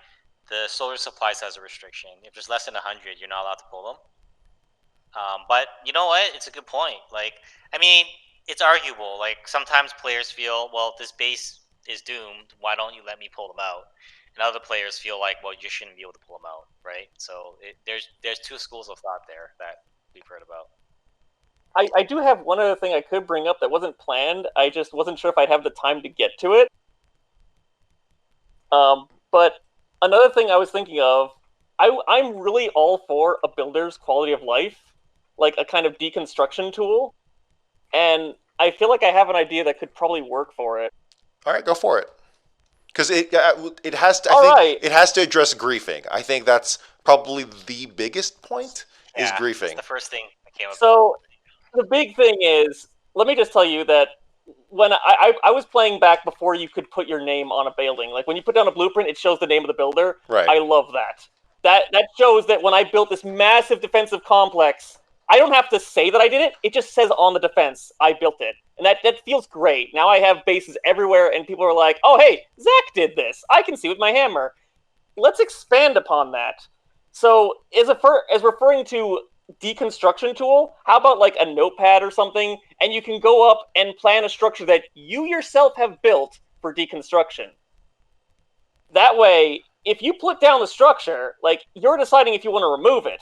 the soldier supplies as a restriction. If there's less than 100, you're not allowed to pull them. But you know what? It's a good point. Like, I mean, it's arguable. Like, sometimes players feel, well, this base is doomed. Why don't you let me pull them out? And other players feel like, well, you shouldn't be able to pull them out, right? So there's two schools of thought there that we've heard about. I do have one other thing I could bring up that wasn't planned. I just wasn't sure if I'd have the time to get to it. But another thing I was thinking of, I'm really all for a builder's quality of life, like a kind of deconstruction tool. And I feel like I have an idea that could probably work for it. All right, go for it. Because it has to. It has to address griefing. I think that's probably the biggest point. Is griefing. It's the first thing that came up. So the big thing is, let me just tell you that when I was playing back before you could put your name on a building, like when you put down a blueprint, it shows the name of the builder. Right. I love that. That shows that when I built this massive defensive complex, I don't have to say that I did it. It just says on the defense, I built it. And that feels great. Now I have bases everywhere, and people are like, oh, hey, Zach did this. I can see with my hammer. Let's expand upon that. So as referring to deconstruction tool, how about like a notepad or something, and you can go up and plan a structure that you yourself have built for deconstruction. That way, if you put down the structure, like, you're deciding if you want to remove it.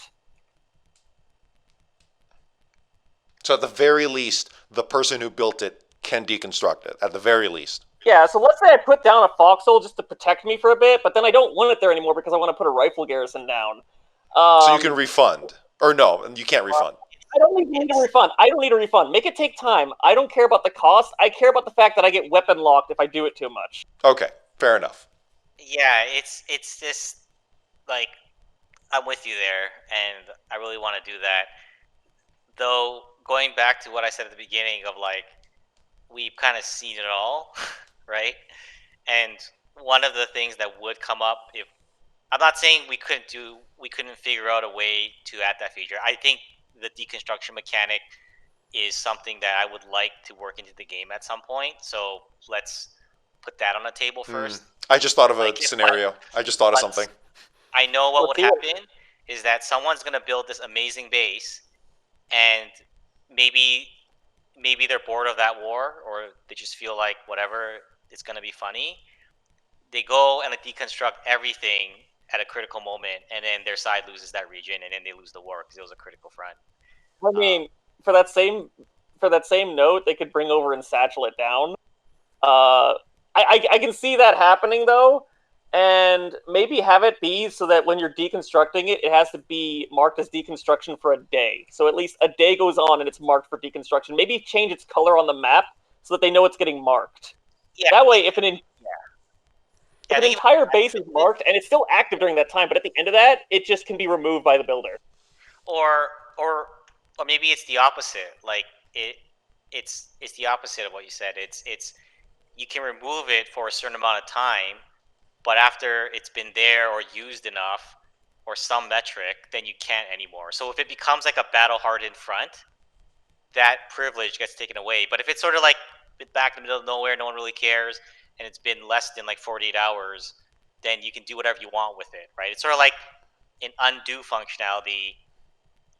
So at the very least, the person who built it can deconstruct it, at the very least. Yeah, so let's say I put down a foxhole just to protect me for a bit, but then I don't want it there anymore because I want to put a rifle garrison down. So you can refund. Or no, you can't refund. I don't need a refund. I don't need a refund. Make it take time. I don't care about the cost. I care about the fact that I get weapon locked if I do it too much. Okay, fair enough. Yeah, it's just, like, I'm with you there, and I really want to do that. Though, going back to what I said at the beginning of, like, we've kind of seen it all, right? And one of the things that would come up, if I'm not saying we couldn't figure out a way to add that feature. I think the deconstruction mechanic is something that I would like to work into the game at some point. So let's put that on the table first. I just thought of a scenario. I just thought of something. I know what would happen is that someone's going to build this amazing base, and maybe they're bored of that war, or they just feel like whatever, it's going to be funny. They go and deconstruct everything at a critical moment, and then their side loses that region, and then they lose the war because it was a critical front. I mean, for that same note, they could bring over and satchel it down. I can see that happening though, and maybe have it be so that when you're deconstructing it, it has to be marked as deconstruction for a day. So at least a day goes on and it's marked for deconstruction. Maybe change its color on the map so that they know it's getting marked. Yeah. That way, if an entire base is marked and it's still active during that time, but at the end of that, it just can be removed by the builder. Or maybe it's the opposite. Like it's the opposite of what you said. It's you can remove it for a certain amount of time, but after it's been there or used enough or some metric, then you can't anymore. So if it becomes like a battle-hardened front, that privilege gets taken away. But if it's sort of like back in the middle of nowhere, no one really cares, and it's been less than like 48 hours, then you can do whatever you want with it, right? It's sort of like an undo functionality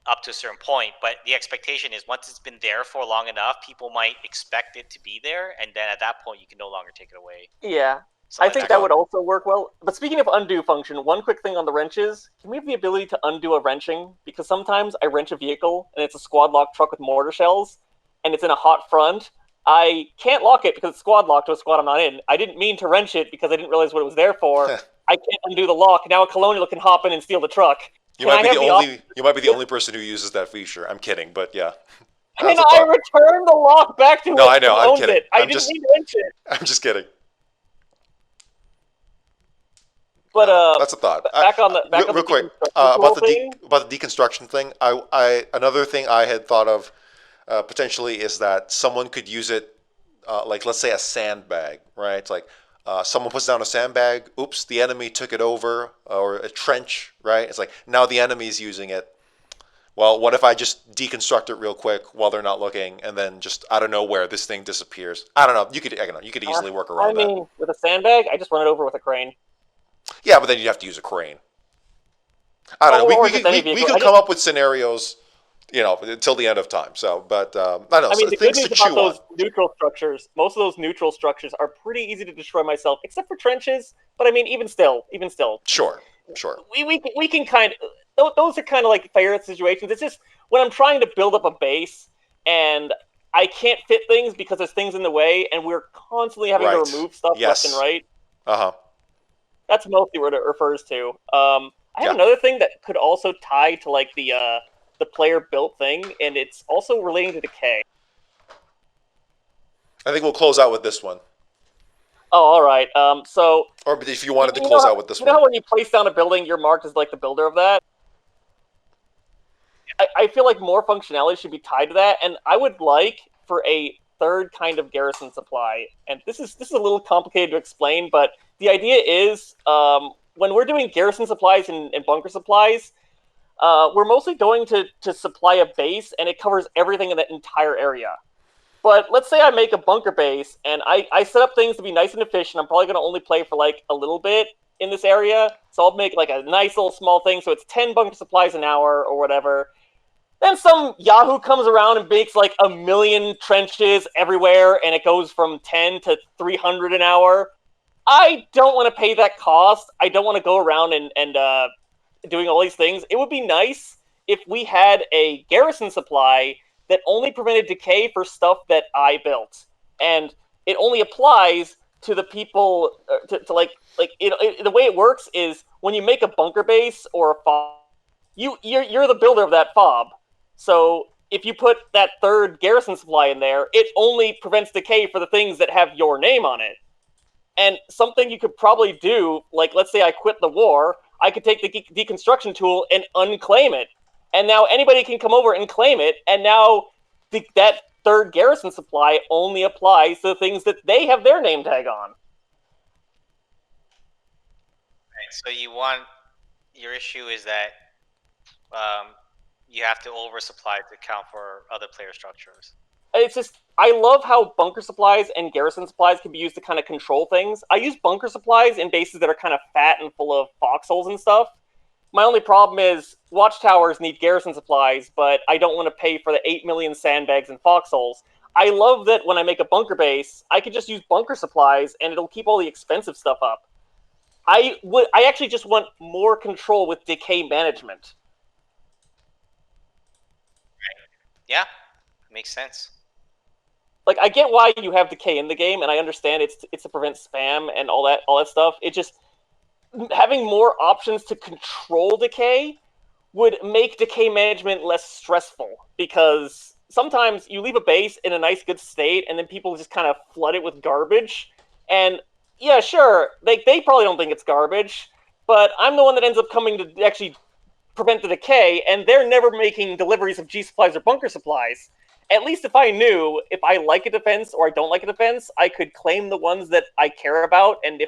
up to a certain point, but the expectation is once it's been there for long enough, people might expect it to be there, and then at that point, you can no longer take it away. Yeah, I think that would also work well. But speaking of undo function, one quick thing on the wrenches, can we have the ability to undo a wrenching? Because sometimes I wrench a vehicle, and it's a squad lock truck with mortar shells, and it's in a hot front. I can't lock it because it's squad locked to a squad I'm not in. I didn't mean to wrench it because I didn't realize what it was there for. I can't undo the lock. Now a Colonial can hop in and steal the truck. You might be the only person who uses that feature. I'm kidding, but yeah. Can I return the lock back to No, I know. I'm kidding. I didn't mean to wrench it. I'm just kidding. But that's a thought. Back on the real quick about the deconstruction thing. Another thing I had thought of potentially is that someone could use it, like let's say a sandbag, right? It's like someone puts down a sandbag. Oops, the enemy took it over, or a trench, right? It's like now the enemy's using it. Well, what if I just deconstruct it real quick while they're not looking, and then just out of nowhere this thing disappears? I don't know. You could easily work around that. I mean, with a sandbag, I just run it over with a crane. Yeah, but then you'd have to use a crane. I don't know. We could come up with scenarios, until the end of time. So, but I don't know. I mean, the good news about those neutral structures, most of those neutral structures are pretty easy to destroy myself, except for trenches. But I mean, even still. Sure. We can kind of. Those are kind of like fire situations. It's just when I'm trying to build up a base and I can't fit things because there's things in the way, and we're constantly having to remove stuff left and right. That's mostly what it refers to. I have another thing that could also tie to like the player built thing, and it's also relating to decay. I think we'll close out with this one. Oh, all right. Or if you wanted to close out with this one. You know how when you place down a building, you're marked as like the builder of that? I feel like more functionality should be tied to that, and I would like for a third kind of garrison supply. And this is a little complicated to explain, but the idea is when we're doing garrison supplies and bunker supplies, we're mostly going to supply a base, and it covers everything in that entire area. But let's say I make a bunker base, and I set up things to be nice and efficient. I'm probably going to only play for like a little bit in this area, so I'll make like a nice little small thing, so it's 10 bunker supplies an hour or whatever. Then some Yahoo comes around and makes like 1 million trenches everywhere, and it goes from 10 to 300 an hour. I don't want to pay that cost. I don't want to go around and doing all these things. It would be nice if we had a garrison supply that only prevented decay for stuff that I built, and it only applies to the people to like the way it works is when you make a bunker base or a fob, you're the builder of that fob. So if you put that third garrison supply in there, it only prevents decay for the things that have your name on it. And something you could probably do, like let's say I quit the war, I could take the deconstruction tool and unclaim it. And now anybody can come over and claim it, and now that third garrison supply only applies to the things that they have their name tag on. Right, so your issue is that you have to oversupply to account for other player structures. It's just, I love how bunker supplies and garrison supplies can be used to kind of control things. I use bunker supplies in bases that are kind of fat and full of foxholes and stuff. My only problem is watchtowers need garrison supplies, but I don't want to pay for the 8 million sandbags and foxholes. I love that when I make a bunker base, I could just use bunker supplies and it'll keep all the expensive stuff up. I actually just want more control with decay management. Yeah, makes sense. Like, I get why you have decay in the game, and I understand it's to prevent spam and all that stuff. It just, having more options to control decay would make decay management less stressful, because sometimes you leave a base in a nice, good state, and then people just kind of flood it with garbage. And yeah, sure, they probably don't think it's garbage, but I'm the one that ends up coming to actually prevent the decay, and they're never making deliveries of G supplies or bunker supplies. At least if I knew if I like a defense or I don't like a defense, I could claim the ones that I care about, and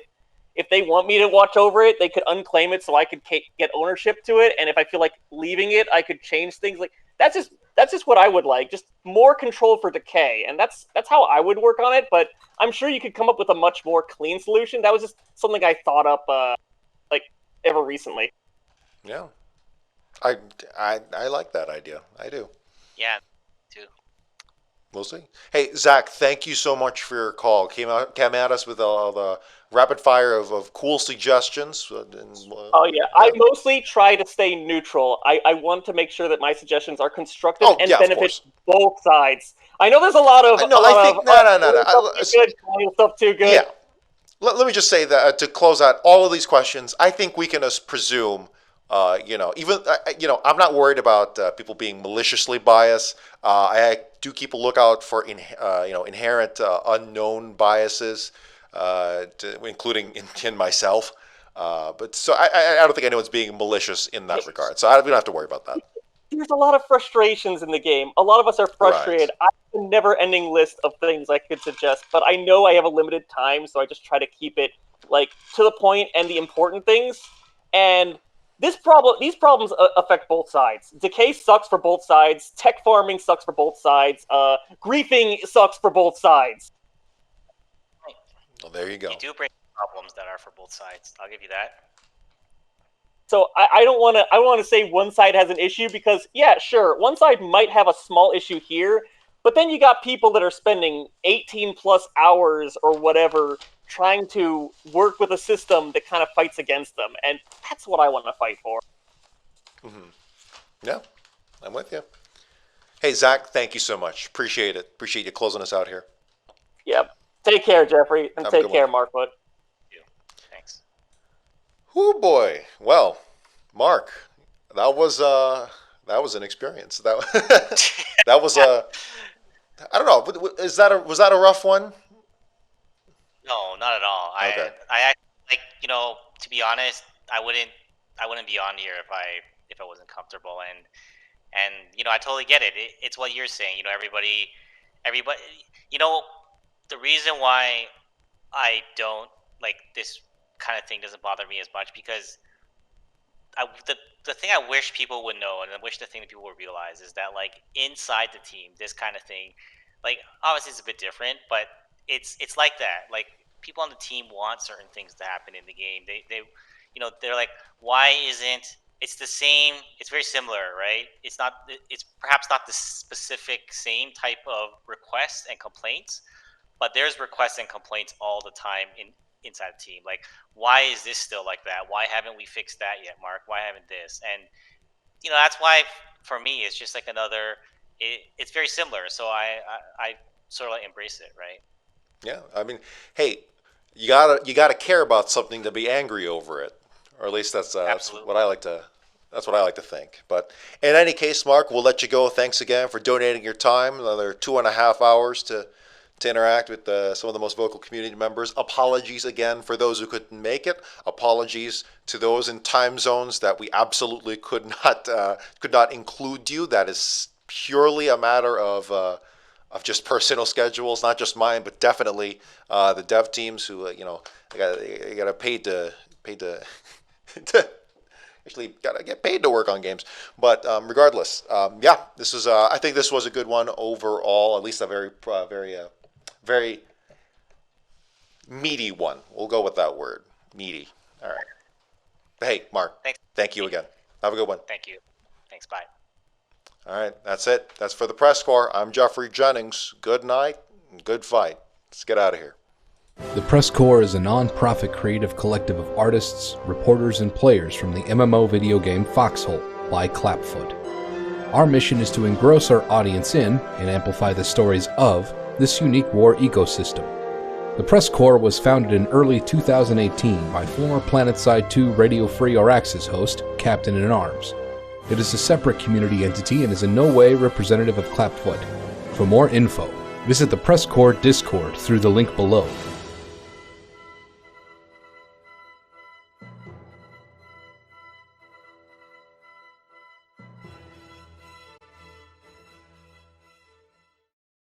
if they want me to watch over it, they could unclaim it so I could get ownership to it, and if I feel like leaving it, I could change things. Like, that's just what I would like, just more control for decay, and that's how I would work on it, but I'm sure you could come up with a much more clean solution. That was just something I thought up ever recently. Yeah. I like that idea. I do. Yeah, too. We'll see. Hey, Zach, thank you so much for your call. Came at us with all the rapid fire of cool suggestions. Oh, yeah. I mostly try to stay neutral. I want to make sure that my suggestions are constructive and benefit both sides. I know there's a lot of... No. Good, stuff too good. Yeah. Let me just say that to close out all of these questions, I think we can just presume... I'm not worried about people being maliciously biased. I do keep a lookout for inherent unknown biases, including in myself. But so I don't think anyone's being malicious in that regard. So we don't have to worry about that. There's a lot of frustrations in the game. A lot of us are frustrated. Right. I have a never-ending list of things I could suggest, but I know I have a limited time, so I just try to keep it like to the point and the important things. And these problems affect both sides. Decay sucks for both sides. Tech farming sucks for both sides. Griefing sucks for both sides. Well, there you go. You do bring problems that are for both sides. I'll give you that. So I don't want to say one side has an issue because, yeah, sure, one side might have a small issue here, but then you got people that are spending 18 plus hours or whatever trying to work with a system that kind of fights against them, and that's what I want to fight for. Mm-hmm. Yeah, I'm with you. Hey, Zach, thank you so much. Appreciate it. Appreciate you closing us out here. Yep. Take care, Jeffrey, and take care, Markfoot. Thanks. Oh boy. Well, Mark, that was an experience. That was a I don't know. Was that a rough one? No, not at all. Okay. I like, to be honest, I wouldn't be on here if I wasn't comfortable, and I totally get it. It's what you're saying. Everybody, the reason why I don't like this kind of thing doesn't bother me as much because the thing I wish people would know, and I wish the thing that people would realize is that like inside the team, this kind of thing, like obviously it's a bit different, but it's like that. Like people on the team want certain things to happen in the game. They're like, why isn't it's the same? It's very similar, right? It's perhaps not the specific same type of requests and complaints, but there's requests and complaints all the time inside the team. Like, why is this still like that? Why haven't we fixed that yet, Mark? Why haven't this? And that's why for me it's just like another. It's very similar, so I sort of like embrace it, right? Yeah, I mean, hey, you gotta care about something to be angry over it, or at least that's what I like to. That's what I like to think. But in any case, Mark, we'll let you go. Thanks again for donating your time. Another 2.5 hours to interact with some of the most vocal community members. Apologies again for those who couldn't make it. Apologies to those in time zones that we absolutely could not include you. That is purely a matter of just personal schedules, not just mine, but definitely the dev teams who got paid to actually gotta get paid to work on games. But regardless, this is I think this was a good one overall. At least a very meaty one. We'll go with that word, meaty. All right. Hey, Mark. Thanks. Thank you again. Have a good one. Thank you. Thanks. Bye. All right. That's it. That's for the PressCorps. I'm Jeffrey Jennings. Good night and good fight. Let's get out of here. The PressCorps is a non-profit creative collective of artists, reporters, and players from the MMO video game Foxhole by Clapfoot. Our mission is to engross our audience in and amplify the stories of this unique war ecosystem. The PressCorps was founded in early 2018 by former PlanetSide 2 Radio Free Araxis host, Captain-in-Arms. It is a separate community entity and is in no way representative of Clapfoot. For more info, visit the PressCorps Discord through the link below.